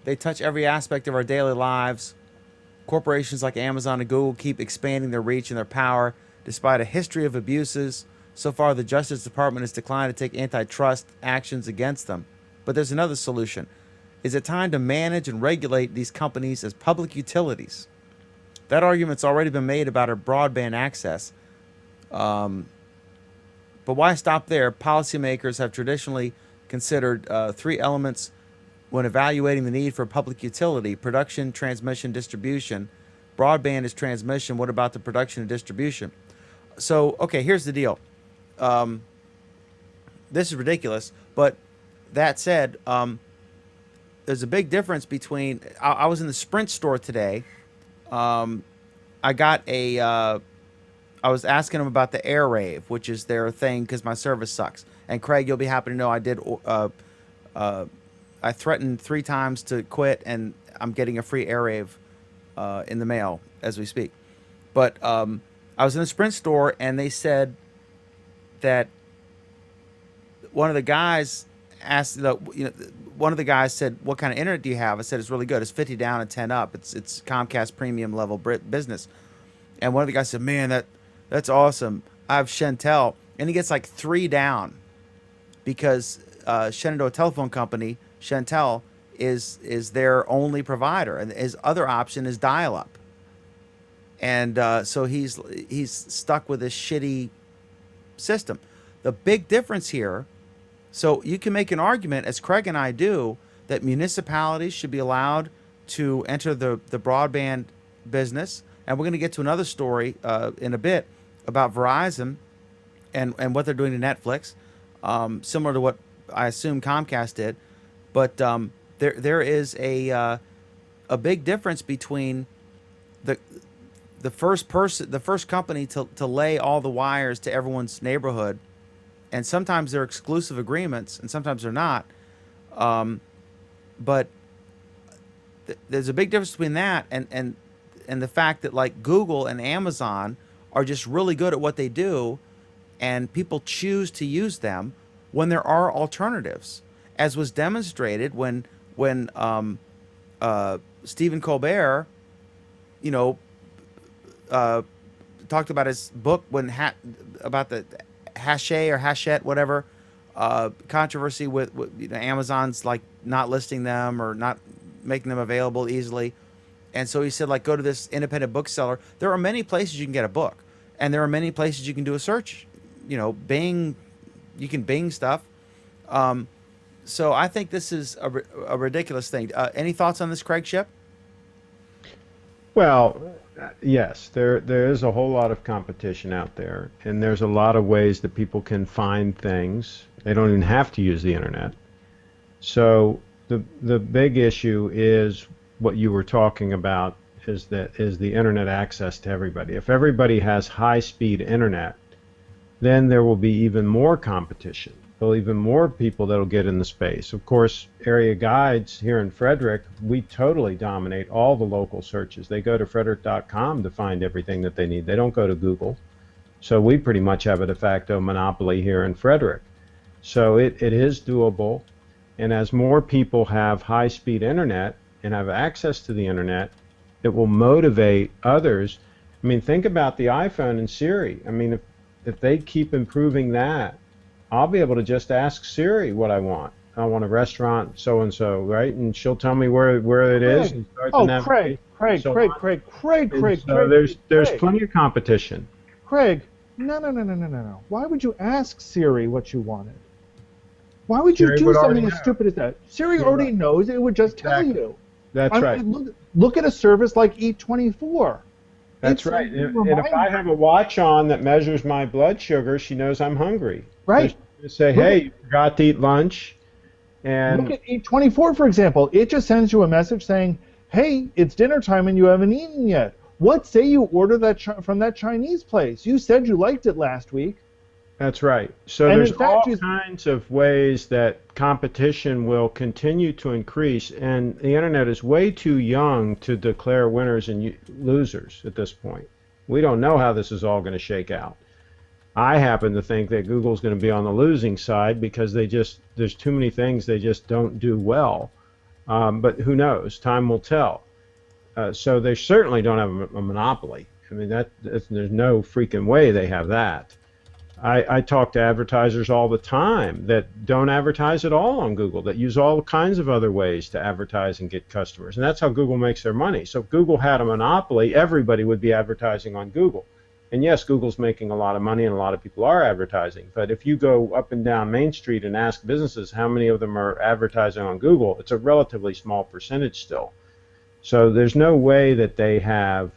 [SPEAKER 1] They touch every aspect of our daily lives. Corporations like Amazon and Google keep expanding their reach and their power despite a history of abuses. So far, the Justice Department has declined to take antitrust actions against them. But there's another solution. Is it time to manage and regulate these companies as public utilities? That argument's already been made about our broadband access. But why stop there? Policymakers have traditionally considered three elements when evaluating the need for public utility: production, transmission, distribution. Broadband is transmission. What about the production and distribution? So, okay, here's the deal. This is ridiculous, but that said, there's a big difference between... I was in the Sprint store today. I got a... I was asking them about the Aereo, which is their thing because my service sucks. And Craig, you'll be happy to know I did... I threatened 3 times to quit, and I'm getting a free Aereo in the mail as we speak. But I was in the Sprint store, and they said that one of the guys asked, one of the guys said, "What kind of internet do you have?" I said, "It's really good. It's 50 down and 10 up. It's Comcast premium level business." And one of the guys said, "Man, that's awesome. I have Shentel," and he gets like 3 down because Shenandoah Telephone Company, Shentel, is their only provider, and his other option is dial-up. And so he's stuck with this shitty system. The big difference here, so you can make an argument, as Craig and I do, that municipalities should be allowed to enter the broadband business. And we're going to get to another story in a bit about Verizon and what they're doing to Netflix, similar to what I assume Comcast did. But there is a big difference between the first company to lay all the wires to everyone's neighborhood, and sometimes they're exclusive agreements and sometimes they're not. But there's a big difference between that and the fact that like Google and Amazon are just really good at what they do, and people choose to use them when there are alternatives, as was demonstrated when Stephen Colbert, talked about his book about the Hachette or Hachette, whatever, controversy with Amazon's like not listing them or not making them available easily. And so he said, like, go to this independent bookseller. There are many places you can get a book, and there are many places you can do a search. Bing, you can Bing stuff. So I think this is a ridiculous thing. Any thoughts on this, Craig Ship?
[SPEAKER 5] Well, yes, there is a whole lot of competition out there, and there's a lot of ways that people can find things. They don't even have to use the internet. So the big issue is what you were talking about, is the internet access to everybody. If everybody has high-speed internet, then there will be even more competition. There'll be even more people that'll get in the space. Of course, area guides here in Frederick, we totally dominate all the local searches. They go to frederick.com to find everything that they need. They don't go to Google. So we pretty much have a de facto monopoly here in Frederick. So it is doable. And as more people have high-speed internet and have access to the internet, it will motivate others. I mean, think about the iPhone and Siri. I mean, if they keep improving that, I'll be able to just ask Siri what I want. I want a restaurant so-and-so, right? And she'll tell me where it is. And start to navigate.
[SPEAKER 6] Craig.
[SPEAKER 5] So there's plenty of competition.
[SPEAKER 6] Craig, no. Why would you ask Siri what you wanted? Why would you do something as stupid as that? Siri already knows. It would just tell you.
[SPEAKER 5] That's right.
[SPEAKER 6] Look at a service like Eat24.
[SPEAKER 5] That's right. And if I have a watch on that measures my blood sugar, she knows I'm hungry.
[SPEAKER 6] Right.
[SPEAKER 5] So say, hey, you forgot to eat lunch. And
[SPEAKER 6] look at Eat24, for example. It just sends you a message saying, hey, it's dinner time and you haven't eaten yet. What say you order that from that Chinese place? You said you liked it last week.
[SPEAKER 5] That's right. So there's all kinds of ways that competition will continue to increase, and the internet is way too young to declare winners and losers at this point. We don't know how this is all going to shake out. I happen to think that Google's going to be on the losing side because there's too many things they just don't do well. But who knows? Time will tell. So they certainly don't have a monopoly. I mean, there's no freaking way they have that. I talk to advertisers all the time that don't advertise at all on Google, that use all kinds of other ways to advertise and get customers. And that's how Google makes their money. So if Google had a monopoly, everybody would be advertising on Google. And yes, Google's making a lot of money and a lot of people are advertising. But if you go up and down Main Street and ask businesses how many of them are advertising on Google, it's a relatively small percentage still. So there's no way that they have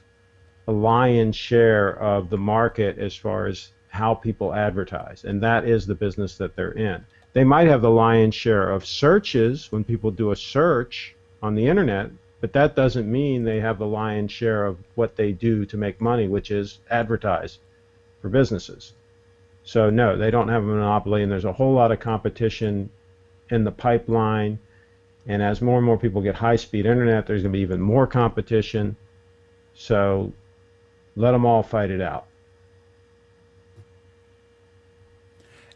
[SPEAKER 5] a lion's share of the market as far as how people advertise, and that is the business that they're in. They might have the lion's share of searches when people do a search on the internet, but that doesn't mean they have the lion's share of what they do to make money, which is advertise for businesses. So no, they don't have a monopoly, and there's a whole lot of competition in the pipeline, and as more and more people get high-speed internet, there's going to be even more competition. So let them all fight it out.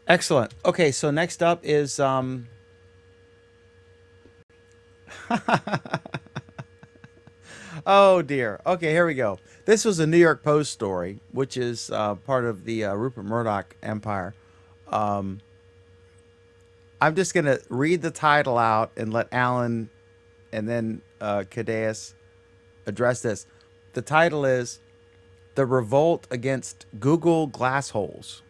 [SPEAKER 1] Excellent. Okay, so next up is Oh dear. Okay, here we go. This was a New York Post story, which is part of the Rupert Murdoch empire. Um, I'm just gonna read the title out and let Alan and then Cadeas address this. The title is "The Revolt Against Google Glassholes."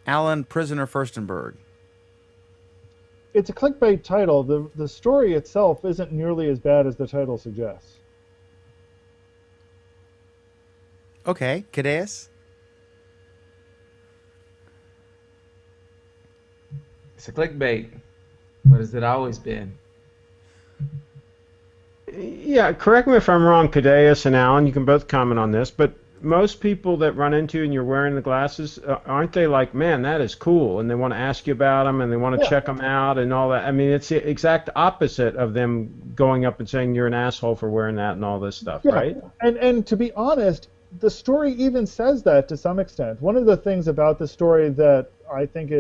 [SPEAKER 1] Alan Prisoner Furstenberg.
[SPEAKER 6] It's a clickbait title. The story itself isn't nearly as bad as the title suggests.
[SPEAKER 1] Okay, Cadeas.
[SPEAKER 4] It's a clickbait. What has it always been?
[SPEAKER 5] Yeah, correct me if I'm wrong, Cadeas and Alan. You can both comment on this, but most people that run into you and you're wearing the glasses, aren't they like, man, that is cool, and they want to ask you about them and they want to check them out and all that? I mean, it's the exact opposite of them going up and saying you're an asshole for wearing that and all this stuff, right?
[SPEAKER 6] And to be honest, the story even says that to some extent. One of the things about the story that I think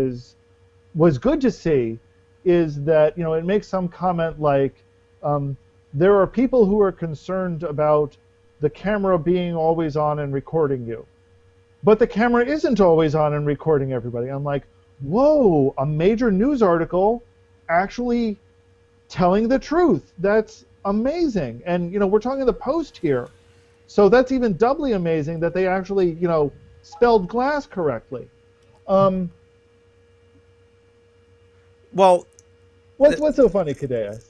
[SPEAKER 6] was good to see is that, it makes some comment like, there are people who are concerned about the camera being always on and recording you. But the camera isn't always on and recording everybody. I'm like, whoa, a major news article actually telling the truth. That's amazing. And, we're talking the Post here. So that's even doubly amazing that they actually, spelled glass correctly.
[SPEAKER 1] Well,
[SPEAKER 6] what's so funny, Cadeas?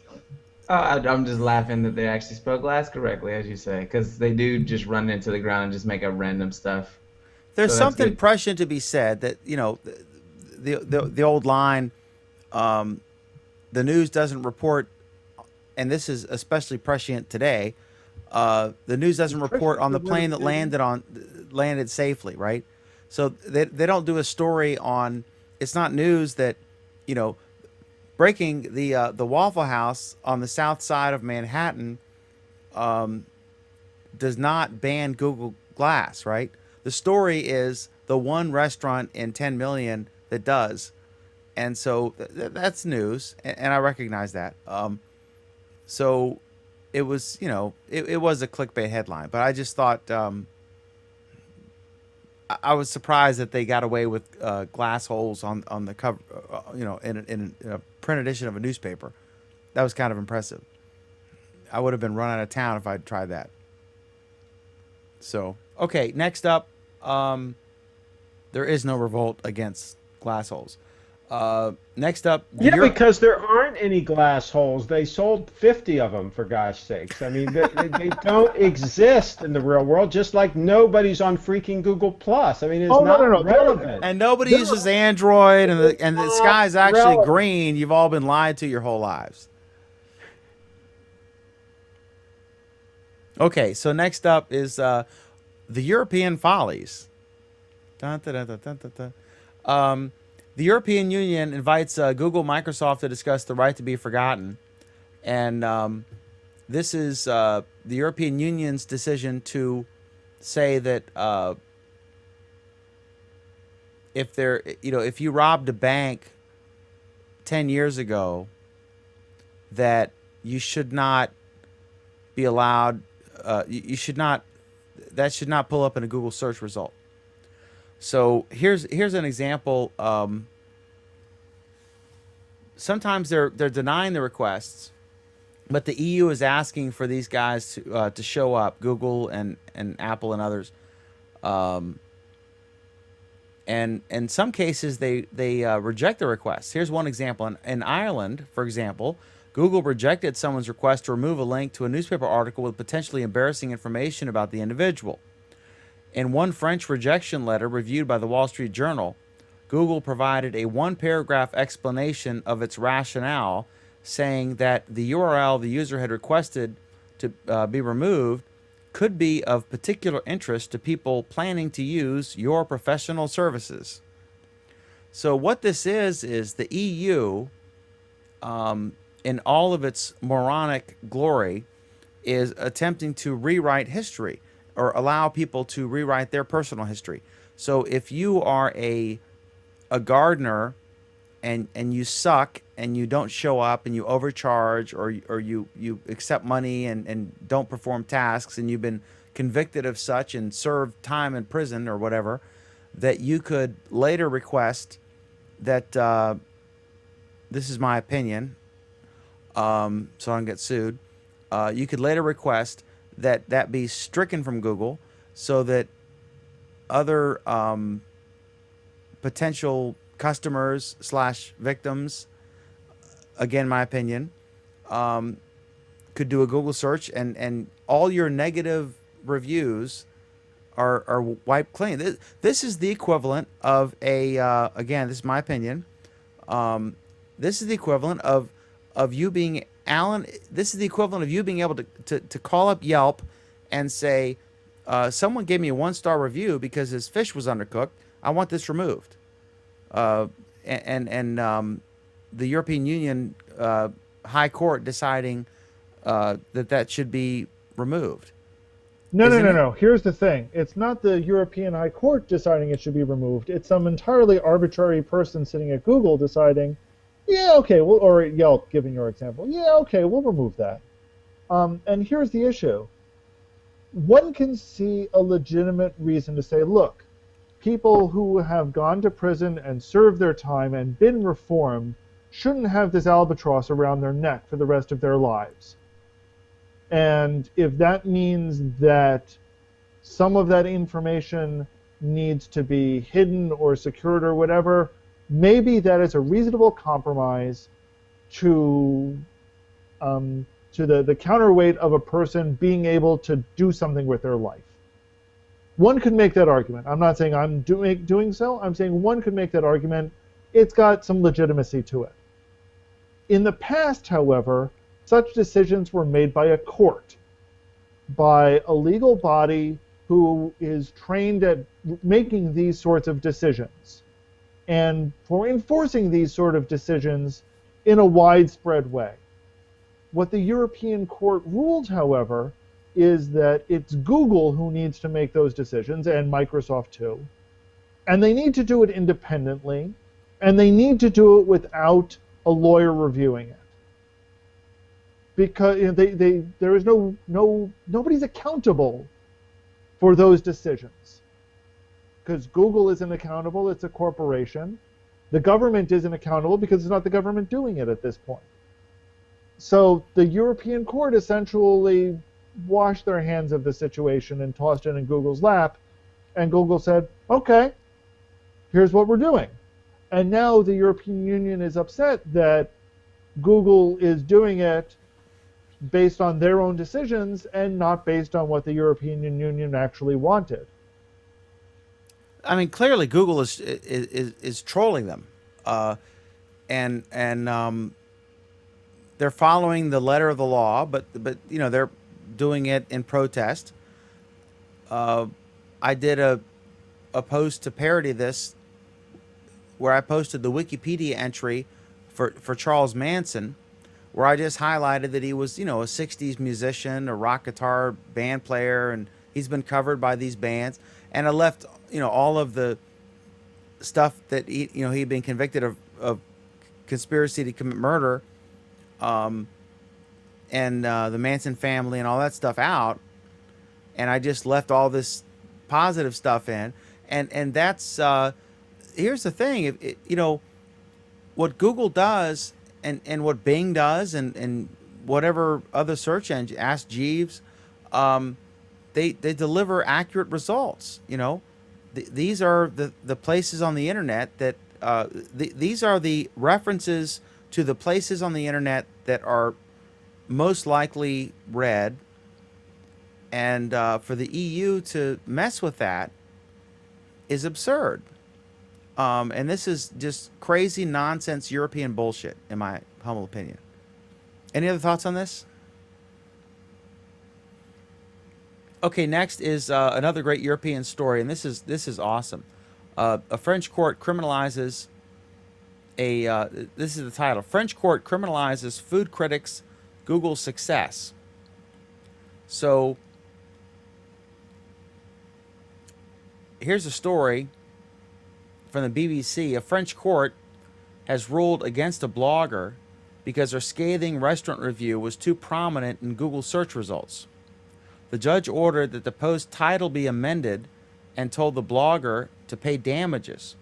[SPEAKER 4] I'm just laughing that they actually spell glass correctly, as you say, because they do just run into the ground and just make up random stuff.
[SPEAKER 1] There's
[SPEAKER 4] So
[SPEAKER 1] something
[SPEAKER 4] good.
[SPEAKER 1] prescient to be said that the old line, the news doesn't report, and this is especially prescient today. The news doesn't report on the plane that landed safely, right? So they don't do a story on. It's not news that, breaking the Waffle House on the south side of Manhattan does not ban Google Glass, right? The story is the one restaurant in 10 million that does, and so that's news, and I recognize that. So it was, it was a clickbait headline, but I just thought I was surprised that they got away with glass holes on the cover, in a print edition of a newspaper. That was kind of impressive. I would have been run out of town if I'd tried that. So, okay, next up, there is no revolt against glass holes. Next up,
[SPEAKER 5] because there aren't any glass holes. They sold 50 of them, for gosh sakes. I mean, they don't exist in the real world, just like nobody's on freaking Google Plus. I mean, it's not relevant.
[SPEAKER 1] And nobody uses Android, and the sky's actually green. You've all been lied to your whole lives. Okay, so next up is the European Follies. Dun, dun, dun, dun, dun, dun. The European Union invites Google, Microsoft to discuss the right to be forgotten. And this is the European Union's decision to say that if you robbed a bank 10 years ago, that you should not be allowed, that should not pull up in a Google search result. So here's an example. Sometimes they're denying the requests, but the EU is asking for these guys to show up, Google and Apple and others. And in some cases they reject the requests. Here's one example. In Ireland, for example, Google rejected someone's request to remove a link to a newspaper article with potentially embarrassing information about the individual. In one French rejection letter reviewed by the Wall Street Journal, Google provided a one-paragraph explanation of its rationale, saying that the URL the user had requested to be removed could be of particular interest to people planning to use your professional services. So what this is the EU, in all of its moronic glory, is attempting to rewrite history, or allow people to rewrite their personal history. So if you are a gardener and you suck and you don't show up and you overcharge, or you accept money and don't perform tasks, and you've been convicted of such and served time in prison or whatever, that you could later request that, this is my opinion, so I don't get sued, you could later request that that be stricken from Google so that other potential customers / victims, again my opinion, could do a Google search, and all your negative reviews are wiped clean. This is the equivalent of a again, this is my opinion, this is the equivalent of you being Alan. This is the equivalent of you being able to call up Yelp and say, someone gave me a 1-star review because his fish was undercooked. I want this removed. And the European Union High Court deciding that should be removed.
[SPEAKER 6] No. Here's the thing. It's not the European High Court deciding it should be removed. It's some entirely arbitrary person sitting at Google deciding, yeah, okay, or Yelp, giving your example, yeah, okay, we'll remove that. And here's the issue. One can see a legitimate reason to say, look, people who have gone to prison and served their time and been reformed shouldn't have this albatross around their neck for the rest of their lives. And if that means that some of that information needs to be hidden or secured or whatever, maybe that is a reasonable compromise to the counterweight of a person being able to do something with their life. One could make that argument. I'm not saying I'm doing so. I'm saying one could make that argument. It's got some legitimacy to it. In the past, however, such decisions were made by a court, by a legal body who is trained at making these sorts of decisions, and for enforcing these sort of decisions in a widespread way. What the European Court ruled, however, is that it's Google who needs to make those decisions, and Microsoft too. And they need to do it independently, and they need to do it without a lawyer reviewing it. Because there is nobody's accountable for those decisions. Because Google isn't accountable, it's a corporation. The government isn't accountable because it's not the government doing it at this point. So the European Court essentially washed their hands of the situation and tossed it in Google's lap, and Google said, okay, here's what we're doing. And now the European Union is upset that Google is doing it based on their own decisions and not based on what the European Union actually wanted.
[SPEAKER 1] I mean, clearly Google is trolling them, and they're following the letter of the law, but you know, they're doing it in protest. I did a post to parody this, where I posted the Wikipedia entry for Charles Manson, where I just highlighted that he was, you know, a 60s musician, a rock guitar band player, and he's been covered by these bands. And I left, you know, all of the stuff that he, you know, he'd been convicted of conspiracy to commit murder, and the Manson family and all that stuff out. And I just left all this positive stuff in. And that's, here's the thing, you know, what Google does and what Bing does and whatever other search engine, Ask Jeeves, they deliver accurate results. You know, these are the places on the internet that, these are the references to the places on the internet that are most likely read. And for the EU to mess with that is absurd. And this is just crazy nonsense European bullshit, in my humble opinion. Any other thoughts on this? Okay, next is another great European story, and this is awesome. A French court criminalizes this is the title: French court criminalizes food critics' Google success. So here's a story from the BBC. A French court has ruled against a blogger because her scathing restaurant review was too prominent in Google search results. The judge ordered that the post title be amended and told the blogger to pay damages.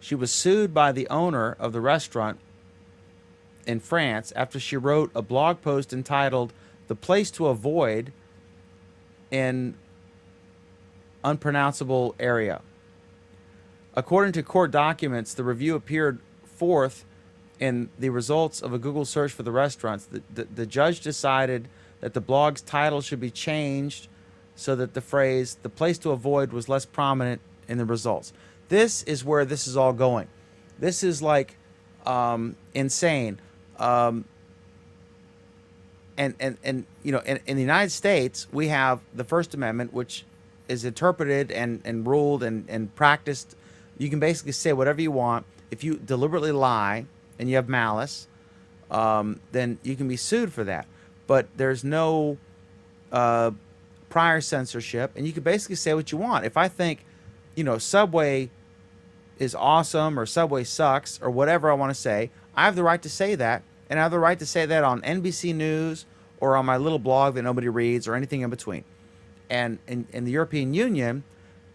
[SPEAKER 1] She was sued by the owner of the restaurant in France after she wrote a blog post entitled "The Place to Avoid" in unpronounceable area. According to court documents, the review appeared fourth in the results of a Google search for the restaurants. The judge decided that the blog's title should be changed so that the phrase "the place to avoid" was less prominent in the results. This is where this is all going. This is like insane. And you know, in the United States, we have the First Amendment, which is interpreted and ruled and practiced. You can basically say whatever you want. If you deliberately lie and you have malice, then you can be sued for that. But there's no prior censorship, and you can basically say what you want. If I think, you know, Subway is awesome or Subway sucks or whatever I want to say, I have the right to say that, and I have the right to say that on NBC News or on my little blog that nobody reads or anything in between. And in the European Union,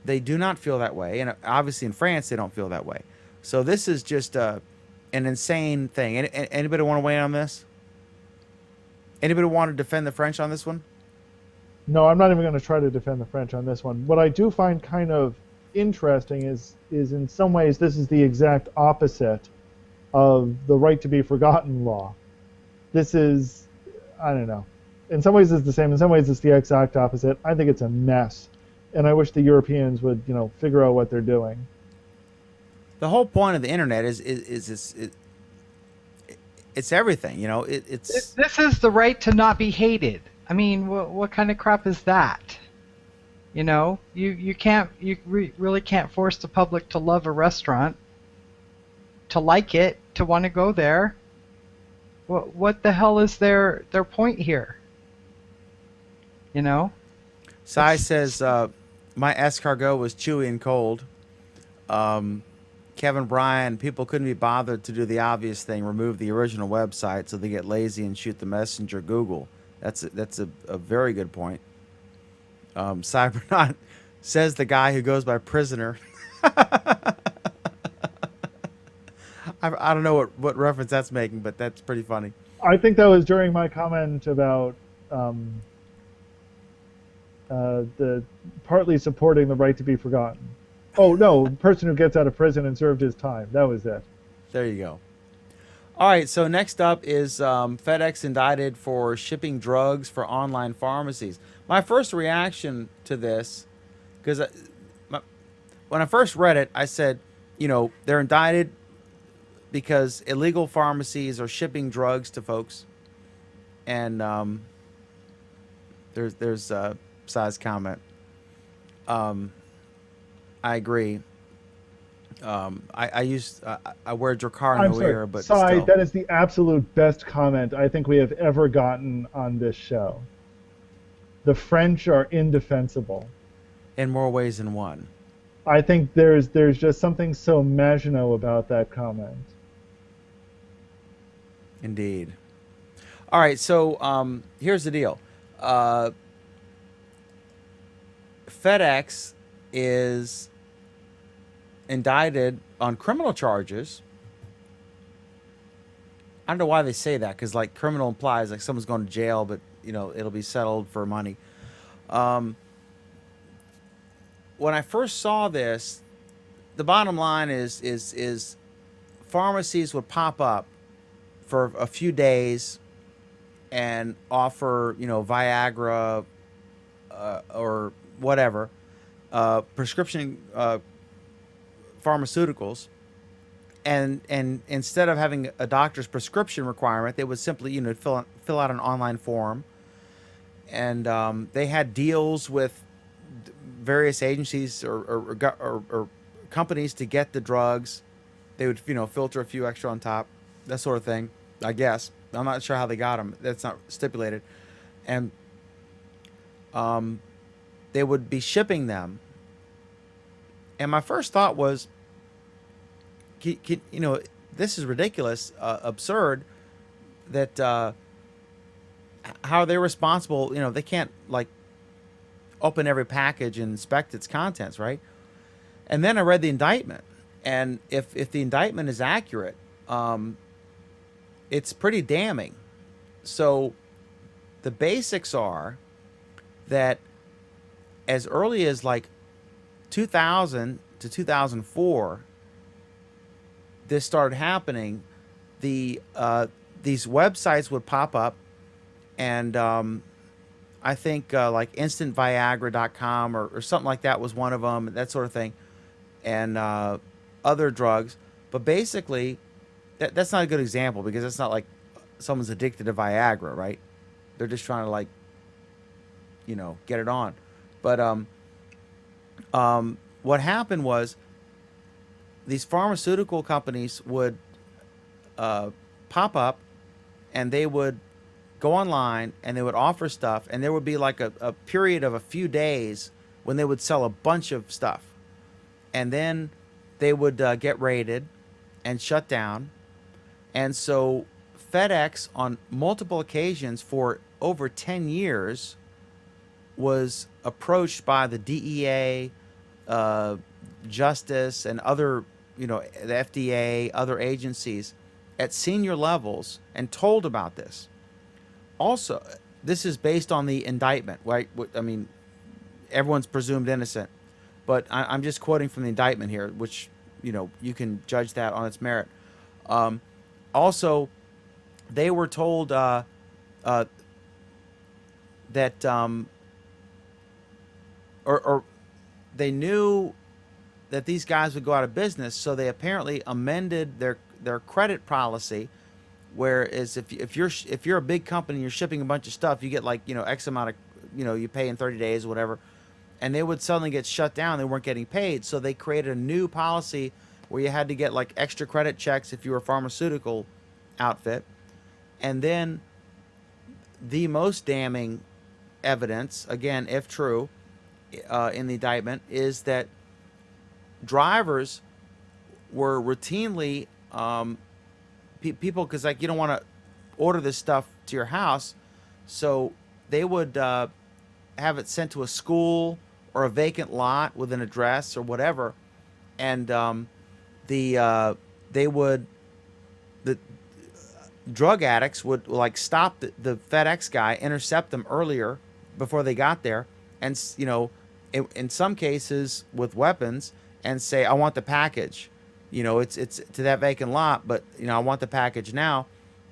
[SPEAKER 1] they do not feel that way, and obviously in France they don't feel that way. So this is just an insane thing. Anybody want to weigh in on this? Anybody want to defend the French on this one?
[SPEAKER 6] No, I'm not even going to try to defend the French on this one. What I do find kind of interesting is in some ways this is the exact opposite of the right to be forgotten law. This is, I don't know. In some ways it's the same. In some ways it's the exact opposite. I think it's a mess, and I wish the Europeans would, you know, figure out what they're doing.
[SPEAKER 1] The whole point of the internet is it's everything. You know, it's
[SPEAKER 2] This is the right to not be hated. I mean, what kind of crap is that? You know, you really can't force the public to love a restaurant, to like it, to want to go there. What the hell is their point here? You know?
[SPEAKER 1] Sai says, my escargot was chewy and cold. Kevin Bryan, people couldn't be bothered to do the obvious thing, remove the original website, so they get lazy and shoot the messenger Google. That's a very good point. Cybernaut says the guy who goes by prisoner. I don't know what reference that's making, but that's pretty funny.
[SPEAKER 6] I think that was during my comment about the partly supporting the right to be forgotten. Oh, no, person who gets out of prison and served his time. That was it.
[SPEAKER 1] There you go. All right, so next up is FedEx indicted for shipping drugs for online pharmacies. My first reaction to this, because when I first read it, I said, you know, they're indicted because illegal pharmacies are shipping drugs to folks. And there's Sai's comment. I agree. I wear Dracar no ear, but
[SPEAKER 6] Sai,
[SPEAKER 1] still.
[SPEAKER 6] that is the absolute best comment I think we have ever gotten on this show. The French are indefensible.
[SPEAKER 1] In more ways than one.
[SPEAKER 6] I think there's just something so Maginot about that comment.
[SPEAKER 1] Indeed. All right, so here's the deal. FedEx is indicted on criminal charges. I don't know why they say that, because like criminal implies like someone's going to jail, but you know it'll be settled for money. When I first saw this, the bottom line is pharmacies would pop up for a few days and offer, you know, Viagra or whatever, prescription pharmaceuticals, and instead of having a doctor's prescription requirement, they would simply, you know, fill out an online form, and they had deals with various agencies or companies to get the drugs. They would, you know, filter a few extra on top, that sort of thing. I guess I'm not sure how they got them. That's not stipulated, and they would be shipping them. And my first thought was, you know, this is ridiculous, absurd. That how are they responsible? You know, they can't like open every package and inspect its contents, right? And then I read the indictment, and if the indictment is accurate, it's pretty damning. So the basics are that as early as like 2000 to 2004, this started happening. These websites would pop up, and I think like instantviagra.com or something like that was one of them, that sort of thing, and other drugs. But basically, that's not a good example because it's not like someone's addicted to Viagra, right? They're just trying to like, you know, get it on. But what happened was these pharmaceutical companies would pop up, and they would go online and they would offer stuff, and there would be like a period of a few days when they would sell a bunch of stuff, and then they would get raided and shut down. And so FedEx on multiple occasions for over 10 years was approached by the DEA, Justice, and other, you know, the FDA, other agencies at senior levels, and told about this. Also, this is based on the indictment, right? I mean, everyone's presumed innocent, but I'm just quoting from the indictment here, which, you know, you can judge that on its merit. Also, they were told that or they knew that these guys would go out of business, so they apparently amended their credit policy, whereas if you're a big company, you're shipping a bunch of stuff, you get like, you know, X amount of, you know, you pay in 30 days or whatever, and they would suddenly get shut down, they weren't getting paid, so they created a new policy where you had to get like extra credit checks if you were a pharmaceutical outfit. And then the most damning evidence, again, if true, in the indictment, is that drivers were routinely people, because like you don't want to order this stuff to your house, so they would have it sent to a school or a vacant lot with an address or whatever, and the drug addicts would like stop the FedEx guy, intercept them earlier before they got there, and, you know, in some cases with weapons, and say, I want the package, you know, it's to that vacant lot, but, you know, I want the package now,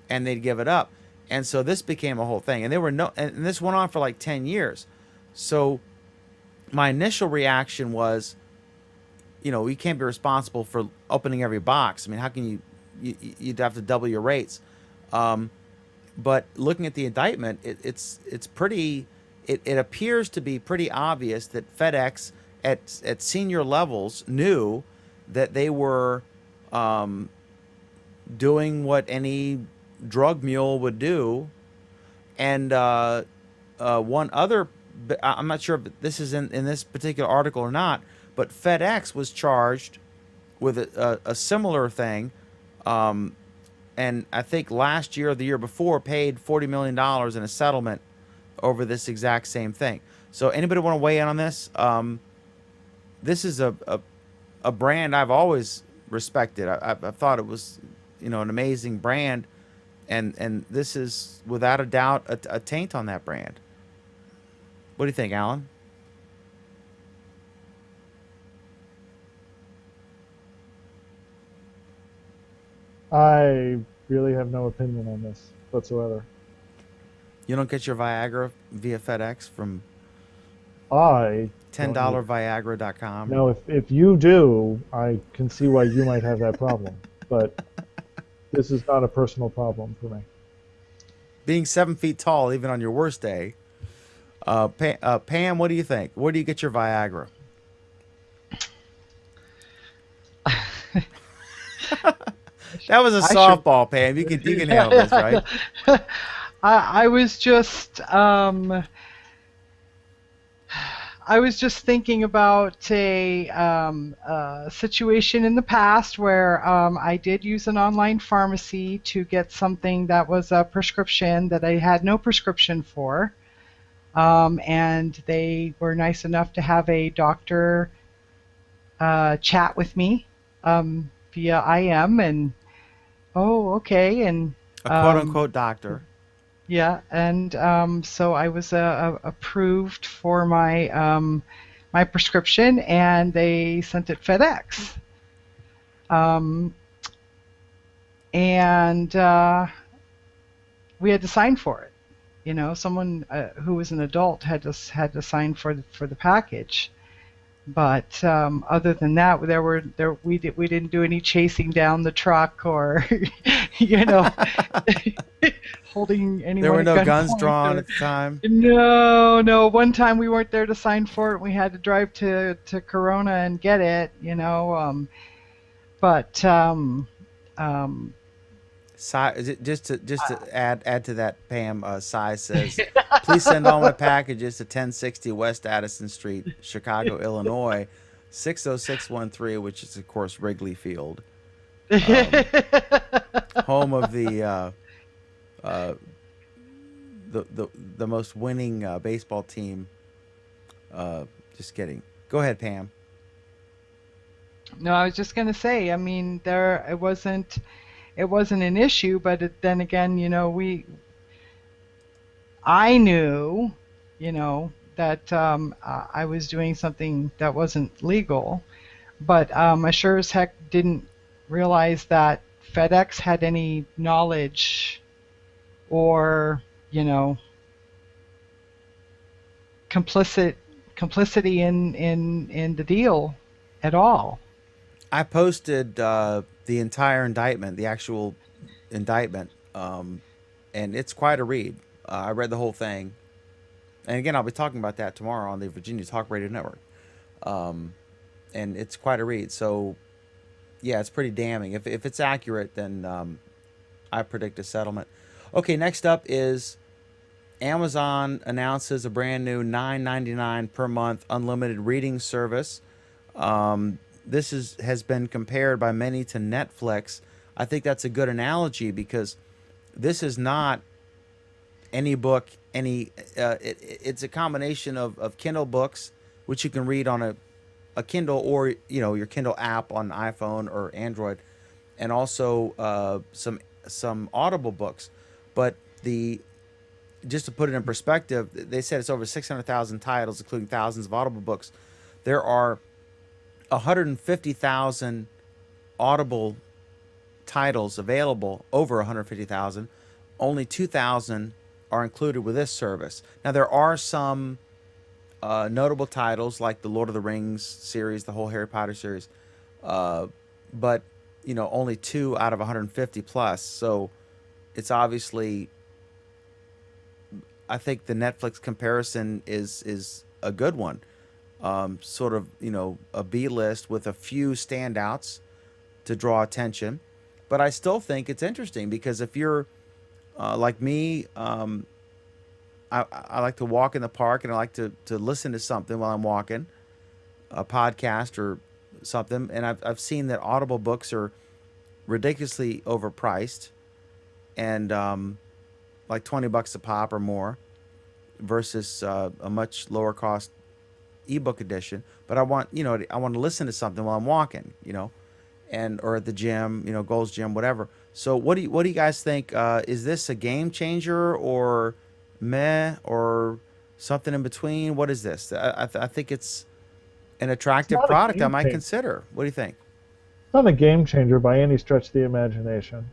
[SPEAKER 1] and they'd give it up. And so this became a whole thing, and and this went on for like 10 years. So my initial reaction was, you know, you can't be responsible for opening every box. I mean, how can you'd have to double your rates. But looking at the indictment, it's pretty, it appears to be pretty obvious that FedEx at senior levels knew that they were doing what any drug mule would do. And one other, I'm not sure if this is in this particular article or not, but FedEx was charged with a similar thing. And I think last year or the year before paid $40 million in a settlement over this exact same thing. So anybody want to weigh in on this? This is a brand I've always respected. I've thought it was, you know, an amazing brand, and this is without a doubt a taint on that brand. What do you think, Alan?
[SPEAKER 6] I really have no opinion on this whatsoever.
[SPEAKER 1] You don't get your Viagra via FedEx from
[SPEAKER 6] I
[SPEAKER 1] $10viagra.com?
[SPEAKER 6] No, if you do, I can see why you might have that problem. But this is not a personal problem for me.
[SPEAKER 1] Being 7 feet tall, even on your worst day. Pam, what do you think? Where do you get your Viagra? That was a softball, Pam. You can handle this, right?
[SPEAKER 2] I was just I was just thinking about a situation in the past where I did use an online pharmacy to get something that was a prescription that I had no prescription for. And they were nice enough to have a doctor chat with me via IM, and oh, okay, and
[SPEAKER 1] A quote-unquote doctor.
[SPEAKER 2] yeah, and so I was approved for my prescription, and they sent it FedEx, and we had to sign for it. You know, someone who was an adult had to sign for the package. But other than that, we didn't do any chasing down the truck or, you know, holding anyone.
[SPEAKER 1] There were no
[SPEAKER 2] at
[SPEAKER 1] guns
[SPEAKER 2] gunpoint
[SPEAKER 1] drawn
[SPEAKER 2] or-
[SPEAKER 1] at the time.
[SPEAKER 2] No. One time we weren't there to sign for it. We had to drive to Corona and get it. You know, but
[SPEAKER 1] Just to add to that, Pam, Cy says, please send all my packages to 1060 West Addison Street, Chicago, Illinois, 60613, which is of course Wrigley Field, home of the most winning baseball team. Just kidding. Go ahead, Pam.
[SPEAKER 2] No, I was just gonna say. I mean, it wasn't an issue, but then again, you know, I knew, you know, that I was doing something that wasn't legal, but I sure as heck didn't realize that FedEx had any knowledge or, you know, complicity in the deal at all.
[SPEAKER 1] I posted the entire indictment, the actual indictment, and it's quite a read. I read the whole thing, and again, I'll be talking about that tomorrow on the Virginia Talk Radio Network, and it's quite a read. So, yeah, it's pretty damning. If it's accurate, then I predict a settlement. Okay, next up is Amazon announces a brand new $9.99 per month unlimited reading service. This has been compared by many to Netflix. I think that's a good analogy because this is not any book, it's a combination of Kindle books, which you can read on a Kindle or, you know, your Kindle app on iPhone or Android, and also some Audible books. But just to put it in perspective, they said it's over 600,000 titles, including thousands of Audible books. There are 150,000 Audible titles available, over 150,000. Only 2,000 are included with this service. Now, there are some notable titles like the Lord of the Rings series, the whole Harry Potter series, but, you know, only 2 out of 150 plus. So it's obviously, I think the Netflix comparison is a good one. Sort of, you know, a B list with a few standouts to draw attention. But I still think it's interesting because if you're like me, I like to walk in the park and I like to listen to something while I'm walking, a podcast or something. And I've seen that Audible books are ridiculously overpriced and like $20 a pop or more versus a much lower cost ebook edition. But I want to listen to something while I'm walking, you know, or at the gym, you know, Gold's Gym, whatever. So what do you guys think? Is this a game changer or meh or something in between? What is this? I think it's an attractive product I might consider. What do you think?
[SPEAKER 6] It's not a game changer by any stretch of the imagination.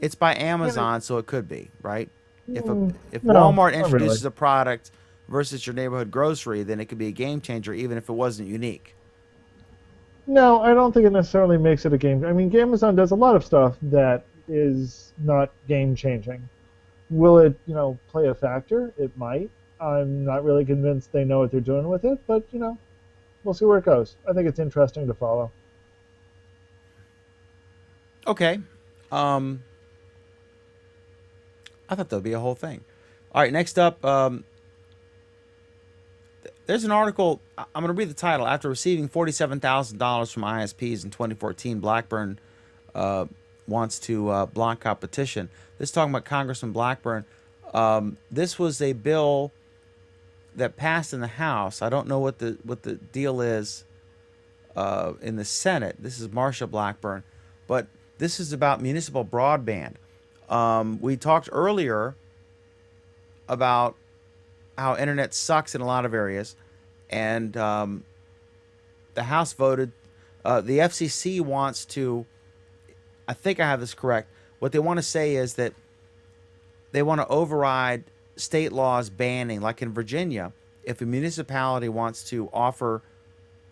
[SPEAKER 1] It's by Amazon, so it could be, right? If
[SPEAKER 6] No,
[SPEAKER 1] Walmart
[SPEAKER 6] not
[SPEAKER 1] introduces
[SPEAKER 6] really.
[SPEAKER 1] a product versus your neighborhood grocery, then it could be a game changer, even if it wasn't unique.
[SPEAKER 6] No, I don't think it necessarily makes it a game. I mean, Amazon does a lot of stuff that is not game changing. Will it, you know, play a factor? It might. I'm not really convinced they know what they're doing with it, but, you know, we'll see where it goes. I think it's interesting to follow.
[SPEAKER 1] Okay. I thought there'd be a whole thing. All right, next up, there's an article. I'm going to read the title. After receiving $47,000 from ISPs in 2014, Blackburn wants to block competition. This is talking about Congressman Blackburn. This was a bill that passed in the House. I don't know what the deal is in the Senate. This is Marsha Blackburn, but this is about municipal broadband. We talked earlier about how internet sucks in a lot of areas, and the House voted. The FCC wants to. I think I have this correct. What they want to say is that they want to override state laws banning, like in Virginia, if a municipality wants to offer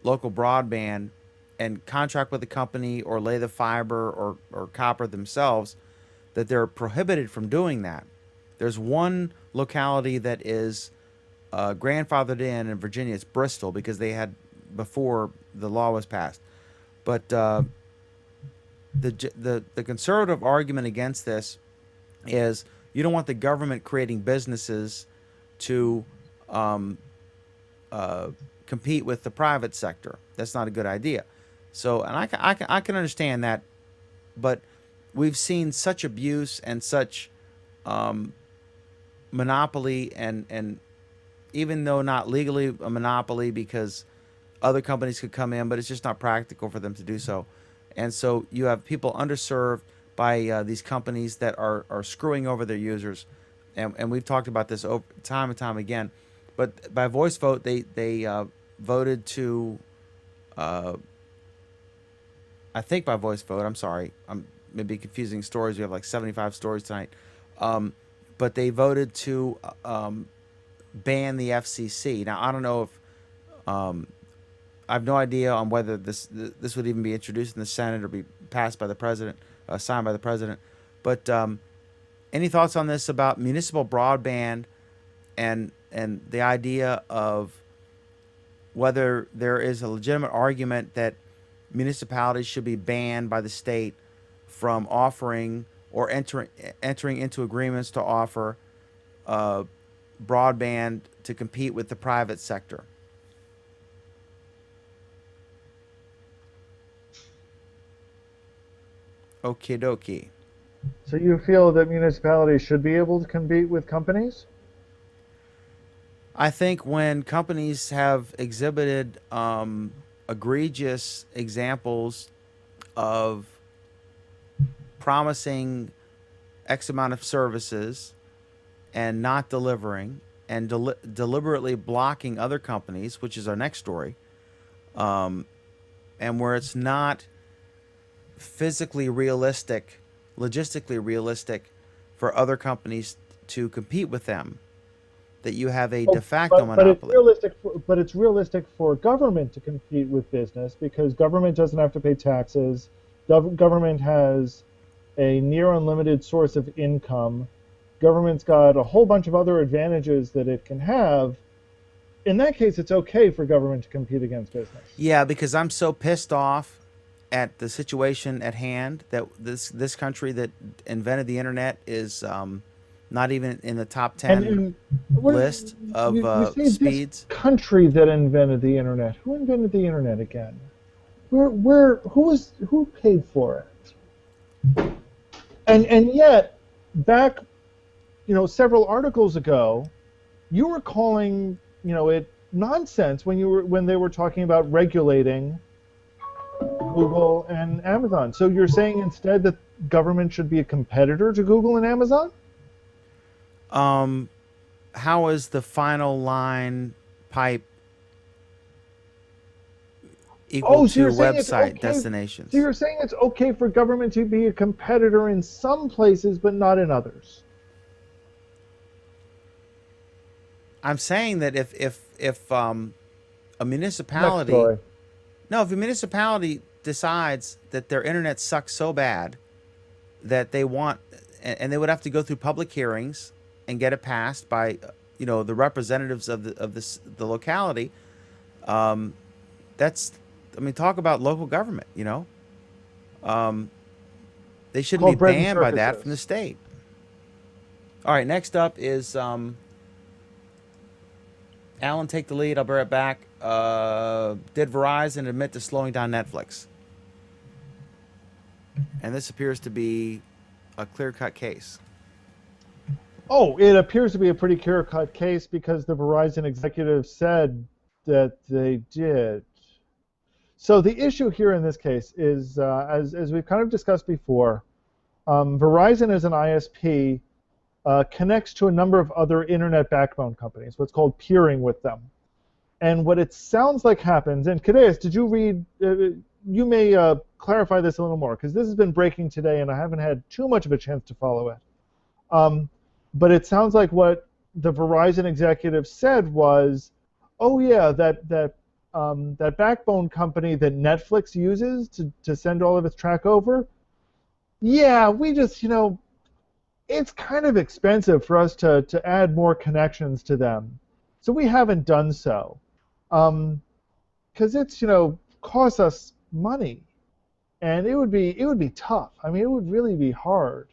[SPEAKER 1] local broadband and contract with a company or lay the fiber or copper themselves, that they're prohibited from doing that. There's one locality that is grandfathered in Virginia. It's Bristol, because they had before the law was passed. But the conservative argument against this is you don't want the government creating businesses to compete with the private sector. That's not a good idea. So, and I can understand that, but we've seen such abuse and such monopoly, and even though not legally a monopoly, because other companies could come in, but it's just not practical for them to do so. And so you have people underserved by these companies that are screwing over their users, and we've talked about this over time and time again. But by voice vote, they voted to, I think by voice vote. I'm sorry, I'm maybe confusing stories. We have like 75 stories tonight, but they voted to ban the FCC. Now I don't know if I have no idea on whether this would even be introduced in the Senate or be passed by the president, signed by the president. But any thoughts on this about municipal broadband and the idea of whether there is a legitimate argument that municipalities should be banned by the state from offering or entering into agreements to offer broadband to compete with the private sector? Okie dokie.
[SPEAKER 6] So you feel that municipalities should be able to compete with companies?
[SPEAKER 1] I think when companies have exhibited egregious examples of promising X amount of services and not delivering, and deliberately blocking other companies, which is our next story, and where it's not physically realistic, logistically realistic for other companies to compete with them, that you have a de facto monopoly.
[SPEAKER 6] But it's realistic for government to compete with business, because government doesn't have to pay taxes. Government has a near unlimited source of income. Government's got a whole bunch of other advantages that it can have. In that case, it's okay for government to compete against business.
[SPEAKER 1] Yeah, because I'm so pissed off at the situation at hand that this country that invented the internet is not even in the top 10 list of speeds.
[SPEAKER 6] This country that invented the internet. Who invented the internet again? Who paid for it? And yet, back, several articles ago, you were calling, it nonsense when they were talking about regulating Google and Amazon. So you're saying instead that government should be a competitor to Google and Amazon?
[SPEAKER 1] How is the final line pipe equal to website destinations?
[SPEAKER 6] So you're saying it's okay for government to be a competitor in some places but not in others?
[SPEAKER 1] I'm saying that if a municipality, if a municipality decides that their internet sucks so bad that they want, and they would have to go through public hearings and get it passed by, the representatives of the locality. Talk about local government. They shouldn't be banned by that from the state. All right, next up is Alan, take the lead. I'll be right back. Did Verizon admit to slowing down Netflix? And this appears to be a clear-cut case.
[SPEAKER 6] Oh, it appears to be a pretty clear-cut case because the Verizon executive said that they did. So the issue here in this case is, as we've kind of discussed before, Verizon as an ISP connects to a number of other internet backbone companies, what's called peering with them. And what it sounds like happens, and Cadeas, did you read, you may clarify this a little more, because this has been breaking today and I haven't had too much of a chance to follow it. But it sounds like what the Verizon executive said was, oh yeah, that backbone company that Netflix uses to send all of its track over, yeah, we just, it's kind of expensive for us to add more connections to them. So we haven't done so. Because it's, costs us money. And it would be tough. I mean, it would really be hard.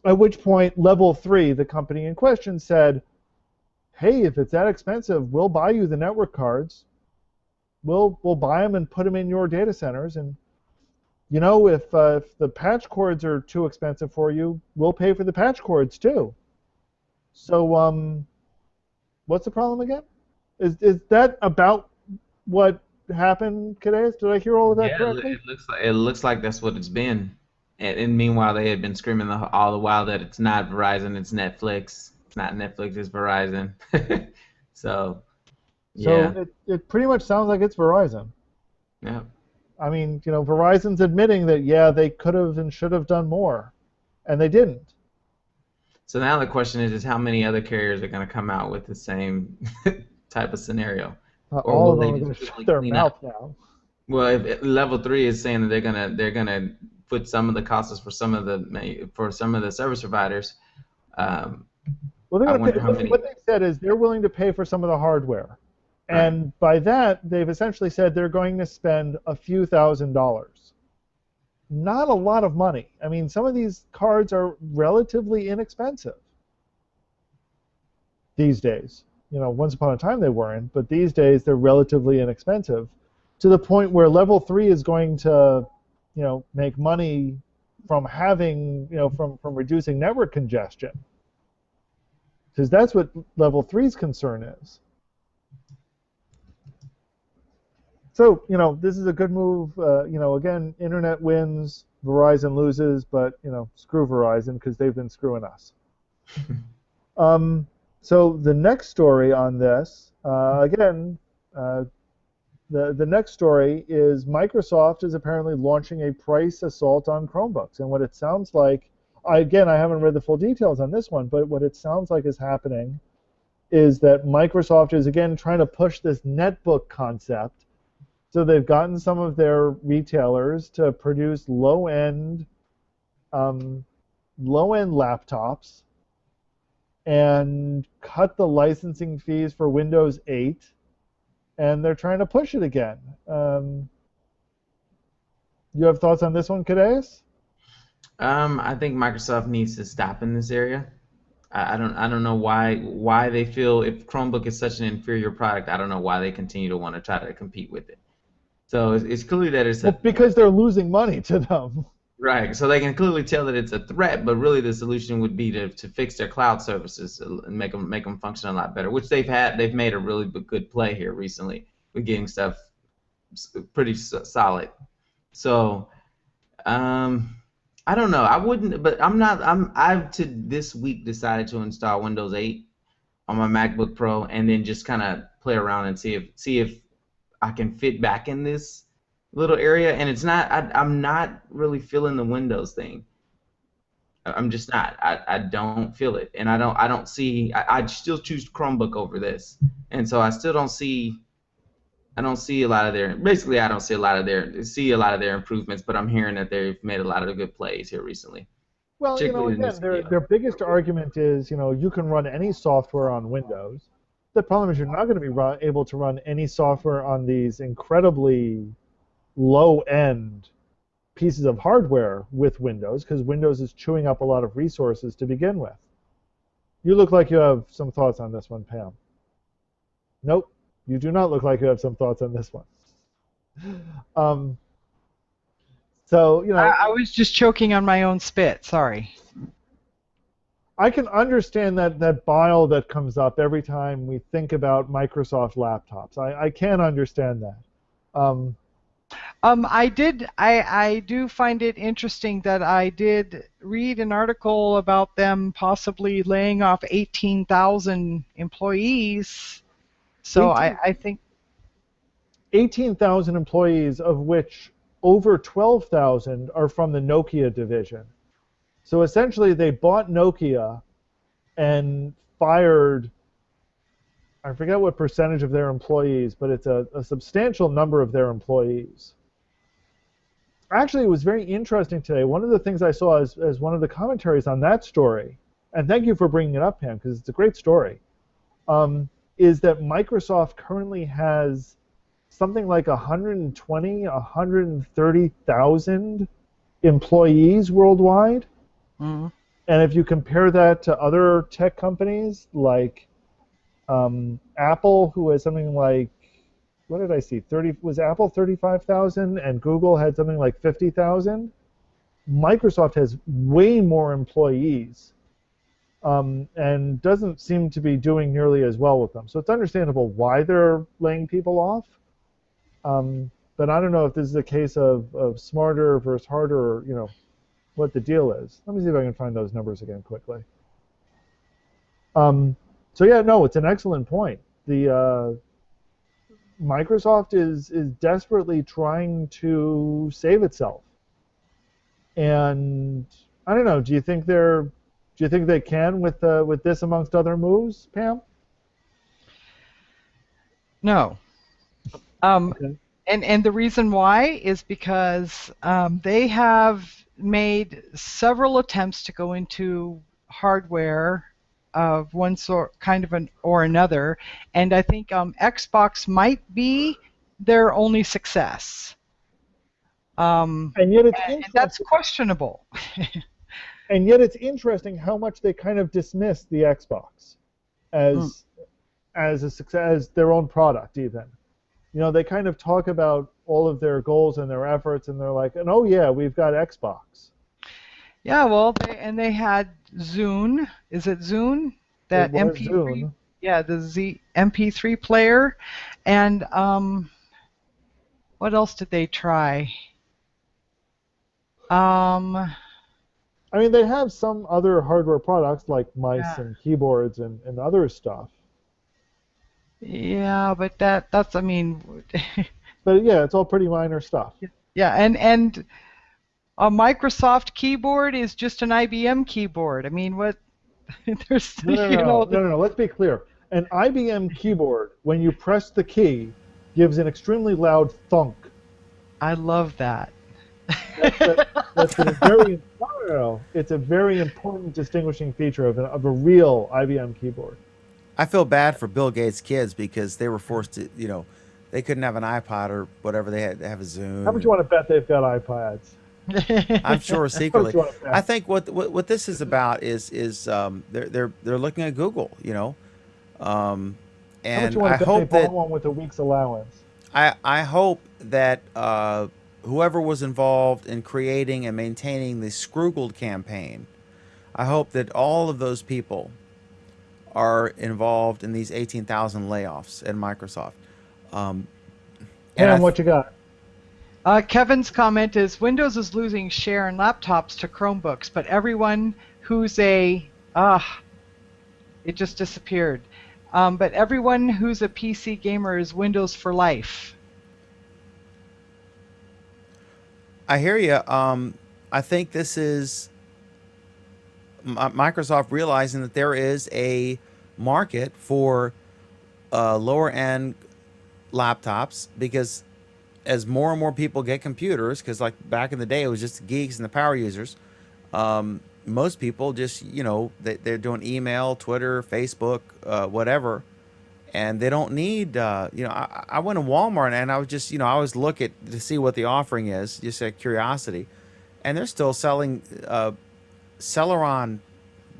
[SPEAKER 6] At which point, Level 3, the company in question, said, hey, if it's that expensive, we'll buy you the network cards. We'll buy them and put them in your data centers. And, if the patch cords are too expensive for you, we'll pay for the patch cords too. So, what's the problem again? Is that about what happened, Cadeas? Did I hear all of that correctly?
[SPEAKER 4] It looks like that's what it's been. And meanwhile, they had been screaming all the while that it's not Verizon, it's Netflix. It's not Netflix, it's Verizon. So, yeah.
[SPEAKER 6] So it pretty much sounds like it's Verizon.
[SPEAKER 4] Yeah.
[SPEAKER 6] I mean, Verizon's admitting that, yeah, they could have and should have done more, and they didn't.
[SPEAKER 4] So now the question is how many other carriers are going to come out with the same type of scenario?
[SPEAKER 6] All of them are going to shut their mouth now.
[SPEAKER 4] Well, if Level 3 is saying that they're gonna put some of the costs for some of the service providers.
[SPEAKER 6] Well, what they said is they're willing to pay for some of the hardware, and by that they've essentially said they're going to spend a few $1,000s. Not a lot of money. I mean, some of these cards are relatively inexpensive these days. Once upon a time they weren't, but these days they're relatively inexpensive, to the point where Level 3 is going to, make money from having, from reducing network congestion. Because that's what Level 3's concern is. So, this is a good move. Again, Internet wins, Verizon loses, but, screw Verizon because they've been screwing us. So the next story on this, the next story is Microsoft is apparently launching a price assault on Chromebooks. And what it sounds like, I haven't read the full details on this one, but what it sounds like is happening is that Microsoft is, again, trying to push this netbook concept. So they've gotten some of their retailers to produce low-end laptops and cut the licensing fees for Windows 8, and they're trying to push it again. You have thoughts on this one, Cadeas?
[SPEAKER 4] I think Microsoft needs to stop in this area. I don't know why they feel, if Chromebook is such an inferior product, I don't know why they continue to want to try to compete with it. So it's clearly that it's
[SPEAKER 6] because they're losing money to them.
[SPEAKER 4] Right, so they can clearly tell that it's a threat, but really the solution would be to fix their cloud services and make them function a lot better, which they've made a really good play here recently with getting stuff pretty solid. So I don't know. I wouldn't, but I've this week decided to install Windows 8 on my MacBook Pro and then just kind of play around and see if I can fit back in this little area, and it's not. I'm not really feeling the Windows thing. I'm just not. I don't feel it, and I don't see. I still choose Chromebook over this, and so I still don't see. I don't see a lot of their. Basically, I don't see a lot of their improvements, but I'm hearing that they've made a lot of good plays here recently.
[SPEAKER 6] Well, again, their biggest argument is, you can run any software on Windows. The problem is you're not going to be able to run any software on these incredibly low-end pieces of hardware with Windows, because Windows is chewing up a lot of resources to begin with. You look like you have some thoughts on this one, Pam. Nope, you do not look like you have some thoughts on this one. So,
[SPEAKER 2] I was just choking on my own spit. Sorry.
[SPEAKER 6] I can understand that bile that comes up every time we think about Microsoft laptops. I can understand that.
[SPEAKER 2] I do find it interesting that I did read an article about them possibly laying off 18,000 employees. So I think
[SPEAKER 6] 18,000 employees, of which over 12,000 are from the Nokia division. So essentially, they bought Nokia and fired, I forget what percentage of their employees, but it's a substantial number of their employees. Actually, it was very interesting today. One of the things I saw as one of the commentaries on that story, and thank you for bringing it up, Pam, because it's a great story, is that Microsoft currently has something like 120, 130,000 employees worldwide.
[SPEAKER 2] Mm-hmm.
[SPEAKER 6] And if you compare that to other tech companies like Apple, who has something like, what did I see? Was Apple 35,000 and Google had something like 50,000? Microsoft has way more employees and doesn't seem to be doing nearly as well with them. So it's understandable why they're laying people off. But I don't know if this is a case of smarter versus harder, or, what the deal is. Let me see if I can find those numbers again quickly. So yeah, no, it's an excellent point. The Microsoft is desperately trying to save itself, and I don't know. Do you think they can with this amongst other moves, Pam?
[SPEAKER 2] No.
[SPEAKER 6] Okay.
[SPEAKER 2] And the reason why is because they have made several attempts to go into hardware of one sort, or another, and I think Xbox might be their only success.
[SPEAKER 6] And yet it's
[SPEAKER 2] and that's questionable.
[SPEAKER 6] And yet it's interesting how much they kind of dismiss the Xbox as a success, as their own product even. They kind of talk about all of their goals and their efforts, and they're like, and oh yeah, we've got Xbox.
[SPEAKER 2] Yeah, well, they had Zune. Is it Zune? That MP3.
[SPEAKER 6] Zune.
[SPEAKER 2] Yeah, the MP3 player, and what else did they try?
[SPEAKER 6] I mean, they have some other hardware products like mice and keyboards and other stuff.
[SPEAKER 2] Yeah, but that's I mean.
[SPEAKER 6] But yeah, it's all pretty minor stuff.
[SPEAKER 2] Yeah, and a Microsoft keyboard is just an IBM keyboard. I mean, what? There's
[SPEAKER 6] no. Let's be clear. An IBM keyboard, when you press the key, gives an extremely loud thunk.
[SPEAKER 2] I love that.
[SPEAKER 6] It's a very important distinguishing feature of a real IBM keyboard.
[SPEAKER 1] I feel bad for Bill Gates' kids because they were forced to, they couldn't have an iPod or whatever. They had to have a Zoom.
[SPEAKER 6] How much you want to bet they've got iPads?
[SPEAKER 1] I'm sure secretly. I think what this is about is they're looking at Google, and
[SPEAKER 6] How much you want to bet they bought one with a week's allowance?
[SPEAKER 1] I hope that whoever was involved in creating and maintaining the Scroogled campaign, I hope that all of those people are involved in these 18,000 layoffs at Microsoft.
[SPEAKER 6] And what you got?
[SPEAKER 2] Kevin's comment is Windows is losing share in laptops to Chromebooks, but everyone who's it just disappeared. But everyone who's a PC gamer is Windows for life.
[SPEAKER 1] I hear you. I think this is Microsoft realizing that there is a market for lower end laptops, because as more and more people get computers, because like back in the day it was just the geeks and the power users, most people just they're doing email, Twitter, Facebook, whatever, and they don't need I went to Walmart and I was just I always look to see what the offering is, just out of curiosity, and they're still selling Celeron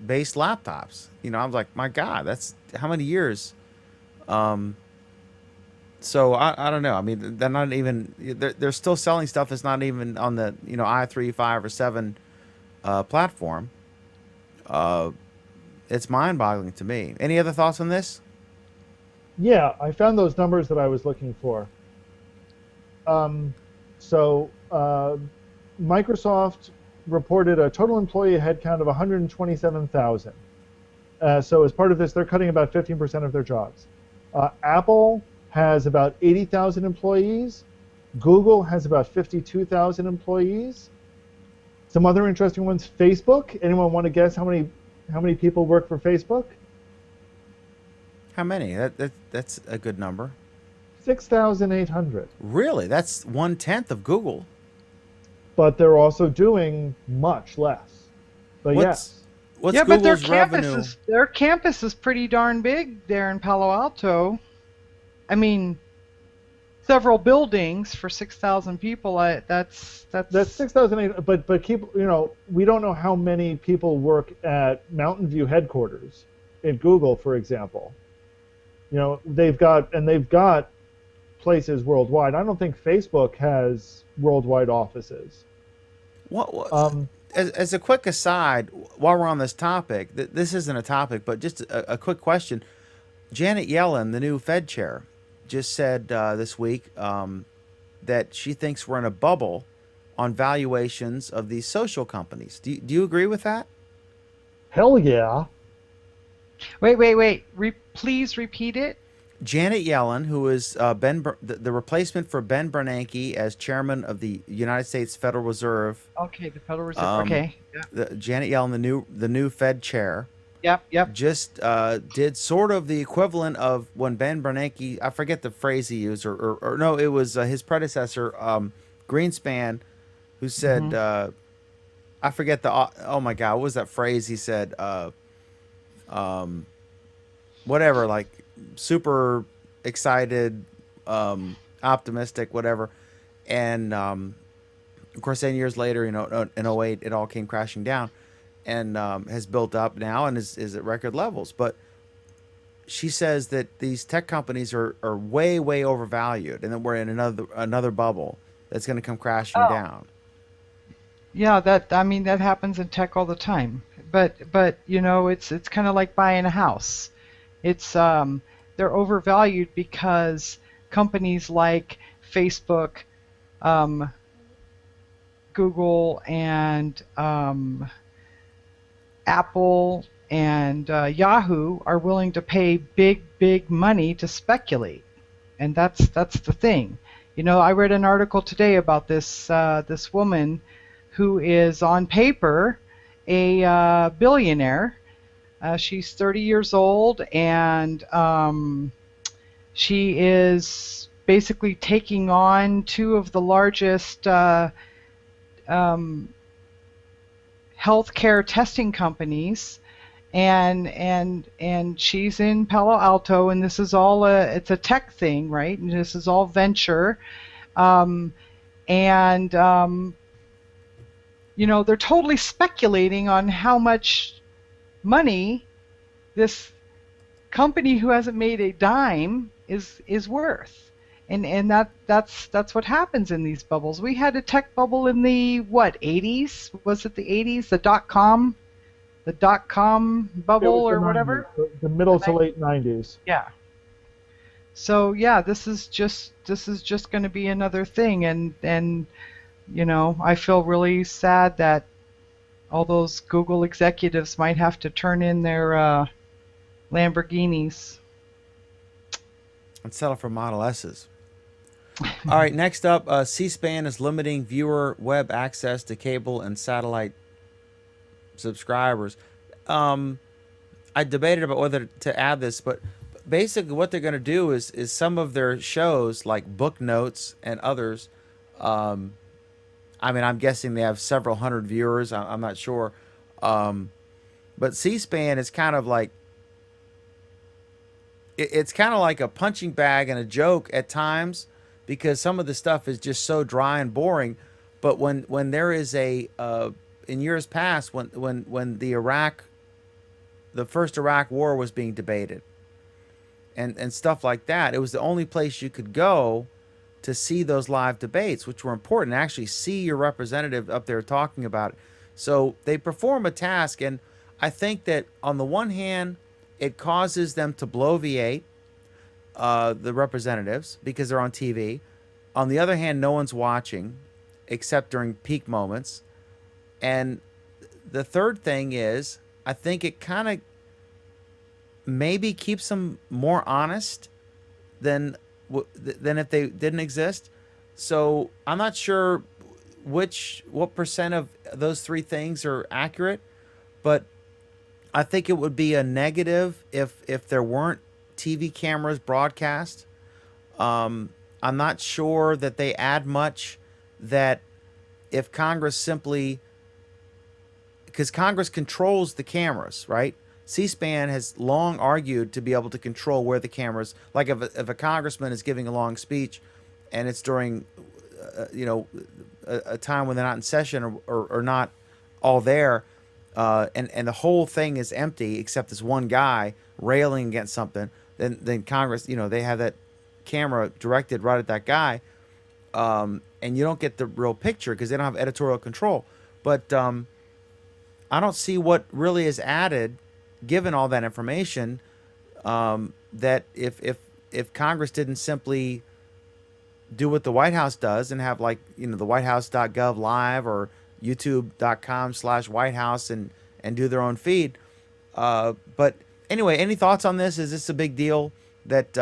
[SPEAKER 1] based laptops. I was like, my God, that's how many years So I don't know. I mean, they're not even. They're still selling stuff that's not even on the i3, 5, or 7 platform. It's mind-boggling to me. Any other thoughts on this?
[SPEAKER 6] Yeah, I found those numbers that I was looking for. So Microsoft reported a total employee headcount of 127,000. So as part of this, they're cutting about 15% of their jobs. Apple has about 80,000 employees. Google has about 52,000 employees. Some other interesting ones. Facebook. Anyone want to guess how many people work for Facebook?
[SPEAKER 1] How many? That's a good number.
[SPEAKER 6] 6,800.
[SPEAKER 1] Really? That's 1/10 of Google.
[SPEAKER 6] But they're also doing much less. But yes.
[SPEAKER 1] What's
[SPEAKER 2] yeah, but
[SPEAKER 1] Google's revenue?
[SPEAKER 2] Their campus is pretty darn big there in Palo Alto. I mean, several buildings for 6,000 people. That's
[SPEAKER 6] 6,800. But keep we don't know how many people work at Mountain View headquarters at Google, for example. They've got places worldwide. I don't think Facebook has worldwide offices.
[SPEAKER 1] What as a quick aside, while we're on this topic, this isn't a topic, but just a quick question. Janet Yellen, the new Fed chair, just said this week that she thinks we're in a bubble on valuations of these social companies. Do you agree with that?
[SPEAKER 6] Hell yeah.
[SPEAKER 2] Wait. Please repeat it.
[SPEAKER 1] Janet Yellen, who is the replacement for Ben Bernanke as chairman of the United States Federal Reserve.
[SPEAKER 2] Okay, the Federal Reserve. Okay. Yeah.
[SPEAKER 1] Janet Yellen, the new Fed chair.
[SPEAKER 2] Yep.
[SPEAKER 1] Just did sort of the equivalent of when Ben Bernanke, I forget the phrase he used, or no, it was his predecessor, Greenspan, who said, I forget oh my God, what was that phrase he said? Whatever, like super excited, optimistic, whatever. And of course, 10 years later, in 08, it all came crashing down. And has built up now and is at record levels. But she says that these tech companies are way, way overvalued, and that we're in another bubble that's going to come crashing down.
[SPEAKER 2] Yeah, that happens in tech all the time. But it's kind of like buying a house. It's they're overvalued because companies like Facebook, Google, and Apple and Yahoo are willing to pay big money to speculate, and that's the thing. I read an article today about this woman who is on paper a billionaire. She's 30 years old, and she is basically taking on two of the largest healthcare testing companies, and she's in Palo Alto, and this is all it's a tech thing, right? And this is all venture, they're totally speculating on how much money this company who hasn't made a dime is worth. And that's what happens in these bubbles. We had a tech bubble in the 80s? Was it the 80s? The dot-com bubble or whatever?
[SPEAKER 6] The middle to late 90s.
[SPEAKER 2] Yeah. So yeah, this is just going to be another thing, and I feel really sad that all those Google executives might have to turn in their Lamborghinis
[SPEAKER 1] and settle for Model S's. All right, next up, C-SPAN is limiting viewer web access to cable and satellite subscribers. I debated about whether to add this, but basically what they're going to do is some of their shows, like Book Notes and others, I'm guessing they have several hundred viewers. I'm not sure. But C-SPAN is kind of like, it's kind of like a punching bag and a joke at times, because some of the stuff is just so dry and boring. But when there is in years past, when the first Iraq war was being debated, and stuff like that. It was the only place you could go to see those live debates, which were important. Actually, see your representative up there talking about it. So they perform a task, and I think that on the one hand, it causes them to bloviate the representatives because they're on TV. On the other hand, no one's watching except during peak moments. And the third thing is, I think it kind of maybe keeps them more honest than if they didn't exist. So I'm not sure what percent of those three things are accurate, but I think it would be a negative if there weren't TV cameras broadcast. I'm not sure that they add much. That if Congress simply, because Congress controls the cameras, right? C-SPAN has long argued to be able to control where the cameras, like if a congressman is giving a long speech and it's during, a time when they're not in session or not all there, and the whole thing is empty except this one guy railing against something, then Congress, they have that camera directed right at that guy, and you don't get the real picture because they don't have editorial control. But I don't see what really is added, given all that information, that if Congress didn't simply do what the White House does and have the whitehouse.gov live or youtube.com/White House and do their own feed. But anyway, any thoughts on this? Is this a big deal that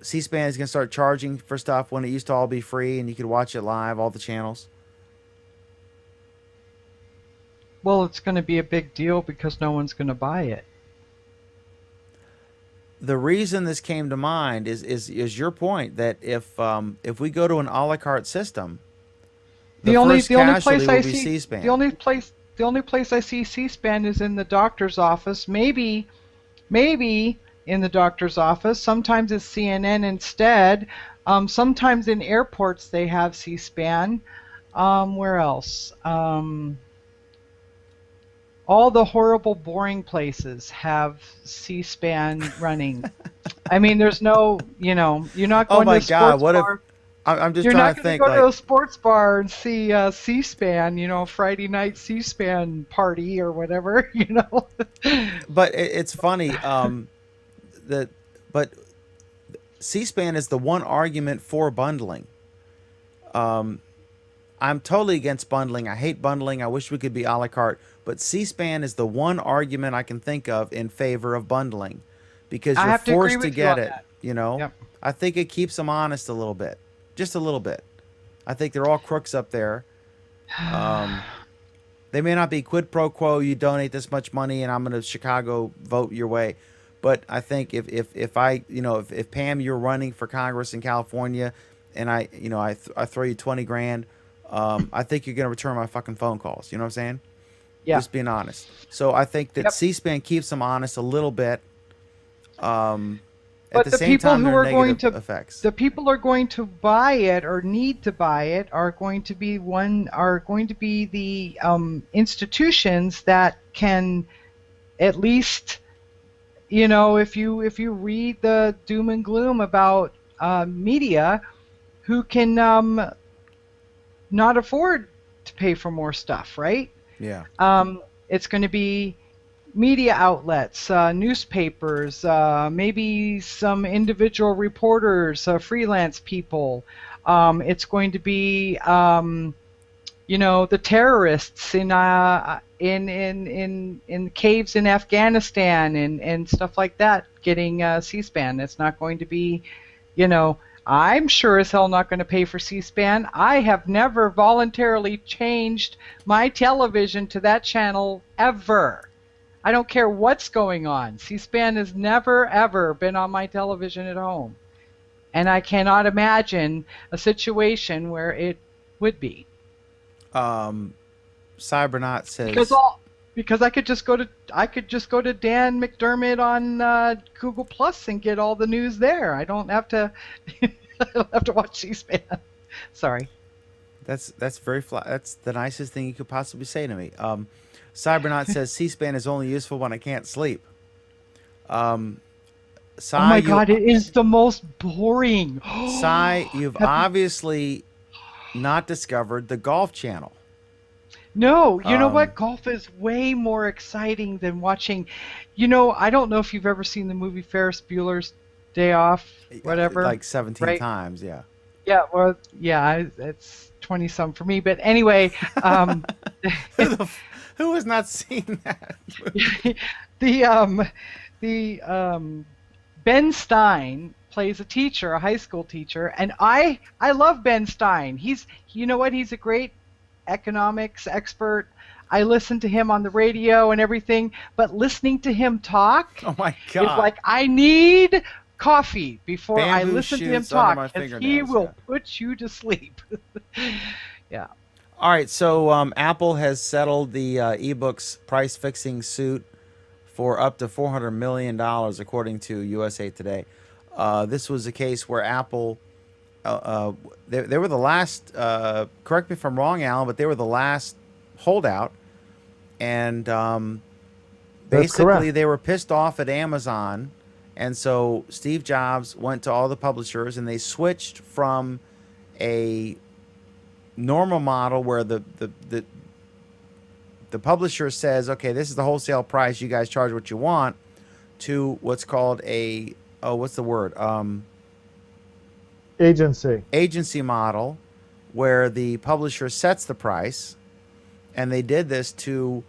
[SPEAKER 1] C-SPAN is going to start charging for stuff when it used to all be free and you could watch it live, all the channels?
[SPEAKER 2] Well, it's going to be a big deal because no one's going to buy it.
[SPEAKER 1] The reason this came to mind is your point that if we go to an a la carte system, the only place I see C-SPAN.
[SPEAKER 2] The only place I see C-SPAN is in the doctor's office. Maybe in the doctor's office. Sometimes it's CNN instead. Sometimes in airports they have C-SPAN. Where else? All the horrible, boring places have C-SPAN running. I mean, there's no, you're not going to a sports bar.
[SPEAKER 1] I'm just
[SPEAKER 2] You're
[SPEAKER 1] trying
[SPEAKER 2] not
[SPEAKER 1] to
[SPEAKER 2] going
[SPEAKER 1] think.
[SPEAKER 2] to go to a sports bar and see C-SPAN, Friday night C-SPAN party or whatever,
[SPEAKER 1] But it's funny but C-SPAN is the one argument for bundling. I'm totally against bundling. I hate bundling. I wish we could be a la carte. But C-SPAN is the one argument I can think of in favor of bundling because you're forced to get it.
[SPEAKER 2] Yep.
[SPEAKER 1] I think it keeps them honest a little bit, just a little bit. I think they're all crooks up there. They may not be quid pro quo. You donate this much money, and I'm going to Chicago vote your way. But I think if Pam, you're running for Congress in California, and I throw you 20 grand, I think you're going to return my fucking phone calls. You know what I'm saying?
[SPEAKER 2] Yeah.
[SPEAKER 1] Just being honest. So I think that C-SPAN keeps them honest a little bit.
[SPEAKER 2] But
[SPEAKER 1] the people who are going to effects.
[SPEAKER 2] The people who are going to buy it or need to buy it are going to be the institutions that can at least, if you read the doom and gloom about media, who can not afford to pay for more stuff, right?
[SPEAKER 1] Yeah.
[SPEAKER 2] It's going to be media outlets, newspapers, maybe some individual reporters, freelance people. It's going to be, the terrorists in caves in Afghanistan and stuff like that getting C-SPAN. It's not going to be, I'm sure as hell not going to pay for C-SPAN. I have never voluntarily changed my television to that channel ever. I don't care what's going on. C-SPAN has never, ever been on my television at home. And I cannot imagine a situation where it would be.
[SPEAKER 1] Cybernaut says...
[SPEAKER 2] Because I could just go to Dan McDermott on Google Plus and get all the news there. I don't have to watch C-SPAN. Sorry.
[SPEAKER 1] That's very flat. That's the nicest thing you could possibly say to me. Cybernaut says C-SPAN is only useful when I can't sleep. Si,
[SPEAKER 2] Oh my
[SPEAKER 1] you,
[SPEAKER 2] God, it is the most boring.
[SPEAKER 1] Si, you've obviously not discovered the Golf Channel.
[SPEAKER 2] No, you know
[SPEAKER 1] Um,
[SPEAKER 2] what? Golf is way more exciting than watching. I don't know if you've ever seen the movie Ferris Bueller's Day Off, whatever,
[SPEAKER 1] like 17
[SPEAKER 2] right?
[SPEAKER 1] times, yeah.
[SPEAKER 2] Yeah, well, yeah, it's 20 some for me. But anyway,
[SPEAKER 1] Who has not seen that?
[SPEAKER 2] the Ben Stein plays a teacher, a high school teacher, and I love Ben Stein. You know what? He's a great economics expert. I listen to him on the radio and everything, but listening to him talk
[SPEAKER 1] Oh my
[SPEAKER 2] is
[SPEAKER 1] God.
[SPEAKER 2] like I need coffee before I
[SPEAKER 1] Bamboo
[SPEAKER 2] listen to him
[SPEAKER 1] shoots under my
[SPEAKER 2] talk, because he
[SPEAKER 1] fingernails,
[SPEAKER 2] will
[SPEAKER 1] yeah.
[SPEAKER 2] put you to sleep. Yeah.
[SPEAKER 1] All right, so Apple has settled the ebooks price fixing suit for up to $400 million, according to USA Today. This was a case where Apple, they were the last, correct me if I'm wrong, Alan, but they were the last holdout. And
[SPEAKER 6] That's
[SPEAKER 1] basically
[SPEAKER 6] correct.
[SPEAKER 1] they were pissed off at Amazon. And so Steve Jobs went to all the publishers and they switched from a normal model where the publisher says, okay, this is the wholesale price, you guys charge what you want, to what's called a what's the word
[SPEAKER 6] Agency.
[SPEAKER 1] model, where the publisher sets the price. And they did this to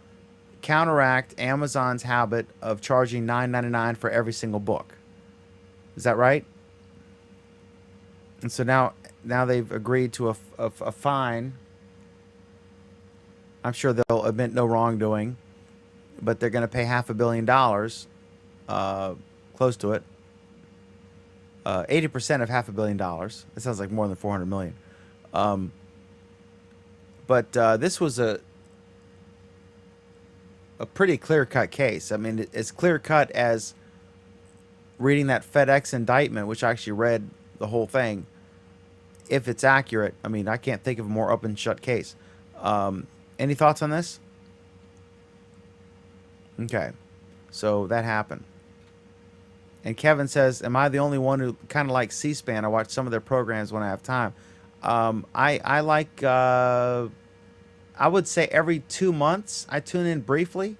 [SPEAKER 1] counteract Amazon's habit of charging $9.99 for every single book. Is that right? And so now they've agreed to a fine. I'm sure they'll admit no wrongdoing, but they're going to pay $500 million, close to it. 80% of $500 million. That sounds like more than 400 million. But this was a pretty clear-cut case. I mean, it's clear-cut as reading that FedEx indictment, which I actually read the whole thing. If it's accurate, I mean, I can't think of a more open shut case. Any thoughts on this? Okay, so that happened. And Kevin says, am I the only one who kind of likes C-SPAN? I watch some of their programs when I have time. I like, I would say every 2 months I tune in briefly,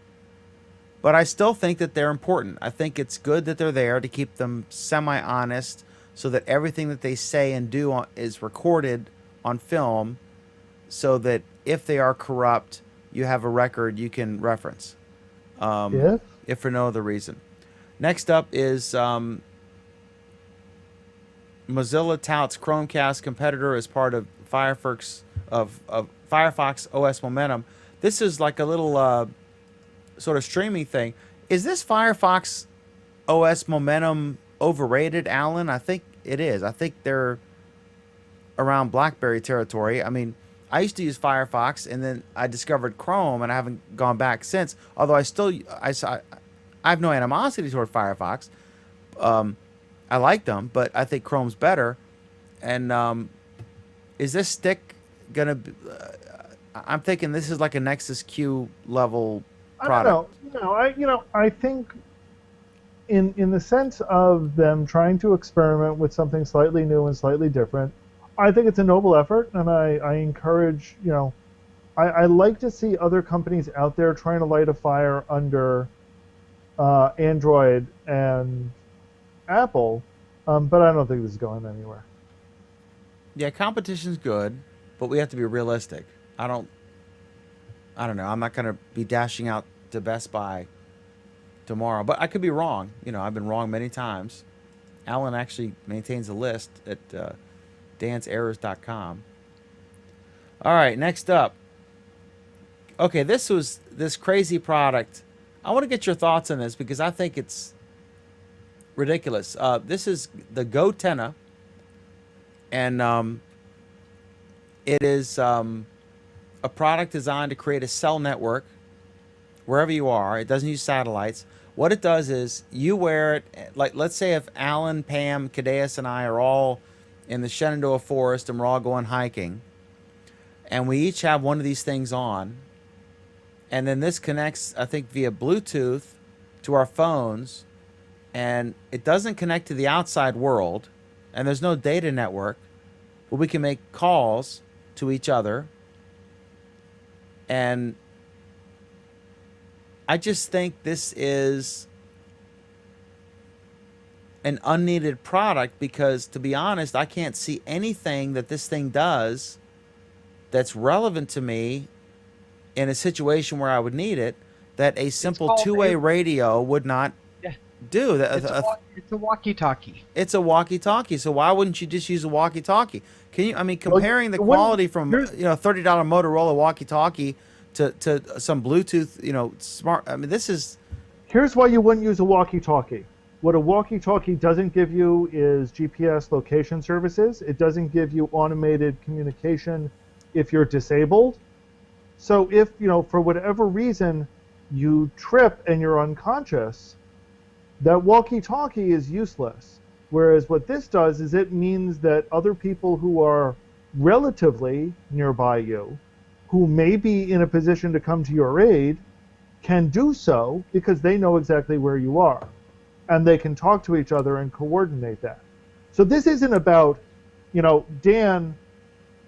[SPEAKER 1] but I still think that they're important. I think it's good that they're there to keep them semi-honest, so that everything that they say and do is recorded on film, so that if they are corrupt, you have a record you can reference,
[SPEAKER 6] Yes.
[SPEAKER 1] if for no other reason. Next up is Mozilla touts Chromecast competitor as part of Firefox OS momentum. This is like a little sort of streaming thing. Is this Firefox OS momentum overrated, Alan? I think it is. I think they're around BlackBerry territory. I mean, I used to use Firefox, and then I discovered Chrome, and I haven't gone back since. Although I have no animosity toward Firefox. I like them, but I think Chrome's better. And is this stick gonna be? I'm thinking this is like a Nexus Q level product.
[SPEAKER 6] I don't know. I think in the sense of them trying to experiment with something slightly new and slightly different, I think it's a noble effort, and I encourage, I like to see other companies out there trying to light a fire under Android and Apple, but I don't think this is going anywhere.
[SPEAKER 1] Yeah, competition's good, but we have to be realistic. I don't know. I'm not going to be dashing out to Best Buy tomorrow, but I could be wrong. I've been wrong many times. Alan actually maintains a list at danserrors.com. All right, next up. Okay, this was this crazy product. I want to get your thoughts on this because I think it's ridiculous. This is the GoTenna, and it is a product designed to create a cell network wherever you are. It doesn't use satellites. What it does is you wear it, like let's say if Alan, Pam, Cadeas, and I are all in the Shenandoah Forest and we're all going hiking, and we each have one of these things on, and then this connects, I think, via Bluetooth to our phones, and it doesn't connect to the outside world, and there's no data network, but we can make calls to each other. And I just think this is an unneeded product because, to be honest, I can't see anything that this thing does that's relevant to me in a situation where I would need it that a simple two-way radio would not do.
[SPEAKER 2] It's a walkie-talkie.
[SPEAKER 1] It's a walkie-talkie. So why wouldn't you just use a walkie-talkie? Can you? I mean, comparing the quality from $30 Motorola walkie-talkie to some Bluetooth, smart. I mean, this is.
[SPEAKER 6] Here's why you wouldn't use a walkie-talkie. What a walkie-talkie doesn't give you is GPS location services. It doesn't give you automated communication if you're disabled. So if, for whatever reason you trip and you're unconscious, that walkie-talkie is useless. Whereas what this does is it means that other people who are relatively nearby you, who may be in a position to come to your aid, can do so because they know exactly where you are. And they can talk to each other and coordinate that. So this isn't about, Dan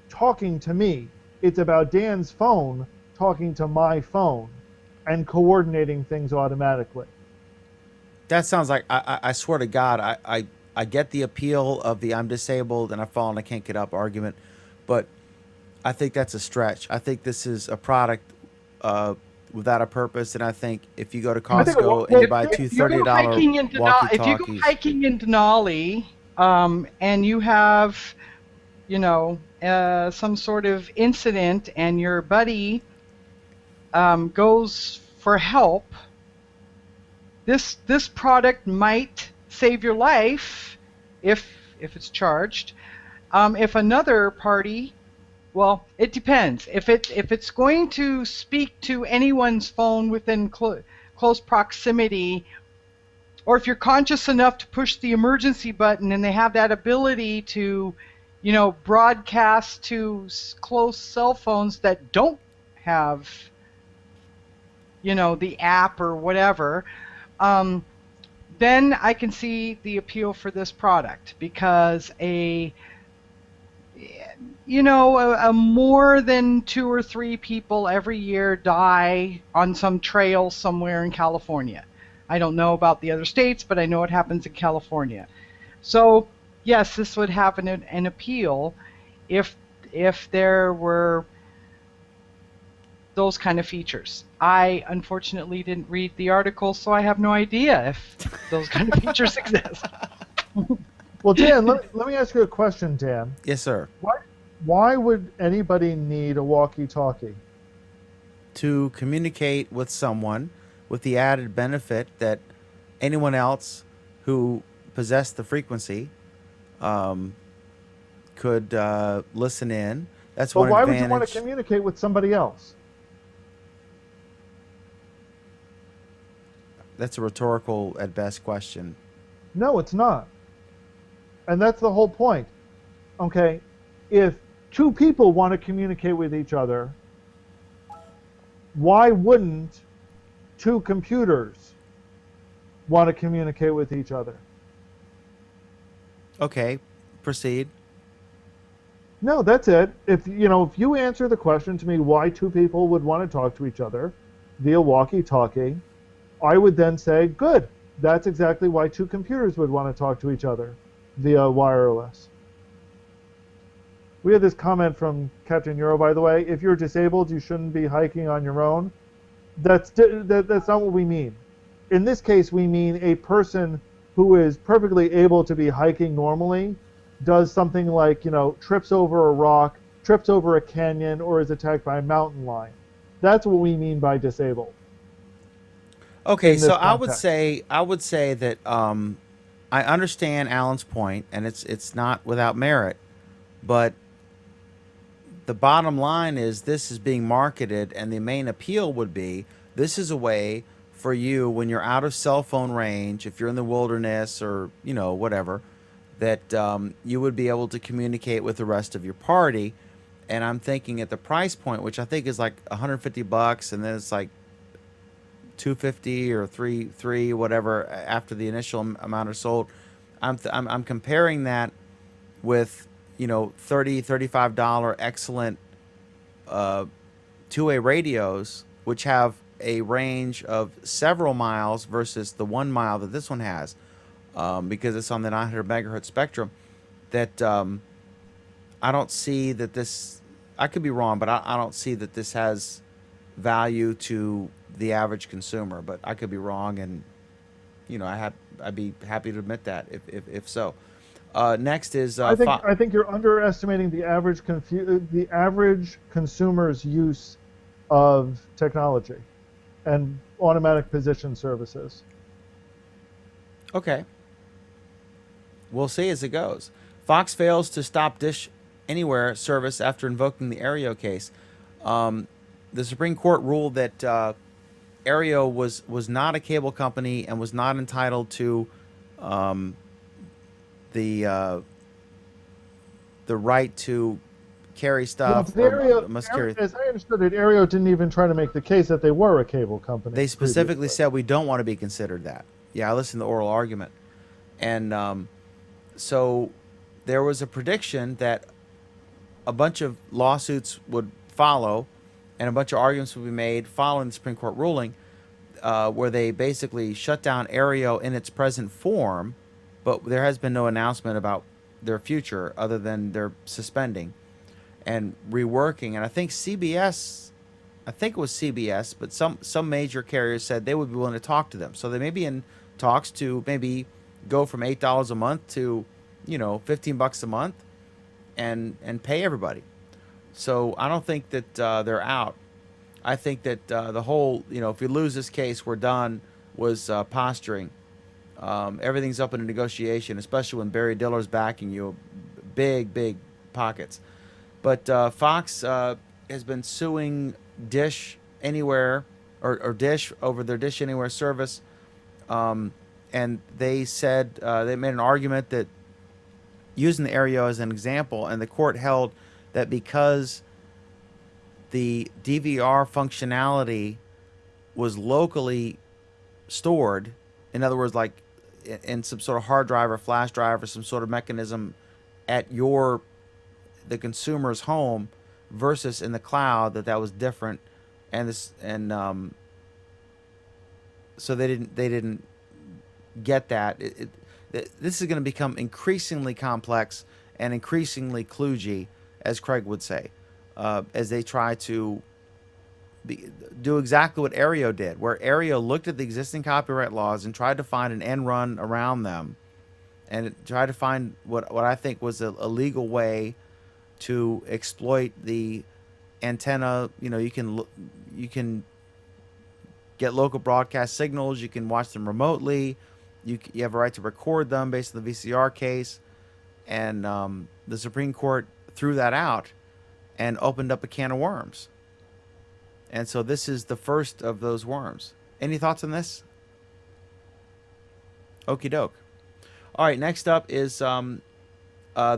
[SPEAKER 6] talking to me. It's about Dan's phone talking to my phone and coordinating things automatically.
[SPEAKER 1] That sounds like, I swear to God, I get the appeal of the I'm disabled and I fall and I can't get up argument, but I think that's a stretch. I think this is a product without a purpose, and I think if you go to Costco and you buy two $30 walkie-talkies.
[SPEAKER 2] If you go hiking in Denali and you have, some sort of incident and your buddy goes for help, this product might save your life if it's charged. If another party, well, it depends. If it's going to speak to anyone's phone within close proximity, or if you're conscious enough to push the emergency button and they have that ability to, broadcast to close cell phones that don't have, the app or whatever, then I can see the appeal for this product, because a more than 2 or 3 people every year die on some trail somewhere in California. I don't know about the other states, but I know it happens in California. So yes, this would have an appeal if there were those kind of features. I unfortunately didn't read the article, so I have no idea if those kind of features exist.
[SPEAKER 6] Well, Dan, let me ask you a question, Dan.
[SPEAKER 1] Yes, sir.
[SPEAKER 6] Why would anybody need a walkie-talkie?
[SPEAKER 1] To communicate with someone, with the added benefit that anyone else who possessed the frequency could listen in. That's one advantage.
[SPEAKER 6] But why would you want to communicate with somebody else?
[SPEAKER 1] That's a rhetorical, at best, question.
[SPEAKER 6] No, it's not. And that's the whole point. Okay, if 2 people want to communicate with each other, why wouldn't 2 computers want to communicate with each other?
[SPEAKER 1] Okay, proceed.
[SPEAKER 6] No, that's it. If you answer the question to me why 2 people would want to talk to each other via walkie-talkie, I would then say, good, that's exactly why 2 computers would want to talk to each other via wireless. We had this comment from Captain Euro, by the way. If you're disabled, you shouldn't be hiking on your own. That's not what we mean. In this case, we mean a person who is perfectly able to be hiking normally, does something like, trips over a rock, trips over a canyon, or is attacked by a mountain lion. That's what we mean by disabled.
[SPEAKER 1] Okay, so I would say that I understand Alan's point, and it's not without merit, but the bottom line is this is being marketed, and the main appeal would be this is a way for you when you're out of cell phone range, if you're in the wilderness or whatever, that you would be able to communicate with the rest of your party. And I'm thinking at the price point, which I think is like $150, and then it's like 250 or 3 whatever after the initial amount are sold. I'm comparing that with, you know, $35 excellent two-way radios, which have a range of several miles versus the 1 mile that this one has, because it's on the 900 megahertz spectrum. That I don't see that this. I could be wrong, but I don't see that this has value to the average consumer. But I could be wrong, and you know, I'd be happy to admit that if so. Next is
[SPEAKER 6] I think you're underestimating the average consumer's use of technology and automatic position services.
[SPEAKER 1] Okay. We'll see as it goes. Fox fails to stop Dish Anywhere service after invoking the Aereo case. The Supreme Court ruled that Aereo was not a cable company and was not entitled to the right to carry stuff.
[SPEAKER 6] As I understood it, Aereo didn't even try to make the case that they were a cable company.
[SPEAKER 1] They specifically said we don't want to be considered that. Yeah, I listened to the oral argument. And so there was a prediction that a bunch of lawsuits would follow and a bunch of arguments would be made following the Supreme Court ruling, where they basically shut down Aereo in its present form, but there has been no announcement about their future other than they're suspending and reworking. And I think it was CBS, but some major carriers said they would be willing to talk to them. So they may be in talks to maybe go from $8 a month to, you know, $15 a month and pay everybody. So I don't think that they're out. I think that the whole, you know, if we lose this case, we're done, was posturing. Everything's up in a negotiation, especially when Barry Diller's backing you, big pockets. But Fox has been suing Dish Anywhere or Dish over their Dish Anywhere service. And they said they made an argument that using the Aereo as an example, and the court held that because the DVR functionality was locally stored, in other words, like in some sort of hard drive or flash drive or some sort of mechanism at the consumer's home versus in the cloud, that was different, so they didn't get that. This is going to become increasingly complex and increasingly kludgy, as Craig would say, as they try to do exactly what Aereo did, where Aereo looked at the existing copyright laws and tried to find an end run around them, and tried to find what I think was a legal way to exploit the antenna. You know, you can get local broadcast signals, you can watch them remotely, you have a right to record them based on the VCR case, and the Supreme Court threw that out and opened up a can of worms. And so this is the first of those worms. Any thoughts on this? Okie doke. All right, next up is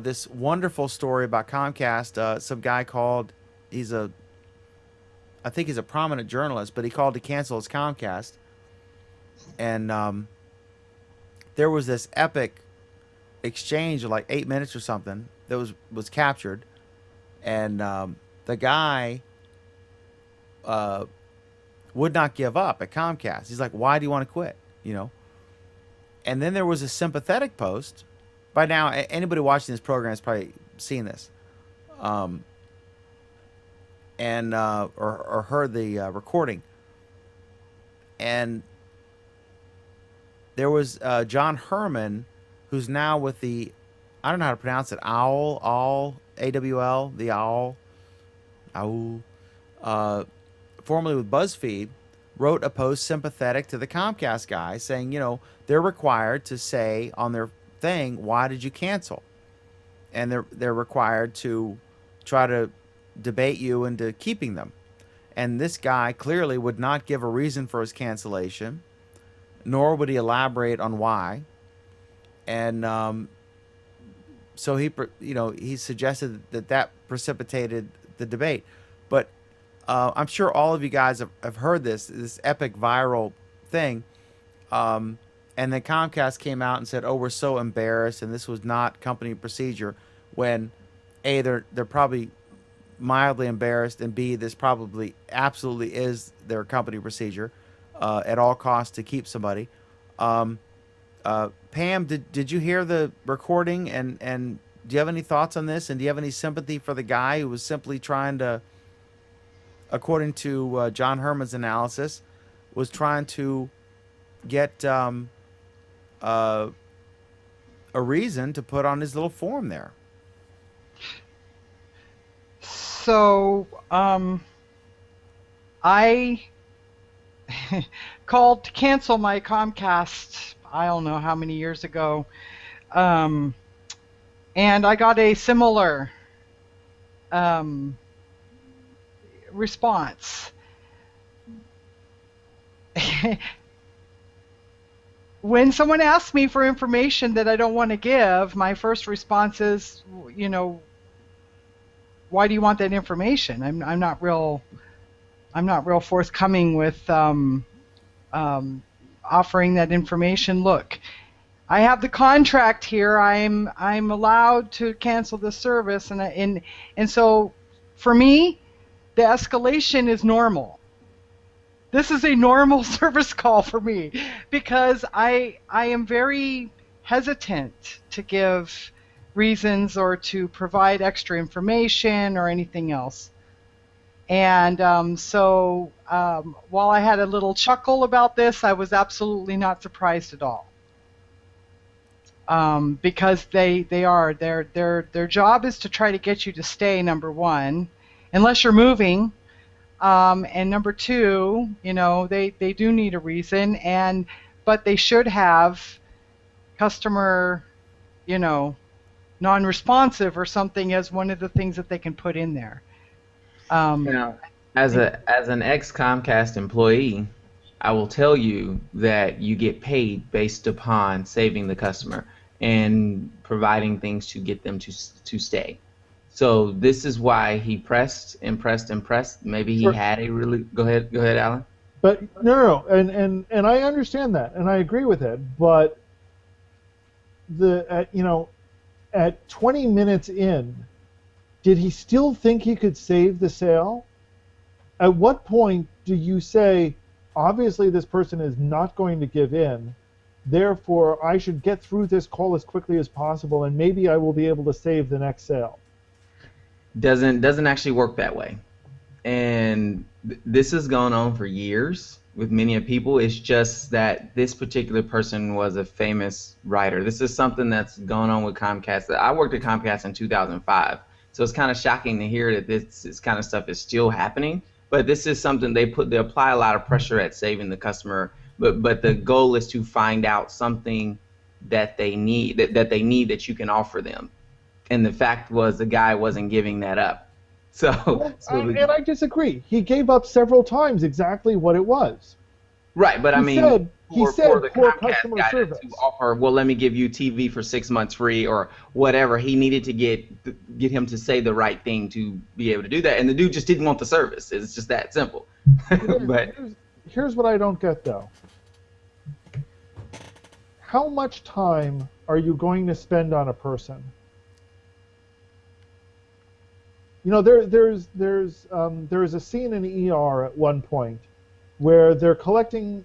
[SPEAKER 1] this wonderful story about Comcast. Some guy called, I think he's a prominent journalist, but he called to cancel his Comcast. And there was this epic exchange of like 8 minutes or something that was captured. And the guy would not give up at Comcast. He's like, why do you want to quit? You know? And then there was a sympathetic post. By now, anybody watching this program has probably seen this. Or heard the recording. And there was John Herman, who's now with the, I don't know how to pronounce it, AWL, the OWL, formerly with BuzzFeed, wrote a post sympathetic to the Comcast guy, saying, you know, they're required to say on their thing, why did you cancel? And they're required to try to debate you into keeping them. And this guy clearly would not give a reason for his cancellation, nor would he elaborate on why. And so he suggested that precipitated the debate. But I'm sure all of you guys have heard this epic viral thing. And then Comcast came out and said, "Oh, we're so embarrassed, and this was not company procedure." When A, they're probably mildly embarrassed, and B, this probably absolutely is their company procedure at all costs to keep somebody. Um, Pam, did you hear the recording, and do you have any thoughts on this? And do you have any sympathy for the guy who was simply trying to, according to John Herman's analysis, was trying to get a reason to put on his little form there?
[SPEAKER 2] So I called to cancel my Comcast, I don't know how many years ago, and I got a similar response. When someone asks me for information that I don't want to give, my first response is, why do you want that information? I'm not real forthcoming with offering that information. Look, I have the contract here. I'm allowed to cancel the service, and so for me, the escalation is normal. This is a normal service call for me because I am very hesitant to give reasons or to provide extra information or anything else. And so while I had a little chuckle about this, I was absolutely not surprised at all. Because their job is to try to get you to stay, number one, unless you're moving. And number two, they do need a reason, but they should have customer, non-responsive or something as one of the things that they can put in there.
[SPEAKER 4] Now, as an ex-Comcast employee, I will tell you that you get paid based upon saving the customer and providing things to get them to stay. So this is why he pressed and pressed and pressed. Maybe he had a really... Go ahead, Alan.
[SPEAKER 6] But no, and I understand that, and I agree with it. But at 20 minutes in, did he still think he could save the sale? At what point do you say, obviously this person is not going to give in, therefore I should get through this call as quickly as possible, and maybe I will be able to save the next sale?
[SPEAKER 4] Doesn't actually work that way, and this has gone on for years with many people. It's just that this particular person was a famous writer. This is something that's gone on with Comcast. I worked at Comcast in 2005, so it's kind of shocking to hear that this kind of stuff is still happening. But this is something they apply a lot of pressure at saving the customer. But the goal is to find out something that they need that you can offer them. And the fact was the guy wasn't giving that up. And
[SPEAKER 6] I disagree. He gave up several times exactly what it was.
[SPEAKER 4] Right, but
[SPEAKER 6] he said
[SPEAKER 4] the
[SPEAKER 6] poor
[SPEAKER 4] Comcast
[SPEAKER 6] customer
[SPEAKER 4] guy
[SPEAKER 6] service.
[SPEAKER 4] to offer, well, let me give you TV for 6 months free or whatever. He needed to get him to say the right thing to be able to do that, and the dude just didn't want the service. It's just that simple. But
[SPEAKER 6] here's what I don't get though. How much time are you going to spend on a person? There's a scene in ER at one point where they're collecting,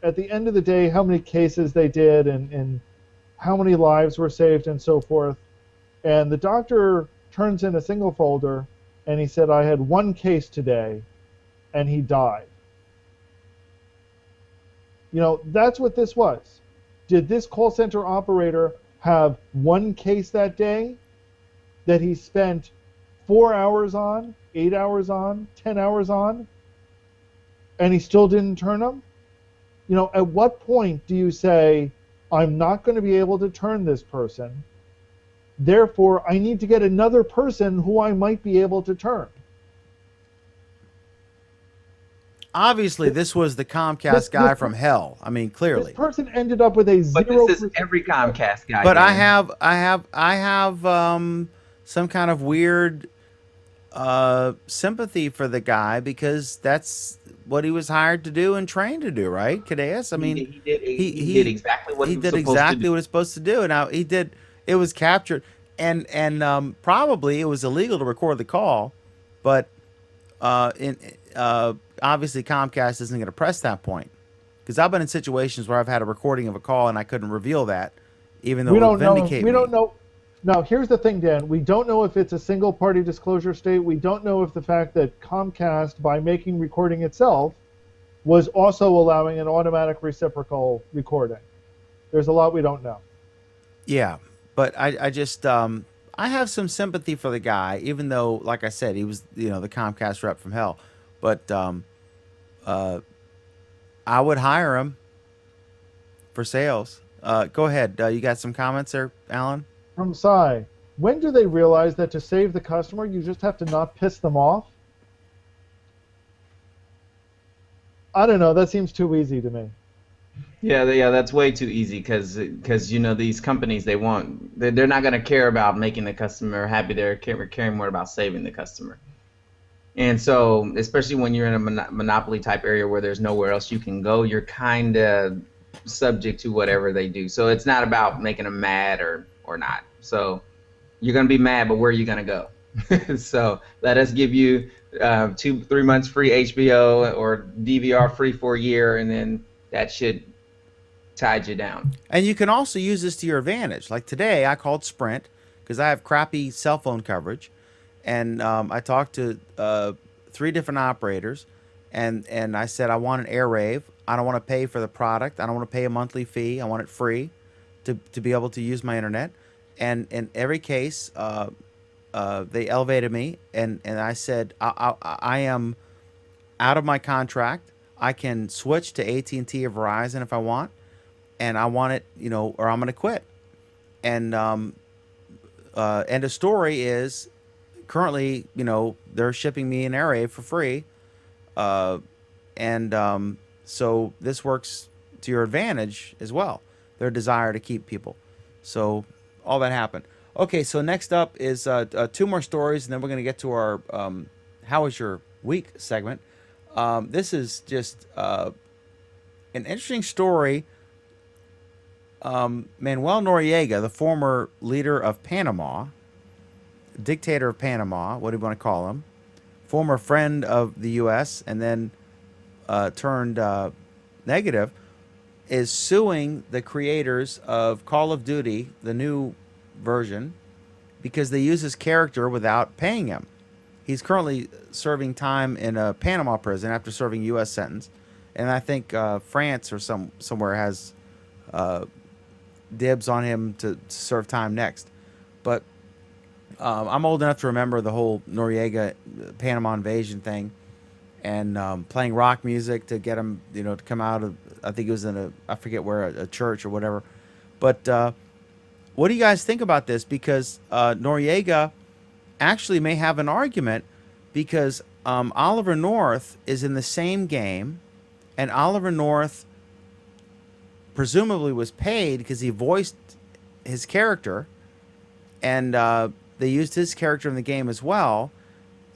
[SPEAKER 6] at the end of the day, how many cases they did and how many lives were saved and so forth. And the doctor turns in a single folder and he said, I had one case today, and he died. That's what this was. Did this call center operator have one case that day that he spent 4 hours on, 8 hours on, 10 hours on, and he still didn't turn them? At what point do you say, I'm not going to be able to turn this person, therefore I need to get another person who I might be able to turn?
[SPEAKER 1] Obviously, this was the Comcast guy from hell. I mean, clearly.
[SPEAKER 6] This person ended up with a 0%.
[SPEAKER 4] But this is every Comcast guy.
[SPEAKER 1] But I have some kind of weird sympathy for the guy because that's what he was hired to do and trained to do, right? Cadeas? I mean,
[SPEAKER 4] He did exactly what
[SPEAKER 1] he
[SPEAKER 4] he was
[SPEAKER 1] did
[SPEAKER 4] supposed to do.
[SPEAKER 1] exactly what it's supposed to do. Now he did. It was captured, and probably it was illegal to record the call, but in obviously Comcast isn't going to press that point because I've been in situations where I've had a recording of a call and I couldn't reveal that, even though
[SPEAKER 6] We
[SPEAKER 1] it would
[SPEAKER 6] don't know.
[SPEAKER 1] vindicate
[SPEAKER 6] We
[SPEAKER 1] me.
[SPEAKER 6] don't know. Now, here's the thing, Dan. We don't know if it's a single-party disclosure state. We don't know if the fact that Comcast, by making recording itself, was also allowing an automatic reciprocal recording. There's a lot we don't know.
[SPEAKER 1] Yeah, but I just I have some sympathy for the guy, even though, like I said, he was the Comcast rep from hell. But I would hire him for sales. Go ahead. You got some comments there, Alan?
[SPEAKER 6] From Sai, when do they realize that to save the customer, you just have to not piss them off? I don't know. That seems too easy to me.
[SPEAKER 4] Yeah, that's way too easy because these companies they're not going to care about making the customer happy. They're caring more about saving the customer. And so, especially when you're in a monopoly type area where there's nowhere else you can go, you're kind of subject to whatever they do. So it's not about making them mad or not. So you're going to be mad, but where are you going to go? So let us give you 2-3 months free HBO or DVR free for a year, and then that should tide you down.
[SPEAKER 1] And you can also use this to your advantage. Like today, I called Sprint because I have crappy cell phone coverage, and I talked to 3 different operators, and I said I want an Aereo. I don't want to pay for the product. I don't want to pay a monthly fee. I want it free to be able to use my internet. And in every case, they elevated me, and I said I am out of my contract. I can switch to AT&T or Verizon if I want, and I want it, or I'm going to quit. And end of story is currently, they're shipping me an Aereo for free, and so this works to your advantage as well. Their desire to keep people. So all that happened. Okay, so next up is 2 more stories, and then we're going to get to our How Was Your Week segment. This is just an interesting story. Manuel Noriega, the former leader of Panama, dictator of Panama, what do you want to call him, former friend of the U.S. and then turned negative, is suing the creators of Call of Duty, the new version, because they use his character without paying him. He's currently serving time in a Panama prison after serving U.S. sentence, and I think France or somewhere has dibs on him to serve time next. But I'm old enough to remember the whole Noriega Panama invasion thing, and playing rock music to get him, to come out of, I think it was in I forget where, a church or whatever. But what do you guys think about this? Because Noriega actually may have an argument, because Oliver North is in the same game, and Oliver North presumably was paid because he voiced his character, and they used his character in the game as well.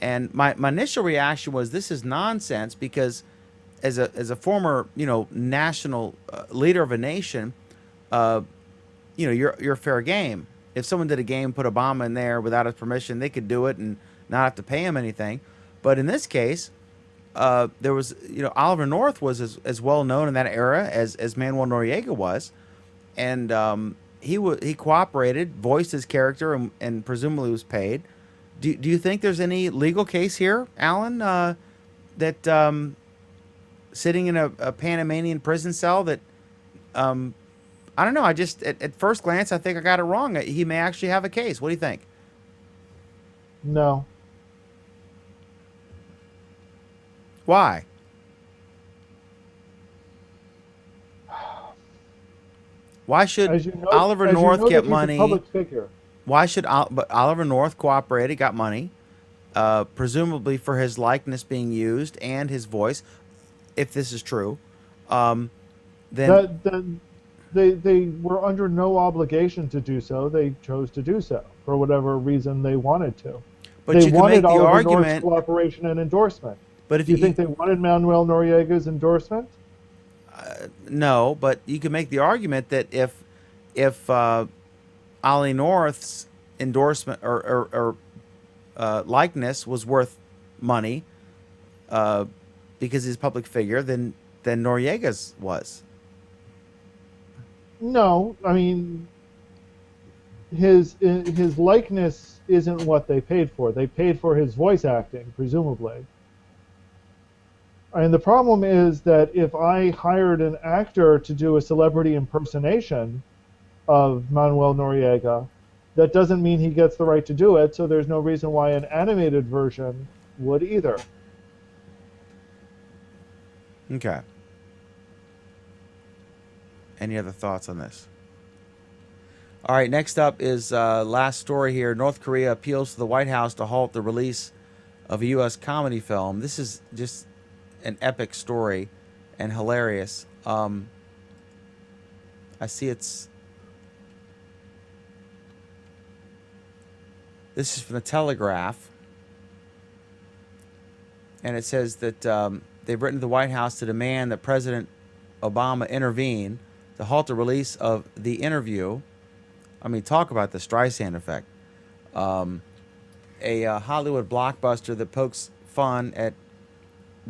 [SPEAKER 1] And my initial reaction was, this is nonsense, because as a former national leader of a nation, you're fair game. If someone did a game, put Obama in there without his permission, they could do it and not have to pay him anything. But in this case, there was, Oliver North was as well known in that era as Manuel Noriega was, and he cooperated, voiced his character, and presumably was paid. Do you think there's any legal case here, Alan, that sitting in a Panamanian prison cell that I don't know. I just at first glance, I think I got it wrong. He may actually have a case. What do you think?
[SPEAKER 6] No.
[SPEAKER 1] Why? Why should Oliver North get money?
[SPEAKER 6] Public figure.
[SPEAKER 1] Why should but Oliver North cooperated, got money, presumably for his likeness being used and his voice, if this is true? Then
[SPEAKER 6] they were under no obligation to do so. They chose to do so for whatever reason they wanted to.
[SPEAKER 1] But
[SPEAKER 6] they
[SPEAKER 1] you can make
[SPEAKER 6] wanted
[SPEAKER 1] the
[SPEAKER 6] Oliver North's
[SPEAKER 1] argument.
[SPEAKER 6] cooperation and endorsement.
[SPEAKER 1] But if
[SPEAKER 6] Do you think they wanted Manuel Noriega's endorsement?
[SPEAKER 1] No, but you can make the argument that if Ollie North's endorsement or likeness was worth money because he's a public figure, then Noriega's was.
[SPEAKER 6] No, I mean, his likeness isn't what they paid for. They paid for his voice acting, presumably. And the problem is that if I hired an actor to do a celebrity impersonation of Manuel Noriega, that doesn't mean he gets the right to do it, so there's no reason why an animated version would either.
[SPEAKER 1] Okay. Any other thoughts on this? All right, next up is last story here. North Korea appeals to the White House to halt the release of a U.S. comedy film. This is just an epic story and hilarious. I see this is from the Telegraph, and it says that they've written to the White House to demand that President Obama intervene to halt the release of The Interview. I mean, talk about the Streisand effect. A Hollywood blockbuster that pokes fun at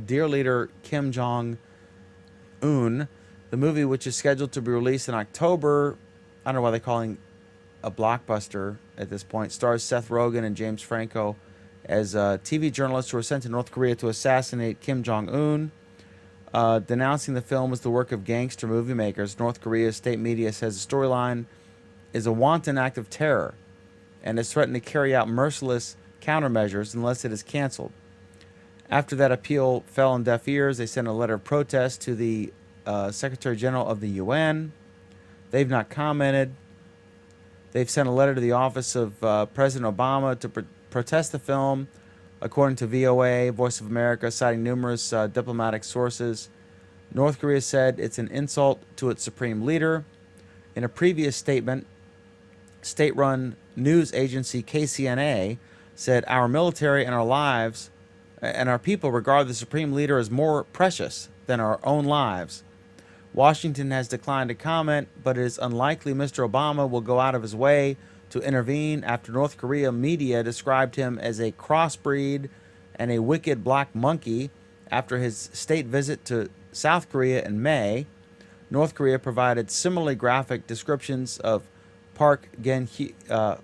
[SPEAKER 1] dear leader Kim Jong-un. The movie, which is scheduled to be released in October, I don't know why they're calling a blockbuster at this point, stars Seth Rogen and James Franco as TV journalists who were sent to North Korea to assassinate Kim Jong-un. Denouncing the film as the work of gangster movie makers, North Korea's state media says the storyline is a wanton act of terror and has threatened to carry out merciless countermeasures unless it is canceled. After that appeal fell on deaf ears, they sent a letter of protest to the Secretary General of the UN. They've not commented. They've sent a letter to the office of President Obama to protest the film, according to VOA, Voice of America, citing numerous diplomatic sources. North Korea said it's an insult to its supreme leader. In a previous statement, state-run news agency KCNA said, "Our military and our lives and our people regard the supreme leader as more precious than our own lives." Washington has declined to comment, but it is unlikely Mr. Obama will go out of his way to intervene after North Korea media described him as a crossbreed and a wicked black monkey after his state visit to South Korea in May. North Korea provided similarly graphic descriptions of Park Geun-hye,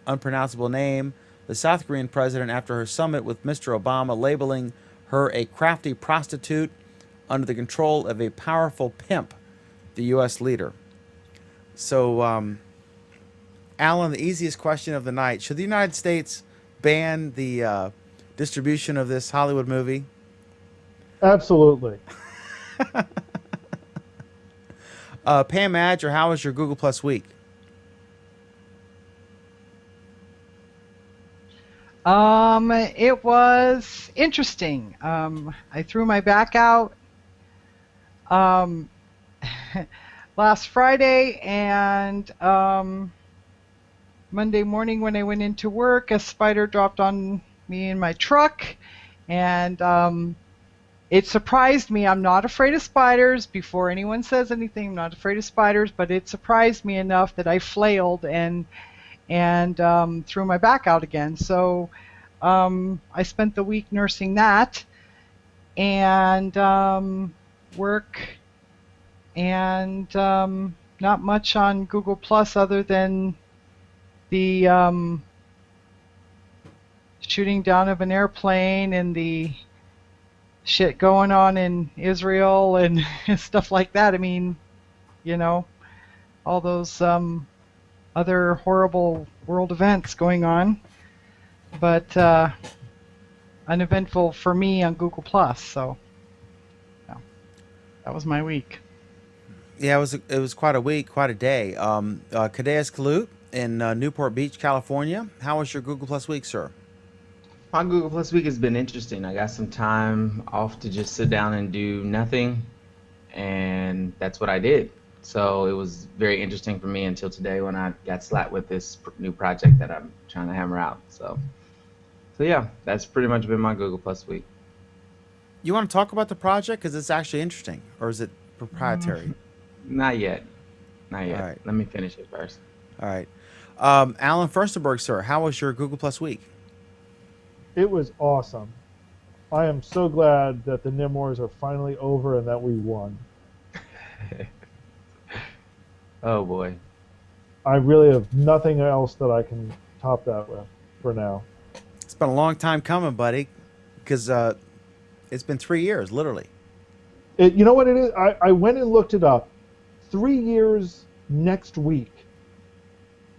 [SPEAKER 1] unpronounceable name, the South Korean president, after her summit with Mr. Obama, labeling her a crafty prostitute under the control of a powerful pimp, the U.S. leader. So, Alan, the easiest question of the night. Should the United States ban the distribution of this Hollywood movie?
[SPEAKER 6] Absolutely.
[SPEAKER 1] Pam Madger, how was your Google Plus week?
[SPEAKER 2] It was interesting. I threw my back out last Friday, and Monday morning when I went into work, a spider dropped on me in my truck, and it surprised me. I'm not afraid of spiders. Before anyone says anything, I'm not afraid of spiders, but it surprised me enough that I flailed and threw my back out again. So I spent the week nursing that, and work, and not much on Google Plus other than the shooting down of an airplane and the shit going on in Israel and stuff like that. I mean, you know, all those other horrible world events going on, but uneventful for me on Google Plus. So yeah, that was my week.
[SPEAKER 1] Yeah, it was quite a week, quite a day. Kadeas Kalut in Newport Beach, California. How was your Google Plus week, sir?
[SPEAKER 4] My Google Plus week has been interesting. I got some time off to just sit down and do nothing, and that's what I did. So it was very interesting for me until today when I got slapped with this new project that I'm trying to hammer out. So So yeah, that's pretty much been my Google Plus week.
[SPEAKER 1] You want to talk about the project because it's actually interesting, or is it proprietary?
[SPEAKER 4] Not yet. Not
[SPEAKER 1] All
[SPEAKER 4] yet.
[SPEAKER 1] right.
[SPEAKER 4] Let me finish it first.
[SPEAKER 1] All right. Alan Furstenberg, sir, how was your Google Plus week?
[SPEAKER 6] It was awesome. I am so glad that the NIM Wars are finally over and that we won.
[SPEAKER 4] Oh boy.
[SPEAKER 6] I really have nothing else that I can top that with for now.
[SPEAKER 1] It's been a long time coming, buddy, because it's been 3 years, literally.
[SPEAKER 6] You know what it is? I went and looked it up. 3 years next week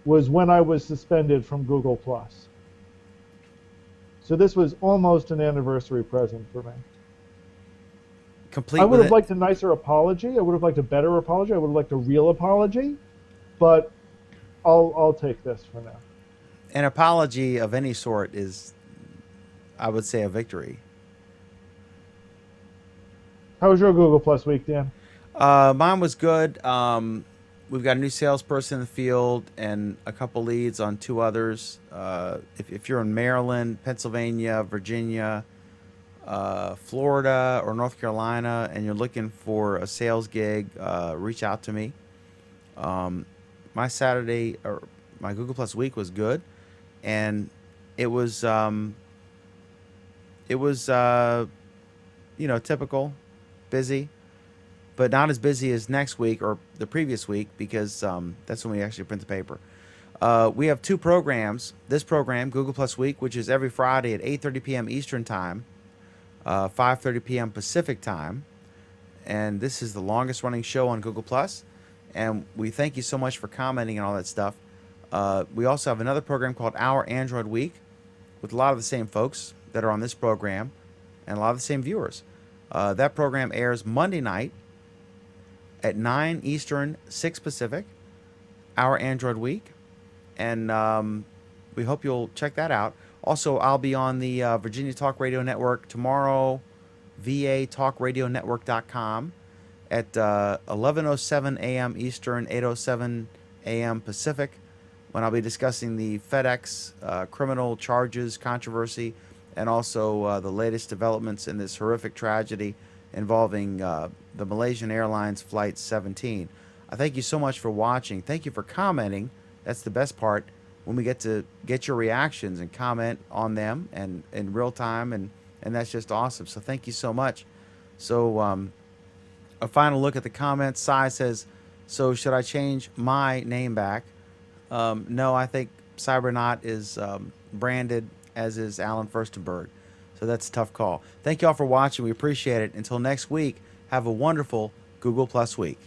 [SPEAKER 6] was when I was suspended from Google Plus. So this was almost an anniversary present for me.
[SPEAKER 1] Complete.
[SPEAKER 6] I would
[SPEAKER 1] with
[SPEAKER 6] have
[SPEAKER 1] it.
[SPEAKER 6] liked a nicer apology. I would have liked a better apology. I would have liked a real apology, but I'll take this for now.
[SPEAKER 1] An apology of any sort is, I would say, a victory.
[SPEAKER 6] How was your Google Plus week, Dan?
[SPEAKER 1] Mine was good. We've got a new salesperson in the field and a couple leads on 2 others. If you're in Maryland, Pennsylvania, Virginia, Florida, or North Carolina, and you're looking for a sales gig, reach out to me. My Saturday or my Google Plus week was good, and it was typical, busy, but not as busy as next week or the previous week because that's when we actually print the paper. We have 2 programs. This program, Google Plus Week, which is every Friday at 8:30 p.m. Eastern Time, 5:30 p.m. Pacific Time, and this is the longest running show on Google Plus. And we thank you so much for commenting and all that stuff. We also have another program called Our Android Week with a lot of the same folks that are on this program and a lot of the same viewers. That program airs Monday night at 9 Eastern, 6 Pacific, Our Android Week. And we hope you'll check that out. Also, I'll be on the Virginia Talk Radio Network tomorrow, vatalkradionetwork.com at 11:07 a.m. Eastern, 8:07 a.m. Pacific, when I'll be discussing the FedEx criminal charges controversy and also the latest developments in this horrific tragedy involving the Malaysian Airlines Flight 17. I thank you so much for watching. Thank you for commenting. That's the best part, when we get to get your reactions and comment on them and in real time, and that's just awesome. So thank you so much. So a final look at the comments. Sai says, so should I change my name back? No, I think Cybernaut is branded, as is Alan Furstenberg. So that's a tough call. Thank you all for watching. We appreciate it. Until next week, have a wonderful Google Plus week.